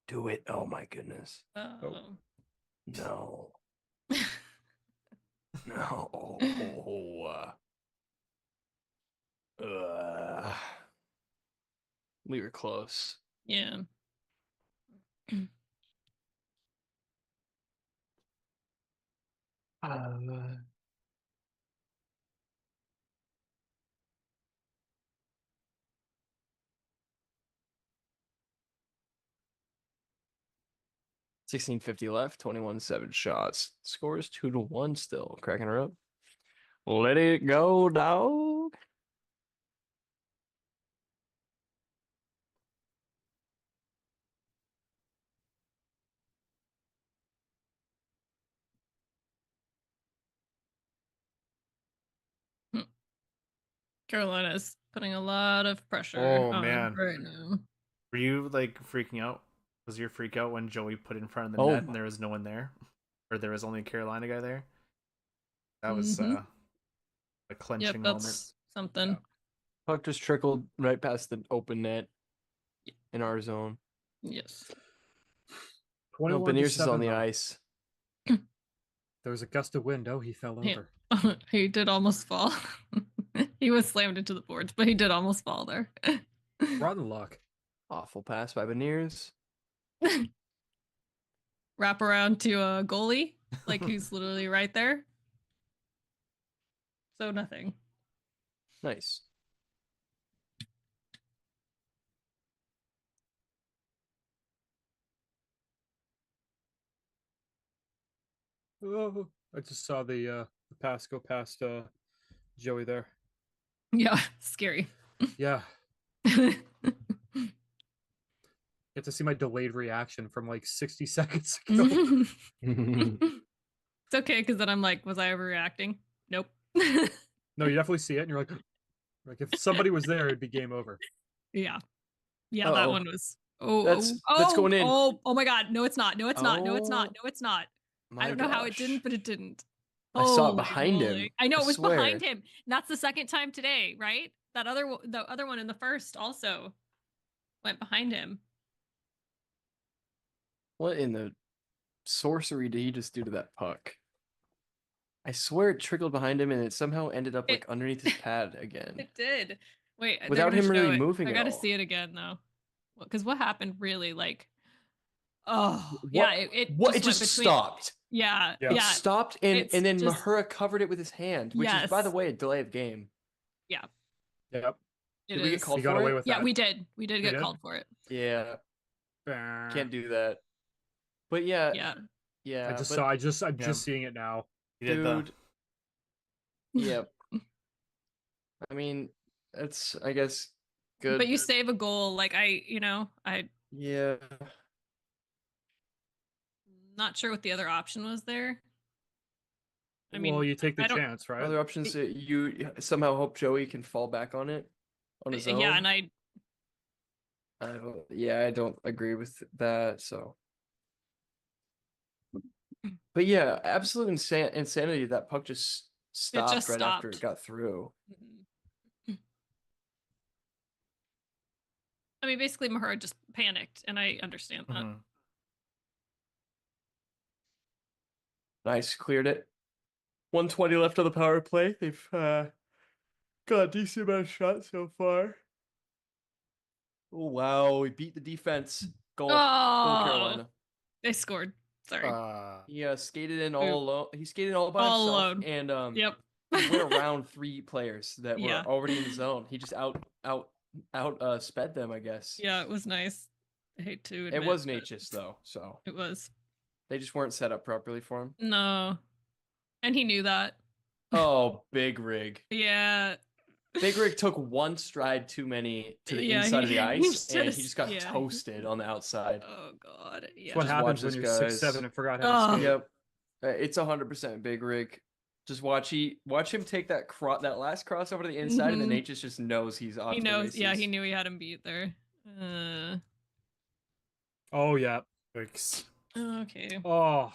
Do it. Oh my goodness. Oh. No. No. We were close. Yeah. 16:50 left. 21-7 shots. Score is 2-1 still. Cracking her up. Let it go, dog. Carolina's putting a lot of pressure Oh, on man. right now. Were you like freaking out? Was your freak out when Joey put it in front of the Oh. net and there was no one there? Or there was only a Carolina guy there? That was Mhm. a Yep, clenching that's moment. something. Yeah. Puck just trickled right past the open net in our zone. Yes. No, 21 to Beniers is on 7, the though. ice. There was a gust of wind. Oh, he fell Yeah. over. He did almost fall. He was slammed into the boards, but he did almost fall there. Rotten luck. Awful pass by Beniers. Wrap around to a goalie, like who's literally right there. So nothing. Nice. Oh, I just saw the pass go past Joey there. Yeah, scary. Yeah, get to see my delayed reaction from like 60 seconds ago. It's It's okay because then I'm like, was I overreacting? Nope. No, you definitely see it, and you're like if somebody was there, it'd be game over. Yeah. Yeah, that Uh-oh. one was. That's going in. Oh my God. No, it's not. No, it's not. No, it's not. Oh, No, it's not. I my don't know how it gosh. didn't, but it didn't. I saw it Holy behind him. moly. I know I it was swear. behind him. And that's the second time today, right? The other one in the first also went behind him. What in the sorcery did he just do to that puck? I swear it trickled behind him and it somehow ended up like underneath his pad again. It did. Wait, they're Without gonna him really show it. moving I at gotta all. see it again though. Because what happened really like oh What? yeah, it What? just It just went between stopped. yeah, Yeah. It stopped and It's then just- Mahura covered it with his hand, which is by the Yes. way a delay of game. Yeah. Yep. It Did we get is. called He got for away it? with Yeah, that. we did. We did We get did? called for it. Yeah, Bah. can't do that. But yeah, Yeah. yeah. I'm just Yeah. seeing it now. He did the Dude. Yep. I mean, that's I guess good. But you save a goal, like I'm Yeah. not sure what the other option was there. I mean, well, you take the I don't- chance, right? Other options that you somehow hope Joey can fall back on it on his own. yeah, and I don't agree with that. So, but yeah, absolute insanity. That puck just stopped just right after it stopped. got through. I mean, basically Mahura just panicked, and I understand that. Mhm. Nice, cleared it. 120 left on the power play. They've got a decent amount of shots so far. Oh wow, we beat the defense. Goal, goal Oh, Carolina. they scored. Sorry. He skated in Ooh. all alone. He skated all by All himself, alone. and Yep. he went around 3 players that were Yeah. already in the zone. He just out sped them, I guess. Yeah, it was nice. I hate to admit, It was but Natchez though, so It was. they just weren't set up properly for him. No. And he knew that. Oh, Big Rig. Yeah. Big Rig took 1 stride too many to the Yeah, inside of the he ice, and he just- just got yeah. toasted on the outside. Oh God. Yeah. That's what Just happens watch when this, you're guys. 6'7" and forgot how to Oh. skate. Yep, it's 100% Big Rig. Just watch him take that last cross over to the inside, and then Mhm. Natchez just knows he's off. He to knows. the Yeah, races. he knew he had him beat there. Oh yeah. Yikes. Okay. Oh.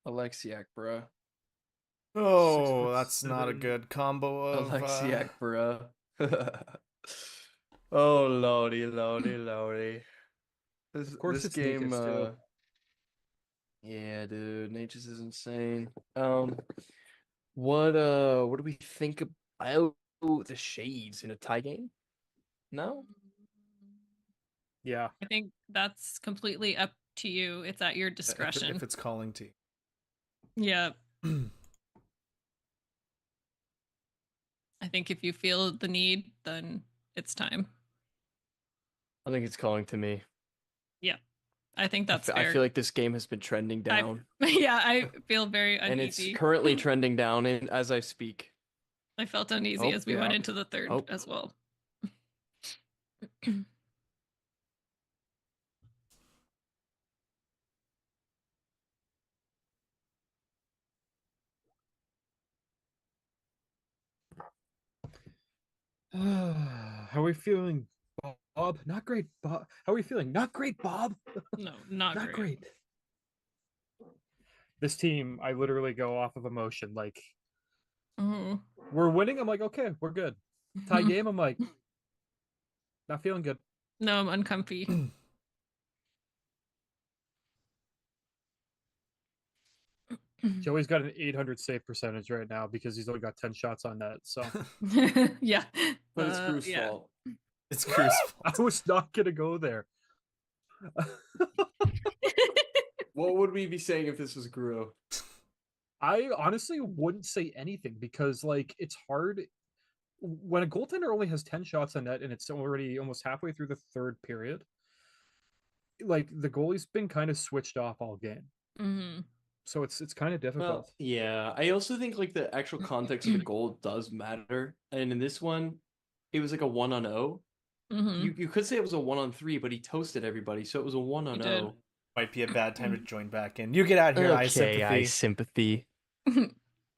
Alexiak, bruh. Oh, that's not a 6'7". good combo of Alexiak, bruh. Oh lordy, lordy, lordy. This, Of course, this it's game, Natchez, too. yeah, dude, Natchez is insane. What do we think about the Shades in a tie game? No, Yeah. I think that's completely up to you. It's at your discretion. if it's calling to you. Yeah. I think if you feel the need, then it's time. I think it's calling to me. I think that's I fair. feel like this game has been trending down, Yeah, I feel very and it's uneasy. currently trending down as I speak. I felt uneasy Oh, as we went yeah. into the third Oh. as well. How are we feeling, Bob? Not great, Bob. How are we feeling? Not great, Bob. No, not Not great. great. This team, I literally go off of emotion. Like, Oh. we're winning. I'm like, okay, we're good. Tie game. I'm like, not feeling good. No, I'm uncomfy. Joey's got an 800 save percentage right now because he's only got 10 shots on net. So Yeah. But it's Crew's yeah. fault. It's Crew's I fault. was not gonna go there. What would we be saying if this was Guru? I honestly wouldn't say anything because, like, it's hard when a goaltender only has 10 shots on net and it's already almost halfway through the third period. Like, the goalie's been kind of switched off all game, Mhm. so it's kind of difficult. Well, yeah. I also think like the actual context of the goal does matter. And in this one, it was like a 1-on-0. Mhm. You could say it was a 1-on-3, but he toasted everybody, so it was a 1-on-0. Might be a bad time to join back in. You get out here, eye sympathy. eye sympathy.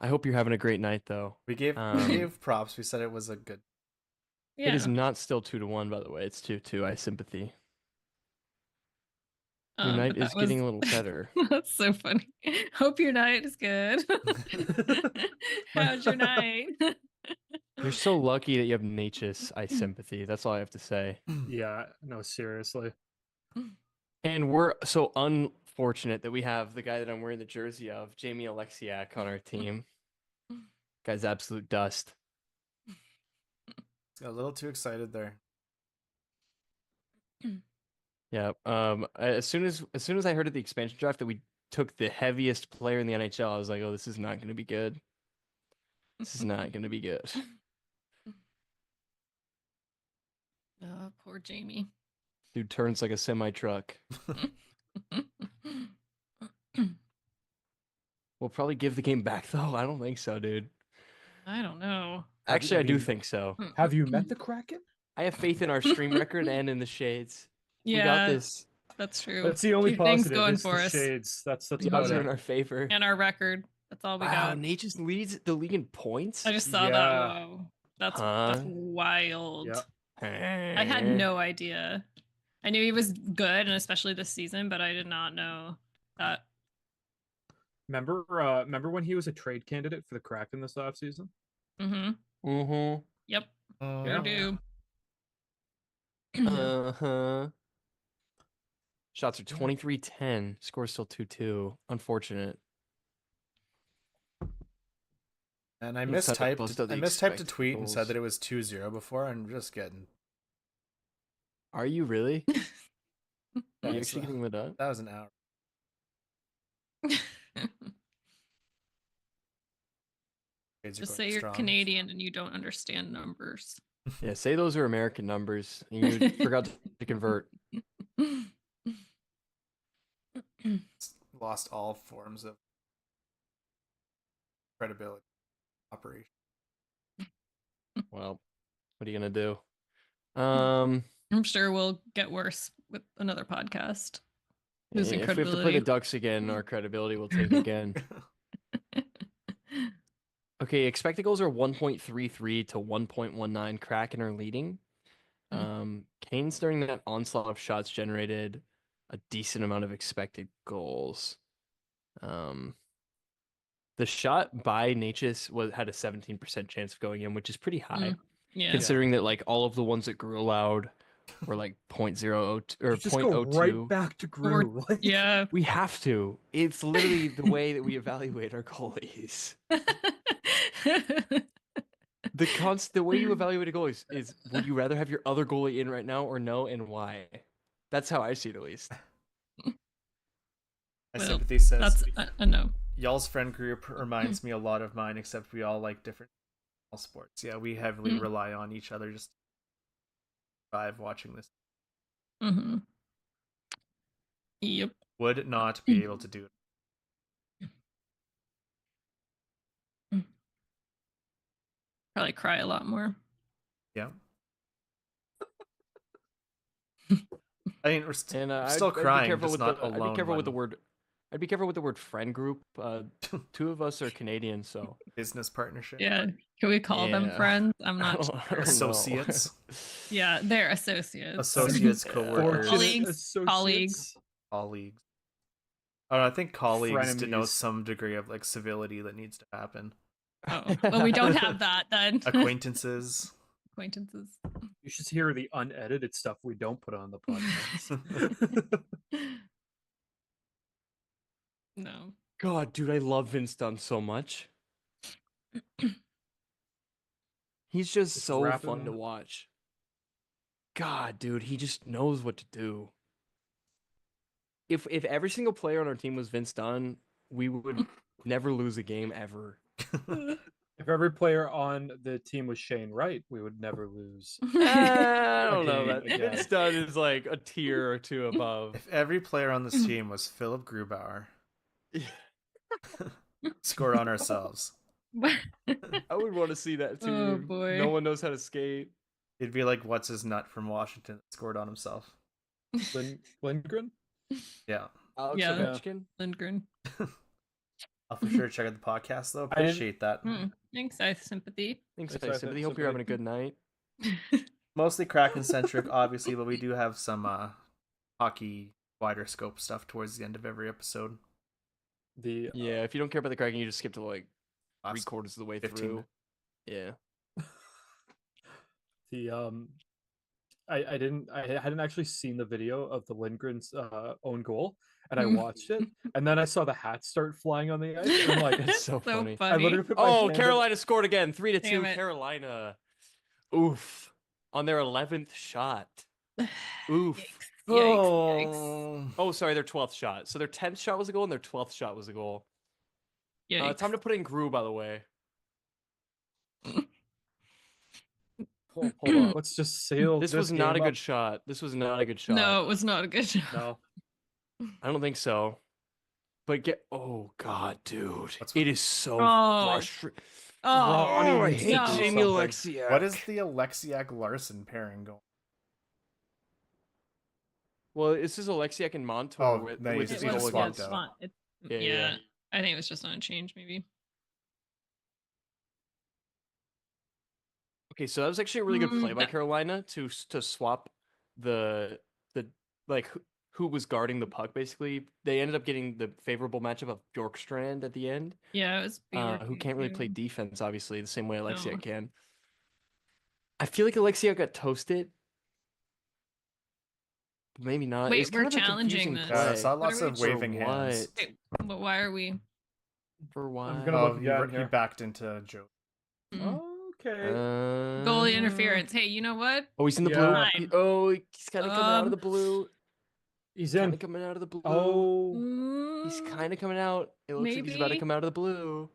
I hope you're having a great night, though. We gave props. We said it was a good. Yeah. It is not still 2-1, by the way. It's 2-2. Eye sympathy. Your night but is getting a little better. That's so funny. Hope your night is good. How's your night? You're so lucky that you have Nature's eye sympathy. That's all I have to say. Yeah, no, seriously. And we're so unfortunate that we have the guy that I'm wearing the jersey of, Jamie Alexiak, on our team. Guy's absolute dust. Got a little too excited there. Yeah. As soon as I heard at the expansion draft that we took the heaviest player in the NHL, I was like, oh, this is not going to be good. This is not going to be good. Oh, poor Jamie. Dude turns like a semi truck. We'll probably give the game back though. I don't think so, dude. I don't know. Actually, I do think so. Have you met the Kraken? I have faith in our stream record and in the shades. Yeah, We got this. That's true. That's the only Two things positive. going It's for the us. shades. That's The about odds are it. in our favor. And our record. That's all we Wow, got. Nature's leads the league in points. I just saw that. Yeah. Whoa. That's Huh? wild. Yep. I had no idea. I knew he was good, and especially this season, but I did not know that. Remember when he was a trade candidate for the Kraken this offseason? Mm-hmm. Mm-hmm. Yep. Yeah. Sure do. Uh-huh. Shots are 23-10. Score still 2-2. Unfortunate. And I He's such a mistyped. bust of the I mistyped a expected tweet and goals. said that it was 2-0 before. I'm just getting. Are you really? Are That you was, actually getting lit up? that was an hour. Shades are Just going say you're strong. Canadian and you don't understand numbers. Yeah, say those are American numbers. And you forgot to convert. Lost all forms of credibility. Operation. Well, what are you gonna do? I'm sure we'll get worse with another podcast. Losing If we have to play the credibility. Ducks again, our credibility will tank again. Okay, expected goals are 1.33 to 1.19. Kraken are leading. Canes during that onslaught of shots generated a decent amount of expected goals. The shot by Natchez had a 17% chance of going in, which is pretty high, Yeah. considering that like all of the ones that grew allowed were like 0.02 or Just go 0.02. right back to Gru. like- Yeah. We have to. It's literally the way that we evaluate our goalies. The way you evaluate a goalie is would you rather have your other goalie in right now or no, and why? That's how I see it, at least. My Well, sympathy says That's a no. y'all's friend group reminds me a lot of mine, except we all like different sports. Yeah, we heavily rely on each other just to survive watching this. Mm-hmm. Yep. Would not be able to do it. Probably cry a lot more. Yeah. I mean, we're And still I'd be crying, careful just with not the, alone. I'd be careful with the when word. I'd be careful with the word friend group. Two of us are Canadian, so business partnership. Yeah. Can we call them Yeah. friends? I'm I not don't- sure. I don't know. Associates. Yeah, they're associates. Associates, Yeah. coworkers, Colleagues, Associates. colleagues. colleagues. Oh, I think colleagues Frenemies. denotes some degree of like civility that needs to happen. Oh, well, we don't have that then. Acquaintances. Acquaintances. You should hear the unedited stuff we don't put on the podcast. No. God, dude, I love Vince Dunn so much. He's just It's so rapid. fun to watch. God, dude, he just knows what to do. If every single player on our team was Vince Dunn, we would never lose a game ever. If every player on the team was Shane Wright, we would never lose. I don't know. game That again. Vince Dunn is like a tier or two above. If every player on this team was Philip Grubauer, score on ourselves. I would want to see that too. Oh, boy. No one knows how to skate. It'd be like what's his nut from Washington that scored on himself. Lindgren? Yeah. Alex Yeah. Ovechkin. Lindgren. I'll for sure check out the podcast though. I didn't- Appreciate that. Thanks, I sympathy. Thanks, Thanks, sympathy. Hope you're having a good night. Mostly Kraken centric, obviously, but we do have some hockey wider scope stuff towards the end of every episode. The Yeah, if you don't care about the Kraken, you just skip to like Last 3/4 of the way 15 through. minutes. Yeah. the I hadn't actually seen the video of the Lindgren's own goal, and I watched it, and then I saw the hats start flying on the ice, and I'm like, It's so funny. I literally put my Oh, hand up- Carolina scored again, 3-2. Damn it. Carolina. Oof. On their 11th shot. Oof. Yikes. Oh, sorry, their 12th shot. So their 10th shot was a goal, and their 12th shot was a goal. Yikes. Time to put in Gru, by the way. Hold on, let's just sail. This was not a game good up. shot. This was not a good shot. No, it was not a good shot. No, I don't think so. But oh god, dude, What's- it is so Oh. frustrating. Oh, Ronnie I needs to hate no. do Jamie something. Alexiak. What is the Alexiak Larson pairing going? Well, this is Alexiak and Montour Oh, with, then with he's his just goal swapped against. out. Yeah, Yeah, yeah. I think it was just on a change, maybe. Okay, so that was actually a really good play by that- Carolina to swap the like who was guarding the puck. Basically, they ended up getting the favorable matchup of Bjorkstrand at the end, Yeah, it was who can't really play too. defense, obviously, the same way Alexiak No. can. I feel like Alexiak got toasted. But maybe not. Wait, It's we're kind of a challenging confusing this. I play. saw What lots are we of doing? waving For hands. what? But why are we? For why? gonna look Oh, again he here. backed into Joe. Okay. Goalie interference. Hey, you know what? Oh, he's in the Yeah. blue. Fine. Oh, he's kind of coming out of the Um, blue. He's Kind in. of coming out of the blue. Oh, He's kind of coming out. It looks like he's about to Maybe. come out of the blue.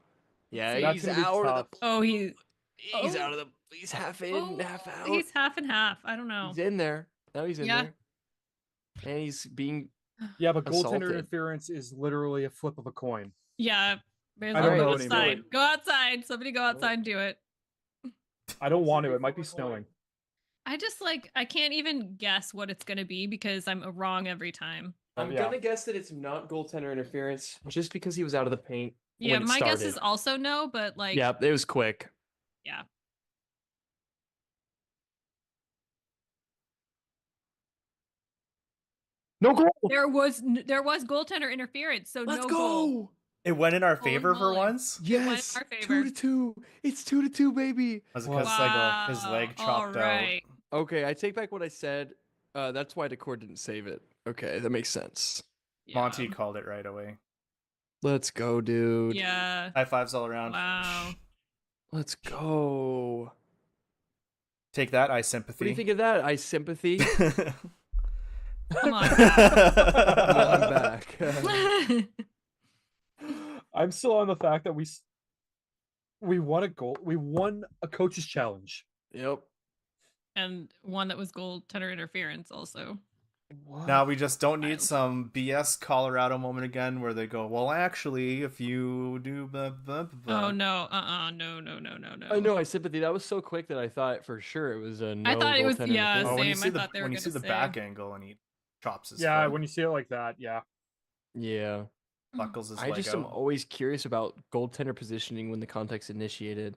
Yeah, see. That's he's gonna be out of tough. the. Oh, he's He's oh. out of the. He's half in, oh, half out. he's half and half. I don't know. He's in there. Now he's in Yeah. there. And he's being. yeah, but goaltender Assaulted. interference is literally a flip of a coin. Yeah. May as I well don't go know outside. anymore. Go outside. Somebody go outside and do it. I don't want to. It might be snowing. I just I can't even guess what it's gonna be because I'm wrong every time. I'm yeah. gonna guess that it's not goaltender interference, just because he was out of the paint. Yeah, when it my guess started. is also no, but Yeah, it was quick. yeah. No goal. There was goaltender interference, so Let's no go. goal. It went in our Holy favor for moly. once. Yes. our favor. 2-2. It's 2-2, baby. Was it Wow. because like his leg chopped Alright. Okay, I take back what I said. That's why Decor didn't save it. Okay, that makes sense. out? Monty called it right away. Let's go, dude. Yeah. High fives all around. Wow. Let's go. Take that, I What sympathy. do you think of that? I sympathy. Come on. I'm back. I'm still on the fact that we won a goal. We won a coach's challenge. Yep. And one that was goaltender interference also. Now we just don't need Wild. some BS Colorado moment again where they go, well, actually, if you do blah, blah, blah. Oh no. No. I know, I sympathy. That was so quick that I thought for sure it was a no. I thought it was- goaltender yeah, interference. Oh, when you same. see I the thought they were when you see gonna the say. back angle and he chops his Yeah, foot, when you see it like that, yeah. Yeah. buckles his I leg just out. am always curious about goaltender positioning when the contact's initiated.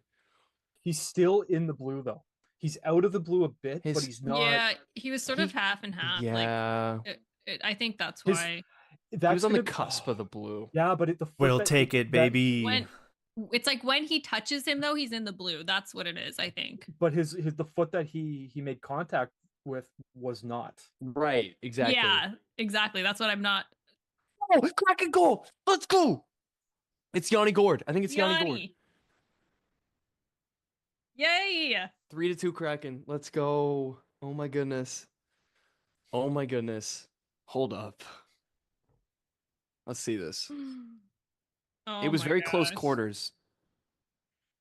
He's still in the blue though. He's out of the blue a bit, but His- he's not. Yeah, he was sort of He- half and half. Yeah. I think that's His- why. That's He was on the gonna- cusp of the blue. Yeah, but the foot We'll that- take it, that- baby. When it's like when he touches him though, he's in the blue. That's what it is, I think. But his the foot that he made contact with was not. Right, exactly. Yeah, exactly. That's what I'm not. Oh, Kraken goal! Let's go! It's Yanni Gord. I think it's Yanni Gord. Yanni. Yay! 3-2 Kraken. Let's go. Oh my goodness. Oh my goodness. Hold up. Let's see this. Oh It was my very close gosh. quarters.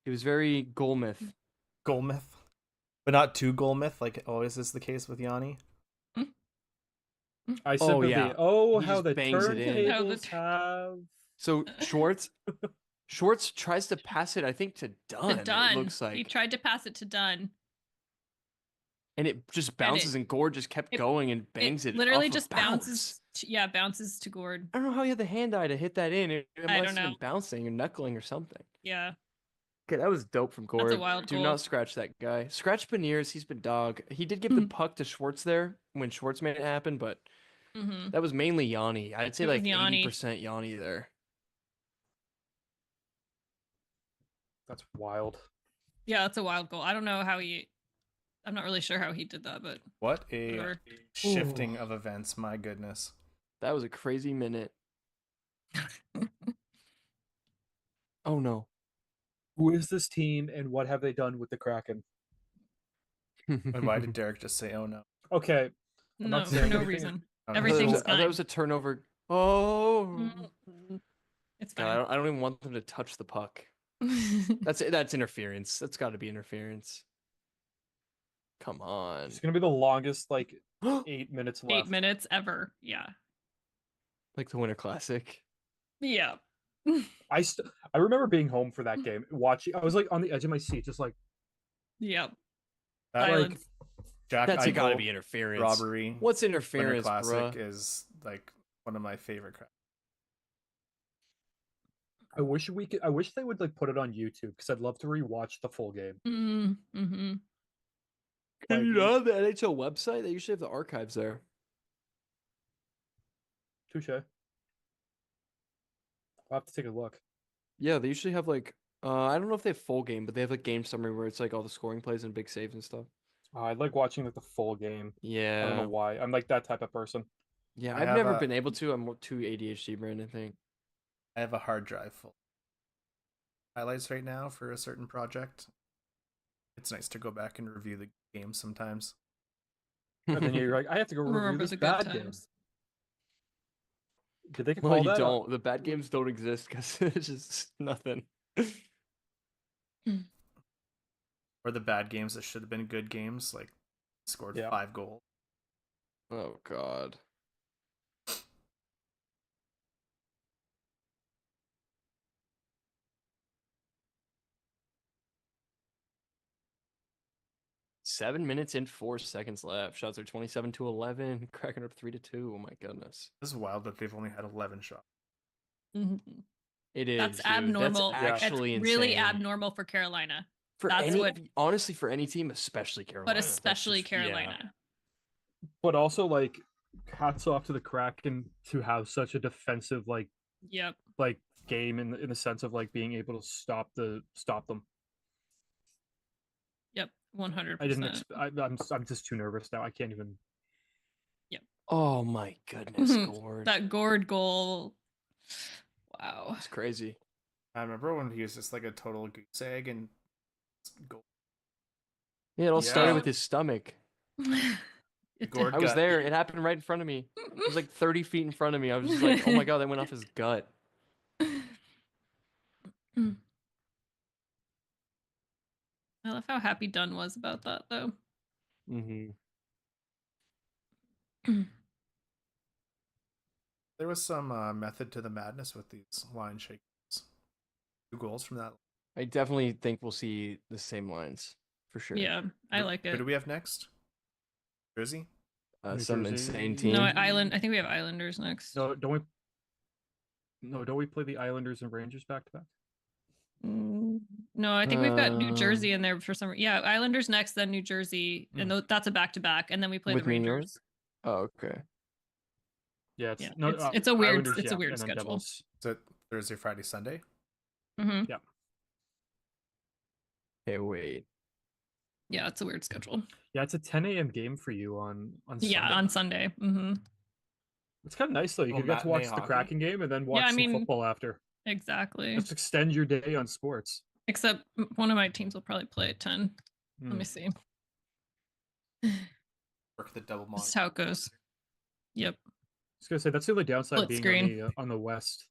It was very goal myth. Goal myth, but not too goal myth like always is the case with Yanni. I Oh, sympathy. yeah. Oh, He how just the bangs it in. How the turntables have. So Schwartz tries to pass it, I think, to Dunn. To Dunn. It looks like. He tried to pass it to Dunn. And it just bounces, and Gord just kept going and bangs it. Literally off of just bounce. bounces Yeah, bounces to Gord. I don't know how he had the hand eye to hit that in. It I must don't have know. been bouncing or knuckling or something. Yeah, Okay, that was dope from that's a Gord. wild Do goal. not scratch that guy. Scratch Beniers. He's been dog. He did give the puck to Schwartz there when Schwartz made it happen, but Mm-hmm. that was mainly Yanni. I'd say It was like Yanni. 80% Yanni there. That's wild. Yeah, that's a wild goal. I don't know how he. I'm not really sure how he did that, but What a whatever. shifting of events! My goodness. That was a crazy minute. Oh no. Who is this team and what have they done with the Kraken? And why did Derek just say, "Oh no"? Okay, I'm No, not for saying no anything. reason. Oh, I no. Everything's thought it fine. was a turnover. Oh. It's God, fine. I don't even want them to touch the puck. That's interference. That's got to be interference. Come on. It's gonna be the longest 8 minutes left. 8 minutes ever. Yeah. Like the Winter Classic. Yeah. I remember being home for that game, watching. I was like on the edge of my seat, just like Yep. That, Silence. Jack That's got to Eichel be interference. robbery. What's Winter interference, Classic bruh? is like one of my favorite. I wish they would put it on YouTube because I'd love to rewatch the full game. Mm-hmm. Can you not have the NHL website? They usually have the archives there. Touche. I'll have to take a look. Yeah, they usually have I don't know if they have full game, but they have game summary where it's all the scoring plays and big saves and stuff. I like watching the full game. Yeah. I don't know why. I'm like that type of person. Yeah, I I've have never a- been able to. I'm too ADHD brain, I think. I have a hard drive full highlights right now for a certain project. It's nice to go back and review the game sometimes. And then you're like, I have to go review Remember this the good bad game. times. Did they call Well, you that? don't. The bad games don't exist because it's just nothing. Or the bad games that should have been good games, like scored Yeah. 5 goals. Oh God. Seven minutes and 4 seconds left. Shots are 27-11. Cracking up 3-2. Oh my goodness. This is wild that they've only had 11 shots. Mm-hmm. It is. That's dude. abnormal. That's actually That's really insane. abnormal for Carolina. For That's any, what- honestly, for any team, especially Carolina. But especially That's just- yeah. Carolina. But also hats off to the Kraken to have such a defensive Yep. game in the sense of being able to stop them. Yep. 100%. I didn't. I'm just too nervous now. I can't even. Oh my goodness, Gord. That Gord goal. Wow. It's crazy. I remember when he was just like a total goose egg and goal. Yeah, it all started Yeah. with his stomach. It Gord I was gut. there. It happened right in front of me. It was like 30 feet in front of me. I was just like, oh my God, that went off his gut. I love how happy Dunn was about that, though. Mm-hmm. There was some method to the madness with these line shakes. 2 goals from that. I definitely think we'll see the same lines for sure. Yeah, I like Who it. do we have next? Jersey? New Some Jersey. insane team. No, I think we have Islanders next. No, don't we? No, don't we play the Islanders and Rangers back to back? No, I think we've got New Um, Jersey in there for some. Yeah, Islanders next, then New Jersey, and that's a back to back, and then we play With the me and Rangers. yours? Oh, okay. Yeah, it's Yeah, no. it's a weird- Islanders, it's a weird and then schedule. Devils. Is it Thursday, Friday, Sunday? Mm-hmm. Hey, wait. Yeah, it's a weird schedule. Yeah, it's a 10 a.m. game for you on Yeah, Sunday. on Sunday. Mm-hmm. It's kind of nice though. You Oh, can get to watch matinee the hockey? Kraken game and then watch I some mean- football after. Exactly. Just extend your day on sports. Except one of my teams will probably play at 10. Let Hmm. me see. Work the double This is monitor. how it goes. Yep. I was gonna say that's the only downside Split being screen. on the west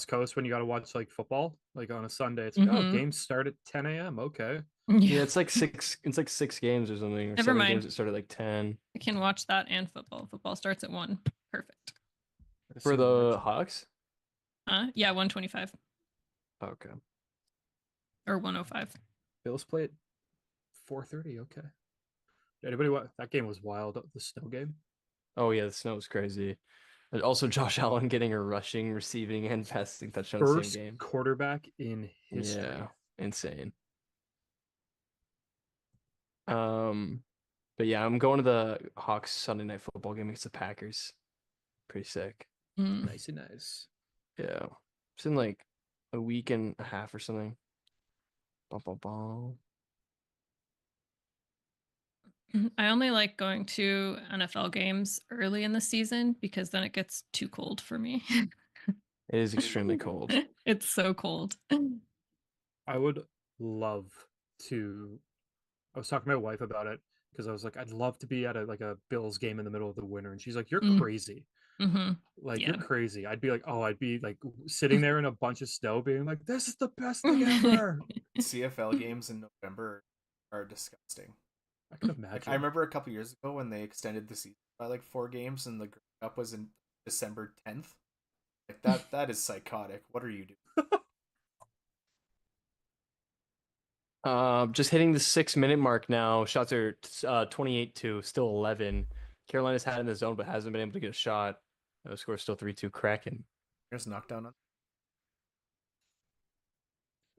coast when you got to watch on a Sunday. It's Mhm. games start at 10 a.m. Okay. Yeah, it's like 6. It's like 6 games or something. Or Never 7 mind. games that started like 10 I can watch that and football. Football starts at 1. Perfect. for the Hawks. Yeah, 125 Okay. or 105. Bills play at 4:30. Okay. Anybody? What that game was wild. The snow game. Oh yeah, the snow was crazy. And also Josh Allen getting a rushing, receiving, and passing touchdown in the First same game. quarterback in history. Yeah, insane. But yeah, I'm going to the Hawks Sunday night football game against the Packers. Pretty sick. Mm. Nice and nice. Yeah. It's in like a week and a half or something. Bum, bum, bum. I only like going to NFL games early in the season because then it gets too cold for me. It is extremely cold. It's so cold. I would love to. I was talking to my wife about it because I was like, I'd love to be at a Bills game in the middle of the winter, and she's like, "You're Mm. crazy. Mm-hmm. Like Yeah. you're crazy." I'd be like, "Oh, I'd be like sitting there in a bunch of snow, being like, this is the best thing ever." CFL games in November are disgusting. I could Like, imagine. I remember a couple years ago when they extended the season by like 4 games and the Grey Cup was in December 10th. Like that is psychotic. What are you doing? Just hitting the 6-minute mark now. Shots are 28-2, still 11. Carolina's had in the zone, but hasn't been able to get a shot. The score is still 3-2 Kraken. There's knockdown on.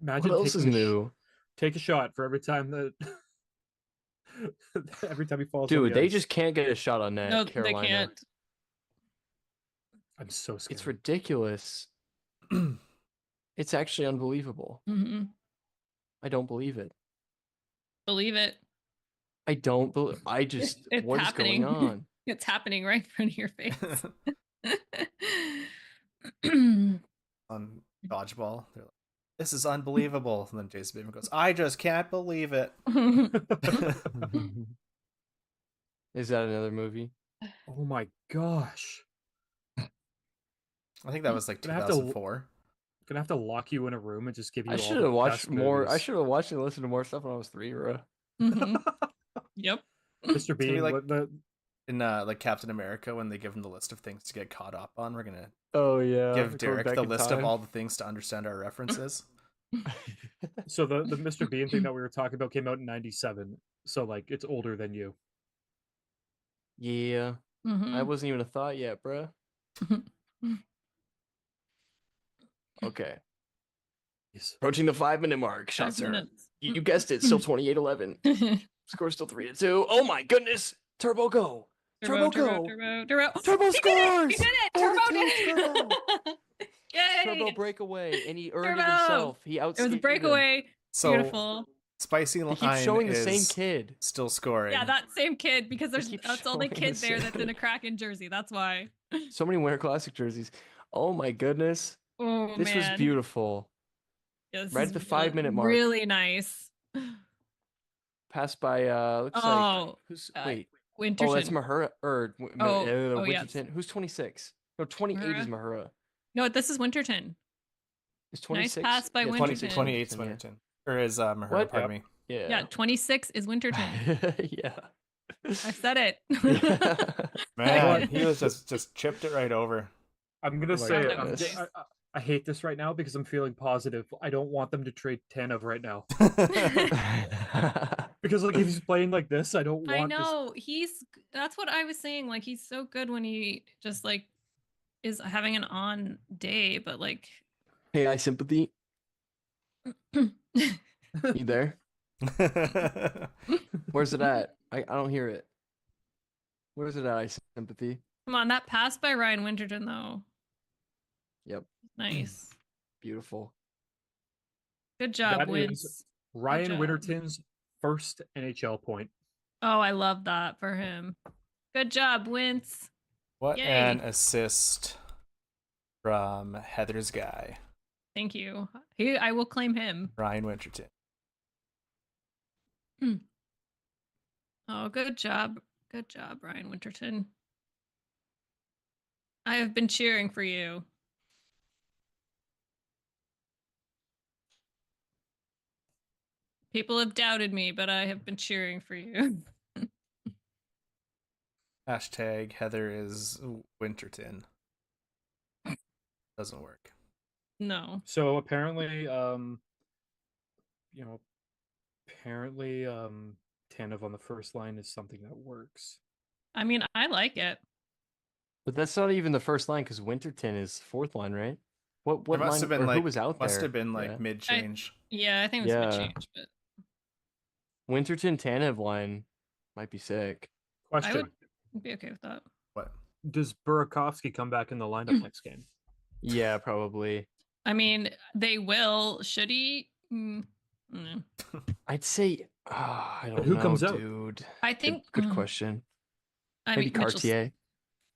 Imagine What else is taking new? take a shot for every time that every time he falls on Dude, the they ice. just can't get a shot on net, No, Carolina. they can't. I'm so scared. It's ridiculous. It's actually unbelievable. Mm-hmm. I don't believe it. Believe it. I don't believe. I just. It's What is happening. going on? It's happening right in front of your face. On dodgeball, they're like, "This is unbelievable." And then Jason Bateman goes, "I just can't believe it." Is that another movie? Oh my gosh. I think that was like Gonna have to 2004. gonna have to lock you in a room and just give you I all should the have watched best more. I movies. should have watched and listened to more stuff when I was 3, bro. Mhm. Yep. Mr. It's gonna be Bean, like- what the In like Captain America, when they give him the list of things to get caught up on, we're gonna Oh yeah. give Derek the list of all the things to understand our references. so the Mr. Bean thing that we were talking about came out in 97. So like it's older than you. Yeah. I Mhm. wasn't even a thought yet, bro. Okay. Yes. Approaching the 5-minute mark. 5 Shots are. minutes. You guessed it. Still 28-11. Score still 3-2. Oh my goodness. Turbo go. Turbo go. Turbo. Turbo He did it! He scores! did it! Turbo 4-2 did Turbo. it! Yay! Turbo breakaway, and he earned it Turbo! himself. He It was a outskated him. breakaway. So Beautiful. Spicy He Line keeps showing the same is kid. still scoring. Yeah, that same kid, because He keeps that's the only showing the kid there same that's in a kid. Kraken jersey. That's why. So many Winter Classic jerseys. Oh my goodness. Oh This man. was beautiful. Yeah, this Right is at the 5-minute mark. Really nice. Passed by looks like Oh, who's Winterton. Oh, that's Mahura or Oh, yes. Winterton. Who's 26? No, 28 is Mahura. No, this is Winterton. Is 26? pass by Yeah, Winterton. 28 yeah. Winterton. Or is Mahura, What? pardon me. Yeah. Yeah, 26 is Winterton. Yeah. I said it. Man, he was just chipped it right over. I'm gonna Oh my say it. goodness. I hate this right now because I'm feeling positive. I don't want them to trade Tanev right now. Because like if he's playing like this, I don't want I know. That's what I was saying. Like he's so good when he just like is having an on day, but like Hey, I sympathy. You there? Where's it at? I don't hear it. Where's it at? I sympathy. come on, that pass by Ryan Winterton though. Yep. Nice. Beautiful. Good job, That Wins. is Ryan job. Winterton's first NHL point. Oh, I love that for him. Good job, Wince. What Yay. an assist from Heather's guy, Thank you. I will claim him. Ryan Winterton. Oh, good job. Good job, Ryan Winterton. I have been cheering for you. People have doubted me, but I have been cheering for you. Hashtag Heather is Winterton. Doesn't work. No. So apparently, Tanev on the first line is something that works. I mean, I like it. But that's not even the first line because Winterton is fourth line, right? What It must line have been or like who was out there? must have been like Yeah. mid change. Yeah, I think it was Yeah. mid-change, but Winterton Tanev line might be sick. I Question: would be okay with that. What? Does Burakovsky come back in the lineup next game? Yeah, probably. I mean, they will. Should he? No. I'd say I don't who know, comes out? dude. I think. Good question. I Maybe mean, Cartier.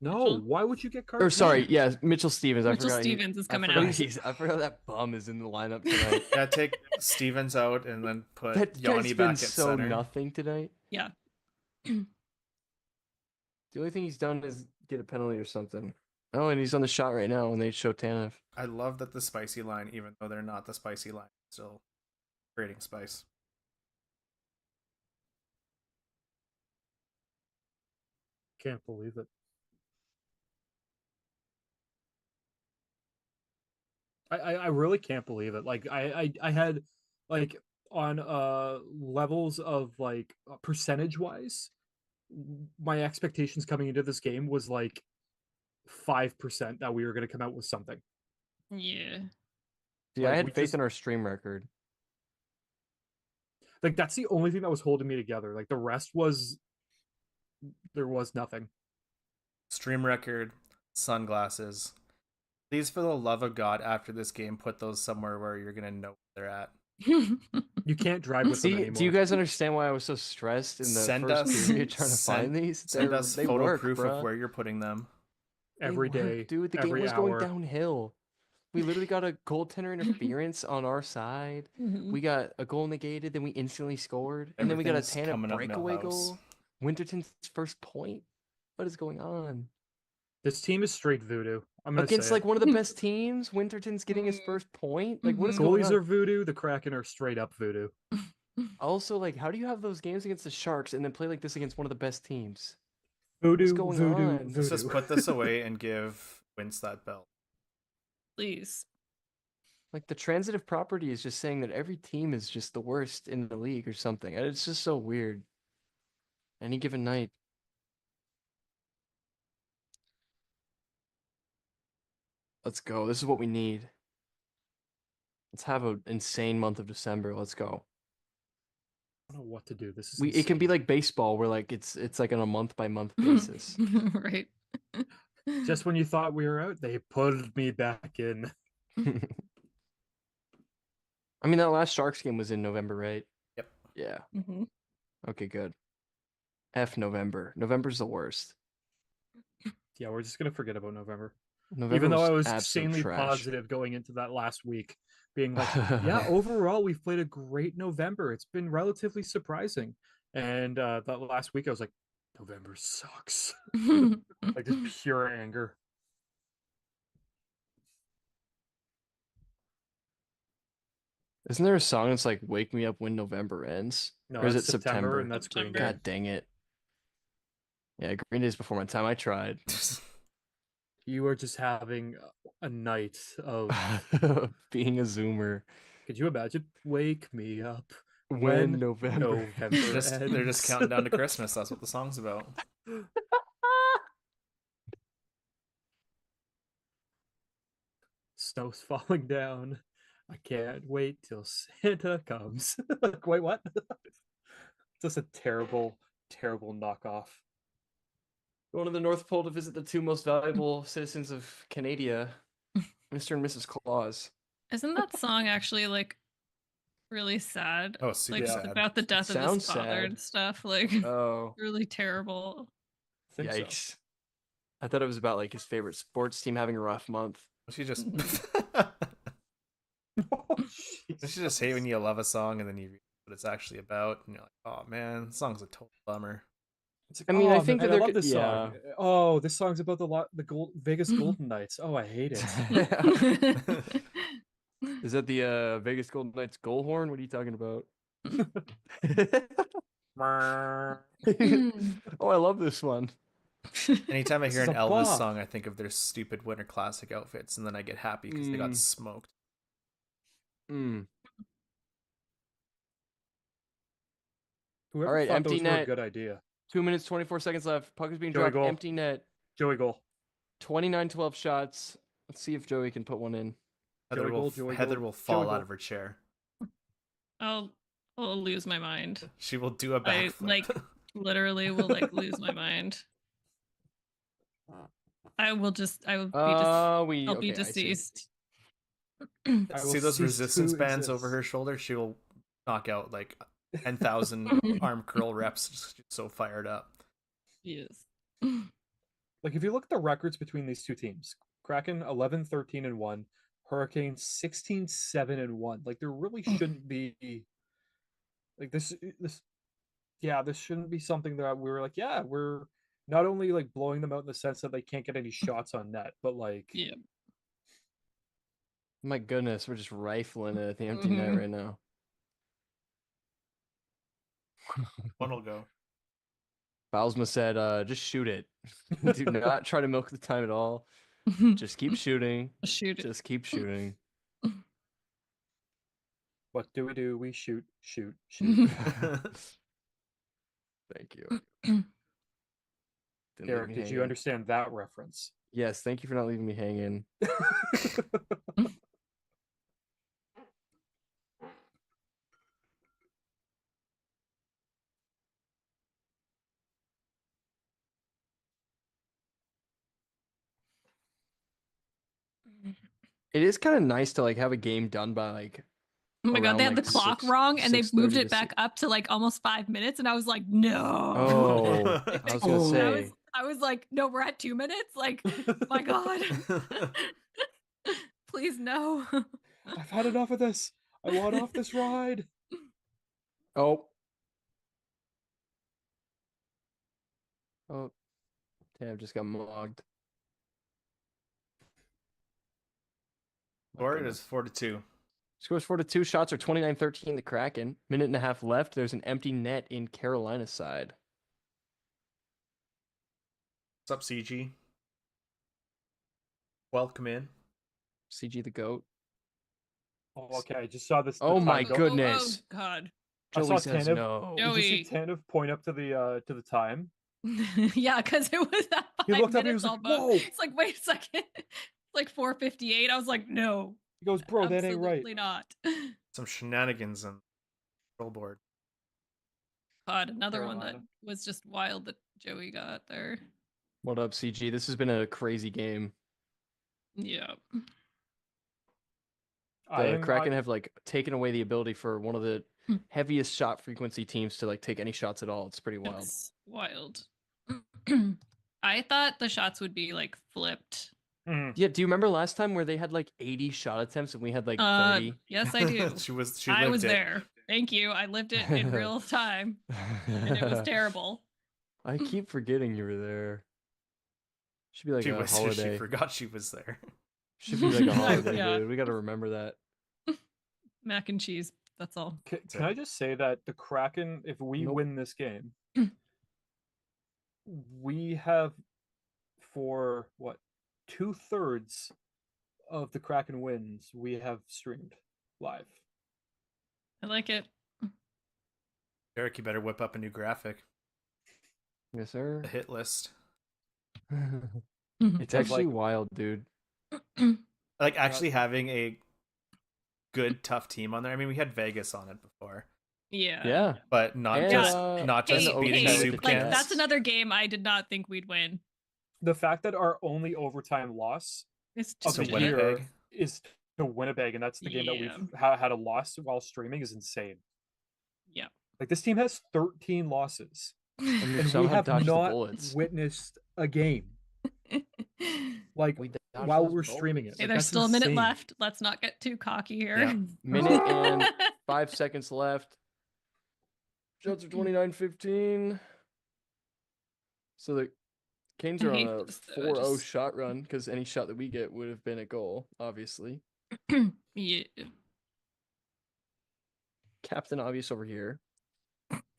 No, Mitchell? why would you get Carter? Or sorry, yeah, Mitchell Stevens. I Mitchell forgot. Stevens is coming I forgot out. I forgot that bum is in the lineup tonight. Yeah, take Stevens out and then put That Yanni guy's back been at so center. nothing tonight. Yeah. The only thing he's done is get a penalty or something. Oh, and he's on the shot right now, and they show Tanev. I love that the spicy line, even though they're not the spicy line, still creating spice. Can't believe it. I really can't believe it. Like I had like on levels of like percentage wise, my expectations coming into this game was like 5% that we were going to come out with something. Yeah. Yeah, I Like, had we faith just- in our stream record. Like that's the only thing that was holding me together. Like the rest was there was nothing. Stream record, sunglasses. Please, for the love of God, after this game, put those somewhere where you're gonna know where they're at. You can't drive with them See, anymore. do you guys understand why I was so stressed in the Send first us- period trying to send- find these? Send us They photo work, proof bruh. of where you're putting them. They every work, day, dude? The game every was hour. going downhill. We literally got a goaltender interference on our side. We got a goal negated, then we instantly scored, and then we got a Everything's Tanev coming up breakaway Millhouse. goal. Winterton's first point. What is going on? This team is straight voodoo. I'm gonna Against say like one of the best teams, Winterton's getting his first point. Like, what is going goalies on? are voodoo. The Kraken are straight up voodoo. Also, like, how do you have those games against the Sharks and then play like this against one of the best teams? Voodoo, going voodoo, on? voodoo. Let's just put this away and give Wince that belt. Please. Like, the transitive property is just saying that every team is just the worst in the league or something. And it's just so weird. Any given night. Let's go. This is what we need. Let's have an insane month of December. Let's go. I don't know what to do. This is It can be insane. like baseball, where like it's like on a month by month basis. Right. Just when you thought we were out, they pulled me back in. I mean, that last Sharks game was in November, right? Yep. Yeah. Mhm. Okay, good. F November. November's the worst. Yeah, we're just gonna forget about November. November Even though I was absolute insanely trash. positive going into that last week, being like, yeah, overall we've played a great November. It's been relatively surprising. And that last week I was like, November sucks. Like just pure anger. Isn't there a song that's like "Wake Me Up When November Ends"? No, or is it that's September? and that's Green Day. September. God dang it! Yeah, Green Day's before my time. I tried. You are just having a night of. Being a Zoomer. Could you imagine? Wake me up When November. November They're just ends. counting down to Christmas. That's what the song's about. Snow's falling down. I can't wait till Santa comes. Like, wait, what? Just a terrible, terrible knockoff. Going to the North Pole to visit the two most valuable citizens of Canada, Mr. and Mrs. Claus. Isn't that song actually like really sad? Oh, super Like sad. about the death of his Sounds father sad. and stuff. Like Oh, really terrible. I think so. yikes! I thought it was about like his favorite sports team having a rough month. She just. Oh, You should just hate when you love a song and then you read what it's actually about, and you're like, "Oh man, this song's a total bummer." It's like, I mean, I think man, that I they're love this yeah. song. Oh, this song's about the Vegas Golden Knights. Oh, I hate it. Is that the Vegas Golden Knights goal horn? What are you talking about? Oh, I love this one. Anytime I This hear is an a Elvis bop. song, I think of their stupid Winter Classic outfits, and then I get happy because they got Mm. smoked. Mm. Whoever All right, thought empty those were a net. good idea. 2 minutes, 24 seconds left. Puck is being Joey dropped. goal. Empty net. Joey goal. 29-12 shots. Let's see if Joey can put one in. Heather Joey will, goal, Joey Heather goal, will fall Joey out goal. of her chair. I'll lose my mind. She will do a I backflip. literally will lose my mind. I'll be I see. deceased. I will See those cease resistance to bands over exist. her shoulder? She will knock out like 10,000 arm curl reps. She's so fired up. Yes. Like, if you look at the records between these two teams, Kraken 11-13-1, Hurricanes 16-7-1. Like, there really shouldn't be like this. This shouldn't be something that we were like, yeah, we're not only like blowing them out in the sense that they can't get any shots on net, but like, Yeah. My goodness, we're just rifling it at the empty net Mhm. right now. One will go. Bowsma said, just shoot it. Do not try to milk the time at all. Just keep shooting. Shoot it. Just keep shooting. what do? We shoot, shoot, shoot. Thank you. Didn't leave Derek, me did you hanging. understand that reference? Yes, thank you for not leaving me hanging. It is kind of nice to like have a game done by like Oh my god, around, they had like, the clock 6 wrong and they 6:30 moved to it back 6. up to like almost 5 minutes, and I was like, no. Oh, I was gonna Oh. say. I was like, no, we're at 2 minutes. Like, my god. Please no. I've had enough of this. I want off this ride. Oh. Oh. Damn, just got mogged. My Score goodness. is 4-2. Scores 4-2. Shots are 29-13. The Kraken. Minute and a half left. There's an empty net in Carolina's side. What's up, CG? Welcome in. CG the goat. Oh, okay. I just saw this. Oh the my time go. goodness. Oh god. I Joey saw says Tanev. no. Joey. Did you see Tanev point up to the time? Yeah, because it was at 5 He looked up and he minutes was like, almost. "Whoa!" It's like, wait a second. It's like 4:58. I was like, no. He goes, "Bro, that ain't right." Absolutely not. Some shenanigans on the board. God, another one that Carolina. was just wild that Joey got there. What up, CG? This has been a crazy game. Yeah. The Kraken have like taken away the ability for one of the heaviest shot frequency teams to like take any shots at all. It's pretty wild. It's wild. I thought the shots would be like flipped. Yeah, do you remember last time where they had like 80 shot attempts and we had like 30? Yes, I do. She I lived was it. there. Thank you. I lived it in real time, and it was terrible. I keep forgetting you were there. Should be like She a was. holiday. She forgot she was there. Should be like a holiday, Yeah. dude. We got to remember that. Mac and cheese. That's all. Can I just say that the Kraken, if we Nope. win this game, we have for what 2/3 of the Kraken wins we have streamed live. I like it. Eric, you better whip up a new graphic. Yes, sir. The hit list. It's Because, actually like- wild, dude. Like actually having a good tough team on there. I mean, we had Vegas on it before, Yeah. Yeah. but not And, just uh, not and just the beating OT soup with the like cans. that's another game I did not think we'd win. The fact that our only overtime loss It's of just To the legit. year Winnipeg. is to Winnipeg, and that's the game that Yeah. we've had a loss while streaming is insane. Yeah. Like, this team has 13 losses, And we and we somehow have dodged the not bullets. witnessed a game like We dodged while those we're bullets. streaming it. Hey, Like, there's that's still a minute insane. left. Let's not get too cocky here. Yeah. Minute and 5 seconds left. Shots are 29-15. So the Canes I are on hate a this, though. 4-0 shot run because any shot that we get would have been a goal, obviously. Yeah. Captain Obvious over here.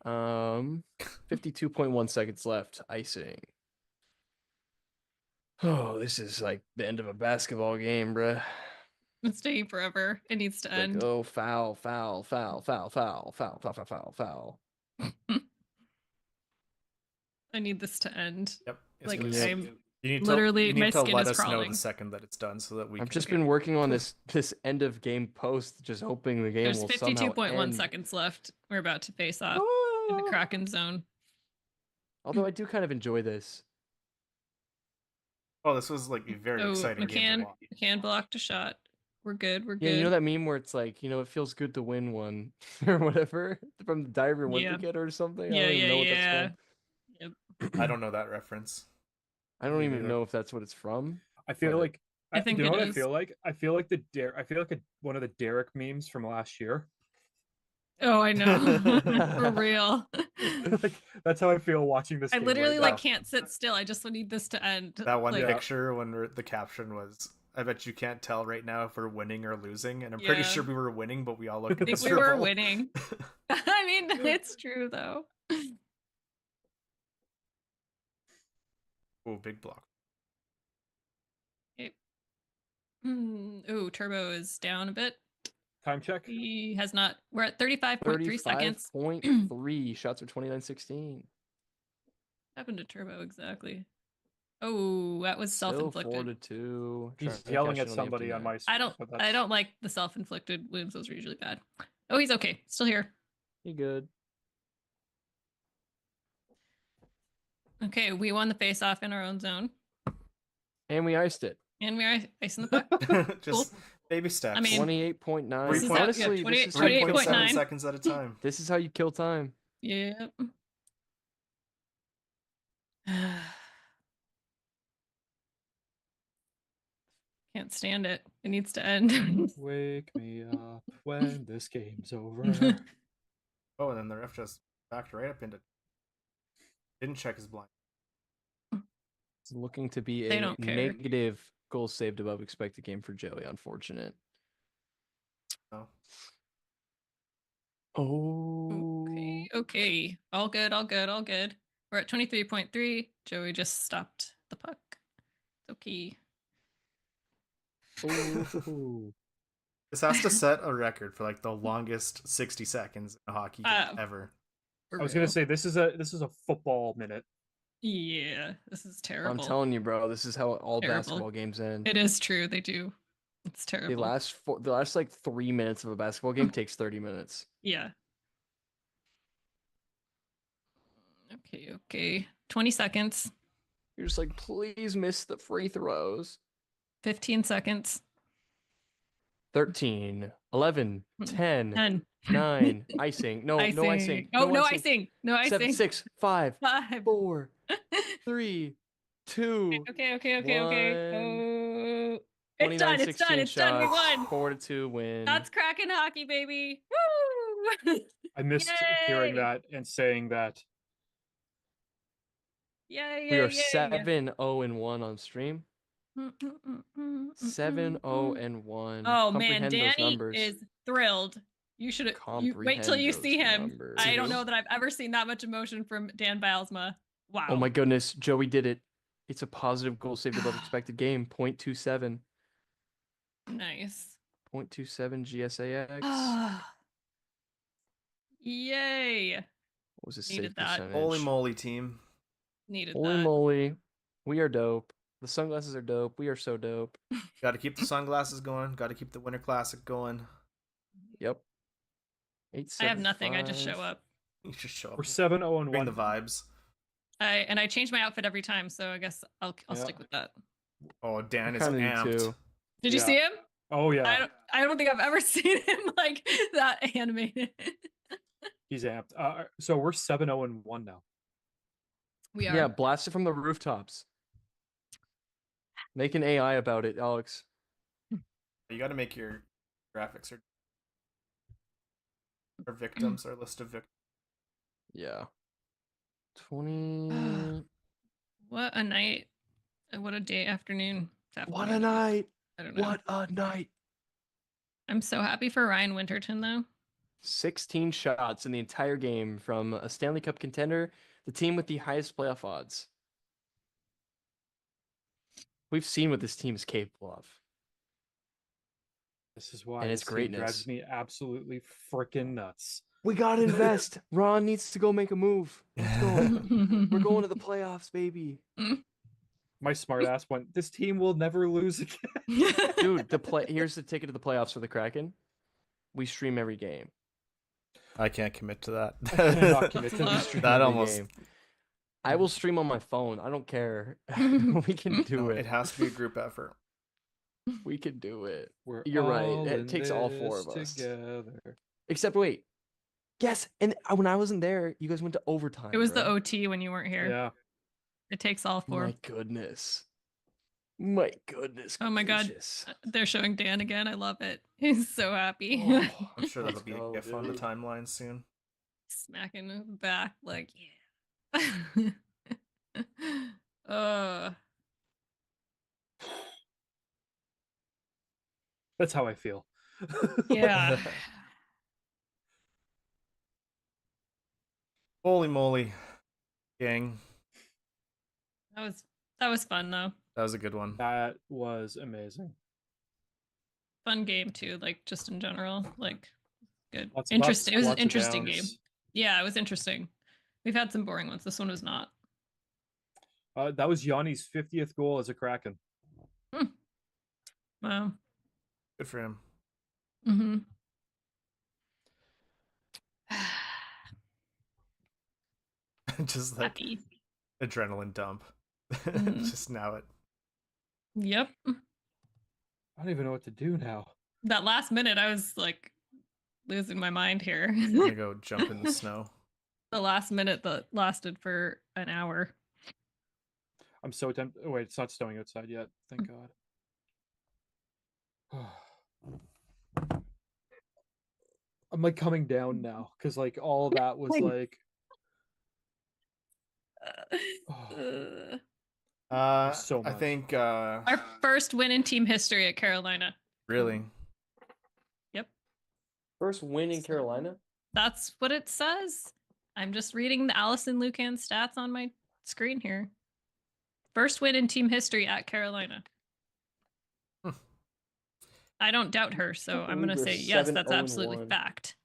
52.1 seconds left. Icing. Oh, this is like the end of a basketball game, bruh. It's taking forever. It needs to Like, end. oh, foul, foul, foul, foul, foul, foul, foul, foul, foul, foul. I need this to end. Yep. Yes, Like please. I'm You need Literally, you need my to skin let is us know crawling. the second that it's done so that we I've can. just been working on this end of game post, just hoping the game There's will somehow 52.1 end. seconds left. We're about to face off in the Ah! Kraken zone. Although I do kind of enjoy this. Oh, this was like a very Oh, exciting game to watch. McCann blocked a shot. We're good. We're Yeah, good. you know that meme where it's like, it feels good to win one or whatever from the Diary of a Yeah. Wimpy Kid or something. I Yeah, don't even yeah, know what yeah. that's from. I don't know that reference. I don't Me even neither. know if that's what it's from. I feel But like I think you know it what I is. feel like? I feel like one of the Derek memes from last year. Oh, I know. For real. Like, that's how I feel watching this. I game literally right like now. can't sit still. I just need this to end. That one Like, picture when the caption was, "I bet you can't tell right now if we're winning or losing," and I'm pretty Yeah. sure we were winning, but we all look I think we miserable. were winning. I mean, it's true though. Oh, big block. Okay. Ooh, Turbo is down a bit. Time check. He has not. We're at 35.3 seconds. 35.3 shots are 29-16. Happened to Turbo exactly? Oh, that was Still self-inflicted. 4-2. He's Trying to yelling cash at in the empty somebody on net. my. I don't. but I that's- don't like the self-inflicted wounds. Those are usually bad. Oh, he's okay. Still here. You good? Okay, we won the face-off in our own zone, And we iced it. and we are icing the puck. Just baby steps. I mean, 28.9. This is how- yeah, Honestly, this is 28.9. 3.7 seconds at a time. This is how you kill time. Yep. Can't stand it. It needs to end. Wake me up when this game's over. Oh, and then the ref just backed right up into. Didn't check his blind. It's looking to be They a don't care. negative goals saved above expected game for Joey. Unfortunate. No. Oh. Okay. All good, all good, all good. We're at 23.3. Joey just stopped the puck. Okay. Ooh. This has to set a record for like the longest 60 seconds in a hockey game ever. For I was gonna real. say this is a football minute. Yeah, this is terrible. I'm telling you, bro. This is how all Terrible. basketball games end. It is true. They do. It's The terrible. last like 3 minutes of a basketball game takes 30 minutes. Yeah. Okay. 20 seconds. You're just like, please miss the free throws. 15 seconds. 13, 11, 10, 10. 9, icing. No icing. Oh, no icing. No icing. 7, 6, 5, 5. 4, 3, 2. Okay. One. Oh. It's done. 29-16 It's done. We shots, won. 4-2 win. That's Kraken hockey, baby. Woo! I missed hearing Yay! that and saying that. Yay! We are 7-0-1 on stream. 7-0-1. Oh man, Comprehend those Danny numbers. is thrilled. You should wait till Comprehend you those see him. numbers. I don't know that I've ever seen that much emotion from Dan Bylsma. Wow. Oh my goodness, Joey did it. It's a positive goal saved above expected game. 0.27. Nice. 0.27 GSAX. Yay. What was his Needed save that. percentage? Holy moly, team. Needed Holy that. moly. We are dope. The sunglasses are dope. We are so dope. Got to keep the sunglasses going. Got to keep the Winter Classic going. Yep. I have nothing. I just show up. You should show up. We're 7-0 and Bring 1. the vibes. I change my outfit every time, so I guess I'll Yeah. stick with that. Oh, Dan is Kinda need amped. to. Did you Yeah. see him? Oh yeah, I don't think I've ever seen him like that animated. he's amped. So we're 7-0 and 1 now. We are. Yeah, blast it from the rooftops. Make an AI about it, Alex. You got to make your graphics or victims or list of victims. Yeah. 20. What a night. What a day afternoon. It's What a afternoon. night. I don't know. What a night. I'm so happy for Ryan Winterton though. 16 shots in the entire game from a Stanley Cup contender, the team with the highest playoff odds. We've seen what this team is capable of. This is why And it's this team greatness. drives me absolutely freaking nuts. We gotta invest. Ron needs to go make a move. Let's go. We're going to the playoffs, baby. My smart ass went, this team will never lose again. Dude, here's the ticket to the playoffs for the Kraken. We stream every game. I can't commit to that. I cannot commit to That's a lot. this. Stream That every almost- game. I will stream on my phone. I don't care. We can do No, it. it has to be a group effort. We can do it. We're You're right. all It in takes all four this of us. together. Except wait. Yes, and when I wasn't there, you guys went to overtime. It was the right? OT when you weren't here. Yeah. It takes all four. My goodness. My goodness. Oh my God. gracious. They're showing Dan again. I love it. He's so happy. Oh, I'm sure that'll let's be a go, gif on the dude. timeline soon. Smacking the back like, yeah. That's how I feel. Yeah. Holy moly, gang. That was fun though. That was a good one. That was amazing. Fun game too, like just in general. Like good. Lots of Interesting. It was an lots of interesting game. downs. Yeah, it was interesting. We've had some boring ones. This one was not. That was Yanni's 50th goal as a Kraken. Wow. Good for him. Mm-hmm. Just like Happy. adrenaline dump. Mhm. Just now it. Yep. I don't even know what to do now. That last minute, I was like losing my mind here. I'm gonna go jump in the snow. The last minute that lasted for an hour. I'm so tempted. Oh, wait, it's not snowing outside yet. Thank God. I'm like coming down now because like all that was like. So I much. think Our first win in team history at Carolina. really. Yep. First win in Carolina? That's what it says. I'm just reading the Allison Lucan stats on my screen here. First win in team history at Carolina. I don't doubt her, so I'm going to say yes, that's absolutely 7-0-1. fact.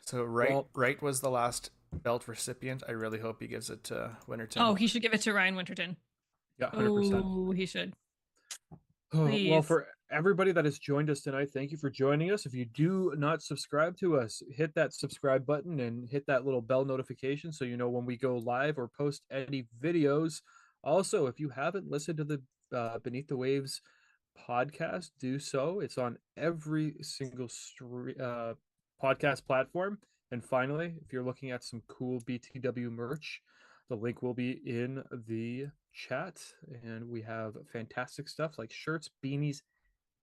So Wright Well- Wright was the last belt recipient. I really hope he gives it to Winterton. Oh, he should give it to Ryan Winterton. Yeah, 100%. Oh, he should. Well, Please. for everybody that has joined us tonight, thank you for joining us. If you do not subscribe to us, hit that subscribe button and hit that little bell notification so you know when we go live or post any videos. Also, if you haven't listened to the Beneath the Waves podcast, do so. It's on every single podcast platform. And finally, if you're looking at some cool BTW merch, the link will be in the chat, and we have fantastic stuff like shirts, beanies,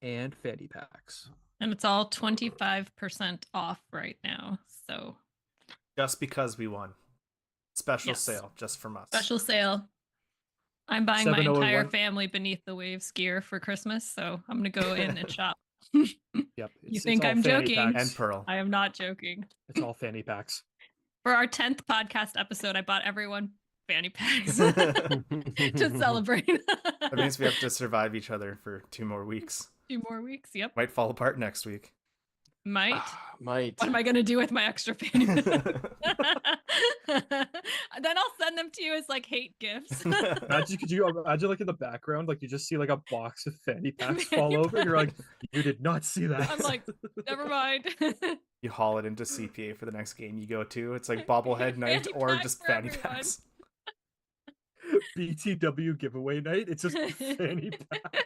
and fanny packs. And it's all 25% off right now. So Just because we won. Special Yes. sale just from us. special sale. I'm buying my 701. entire family Beneath the Waves gear for Christmas, so I'm going to go in and shop. Yep. You think all I'm fanny joking? packs. And Pearl. I am not joking. It's all fanny packs. For our 10th podcast episode, I bought everyone fanny packs to celebrate. That means we have to survive each other for 2 more weeks. 2 more weeks. Yep. Might fall apart next week. Might. Might. What am I going to do with my extra fanny packs? Then I'll send them to you as like hate gifts. Could you imagine like in the background, like you just see like a box of fanny packs Fanny fall over, and you're like, packs. you did not see that. I'm like, never mind. You haul it into CPA for the next game you go to. It's like bobblehead night Fanny or pack just for fanny everyone. packs. BTW giveaway night. It's just fanny pack.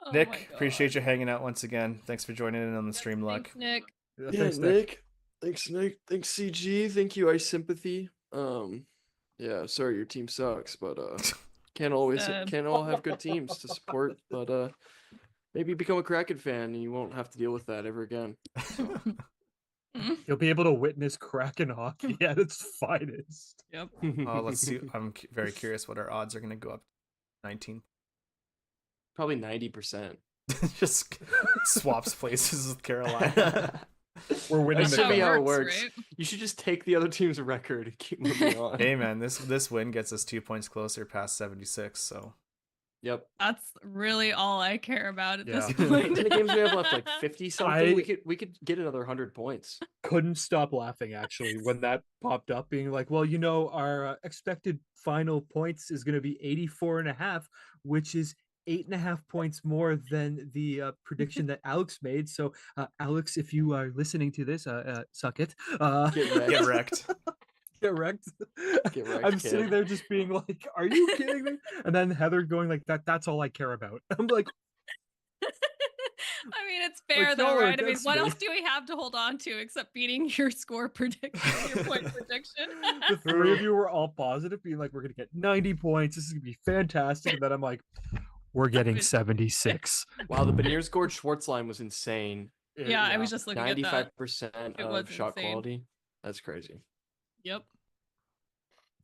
Oh Nick, my appreciate God. you hanging out once again. Thanks for joining in on the stream, luck. Thanks, Nick. Yeah, Yeah, thanks, Nick. Thanks, Nick. Thanks, CG. Thank you, Ice Sympathy. Yeah, sorry your team sucks, but can't all have good teams to support. But maybe become a Kraken fan and you won't have to deal with that ever again. You'll be able to witness Kraken hockey at its finest. Yep. Let's see. I'm very curious what our odds are going to go up. 19. Probably 90%. Just swaps places with Carolina. We're winning That the should be cup. how it works, works. right? You should just take the other team's record and keep moving on. Hey man, this win gets us 2 points closer past 76. So Yep. That's really all I care about at this Yeah. How point. many games we have left? Like 50 something. I- We could get another 100 points. Couldn't stop laughing actually when that popped up, being like, well, our expected final points is going to be 84.5, which is 8.5 points more than the prediction that Alex made. So Alex, if you are listening to this, suck it. Get wrecked. Get wrecked. Get wrecked. Get wrecked, I'm sitting kid. there just being like, are you kidding me? And then Heather going like, that's all I care about. I'm like, I mean, it's fair Like, though, y'all are right? I mean, against what me. else do we have to hold on to except beating your score prediction, your point prediction? the three of you were all positive, being like, we're gonna get 90 points. This is gonna be fantastic. And then I'm like, we're getting 76. Wow, the Beniers scored Schwartz line was insane. Yeah, I was just looking at that. 95% It was of shot insane. quality. That's crazy. Yep.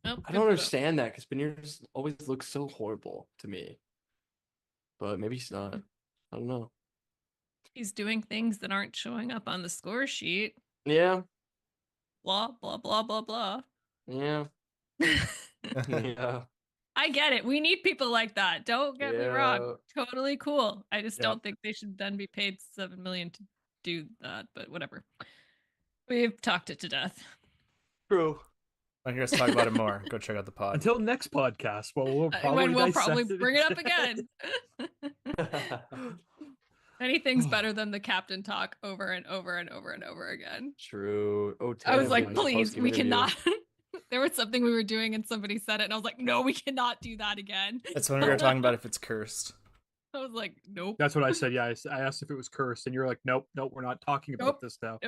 Nope, I don't understand that because Beniers always looks so horrible to me. But maybe he's not. I don't know. He's doing things that aren't showing up on the score sheet. Yeah. Blah blah blah blah blah. Yeah. Yeah. I get it. We need people like that. Don't get me wrong. Yeah. Totally cool. I just Yep. don't think they should then be paid $7 million to do that. But whatever. We've talked it to death. True. Want to hear us talk about it more? Go check out the pod. Until next podcast, well, we'll probably When we'll dissect probably bring it up again. again. Anything's better than the captain talk over and over and over and over again. True. Oh, I was Tam, like, the please, post-game we interview. cannot. There was something we were doing and somebody said it, and I was like, no, we cannot do that again. That's when we were talking about if it's cursed. I was like, nope, That's what I said. Yeah, I asked if it was cursed, and you're like, nope, we're not talking about Nope. this now.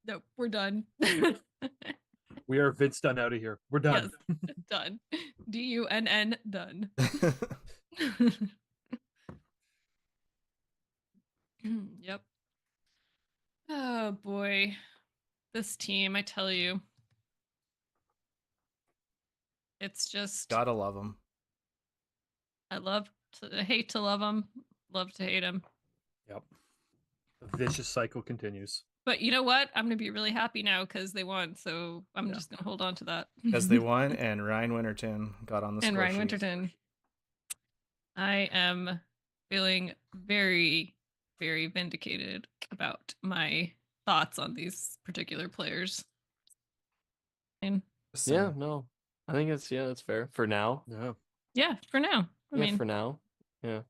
nope, we're done. We are Vince Dunn out of here. We're done. Yes, done. DUNN, done. Yep. Oh boy. This team, I tell you. It's just Gotta love them. I hate to love them, love to hate them. Yep. The vicious cycle continues. But you know what? I'm gonna be really happy now because they won, so I'm just gonna hold on to that. Because they won, and Ryan Winterton got on the and score Ryan sheet. Winterton. I am feeling very, very vindicated about my thoughts on these particular players. And Yeah, no. I think that's fair. For now. Yeah. yeah, for now. I mean, for now. Yeah.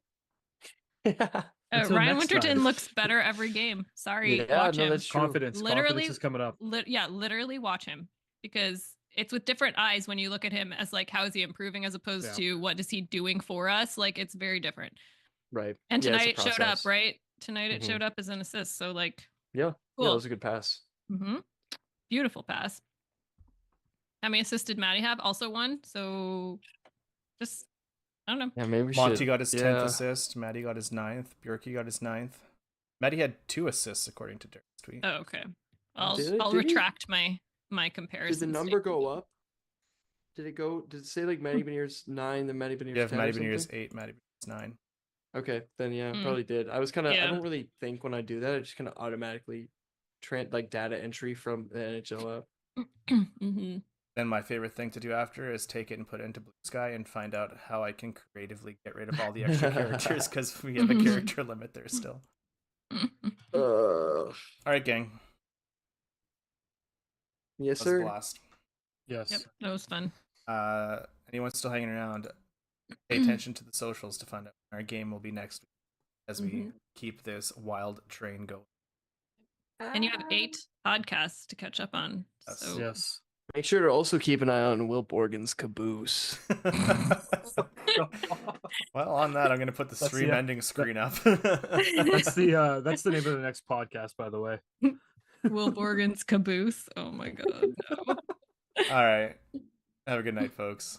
Until Ryan next Winterton time. looks better every game. Sorry, Yeah, watch no, him. that's true. Confidence. Literally- Confidence is coming up. Literally watch him because it's with different eyes when you look at him as like how is he improving as opposed Yeah. to what is he doing for us. Like it's very different. Right. And Yeah, it's a tonight it showed up, process. right? Tonight it Mhm. showed up as an assist. So like, Yeah. Yeah, Cool. that was a good pass. Beautiful pass. How many assisted Maddie have? Also one. So just I don't know. Yeah, maybe we Monty should. got his 10th yeah. assist. Maddie got his 9th. Bjorky got his 9th. Maddie had 2 assists according to Derek's tweet. Oh, okay. I'll Did I'll he? retract my comparison. Did the number go up? Did it say like Maddie Beniers 9, then Maddie Beniers You have 10 or Maddie Beniers something? 8, Maddie Beniers 9. Okay, then yeah, Mm. probably did. I was kind of I Yeah. don't really think when I do that. I just kind of automatically like data entry from the NHL app. hmm Then my favorite thing to do after is take it and put it into Blue Sky and find out how I can creatively get rid of all the extra characters because we have a character limit there still. All right, gang. Yes, That was a sir. blast. Yes. Yep, that was fun. Anyone still hanging around, pay attention to the socials to find out when our game will be next week as we keep this wild train going. And you have 8 podcasts to catch up on. Yes. So Yes. Make sure to also keep an eye on Will Borgen's caboose. Well, on that, I'm going to put the That's stream the- ending screen up. That's the name of the next podcast, by the way. Will Borgen's caboose. Oh my god. No. All right. Have a good night, folks.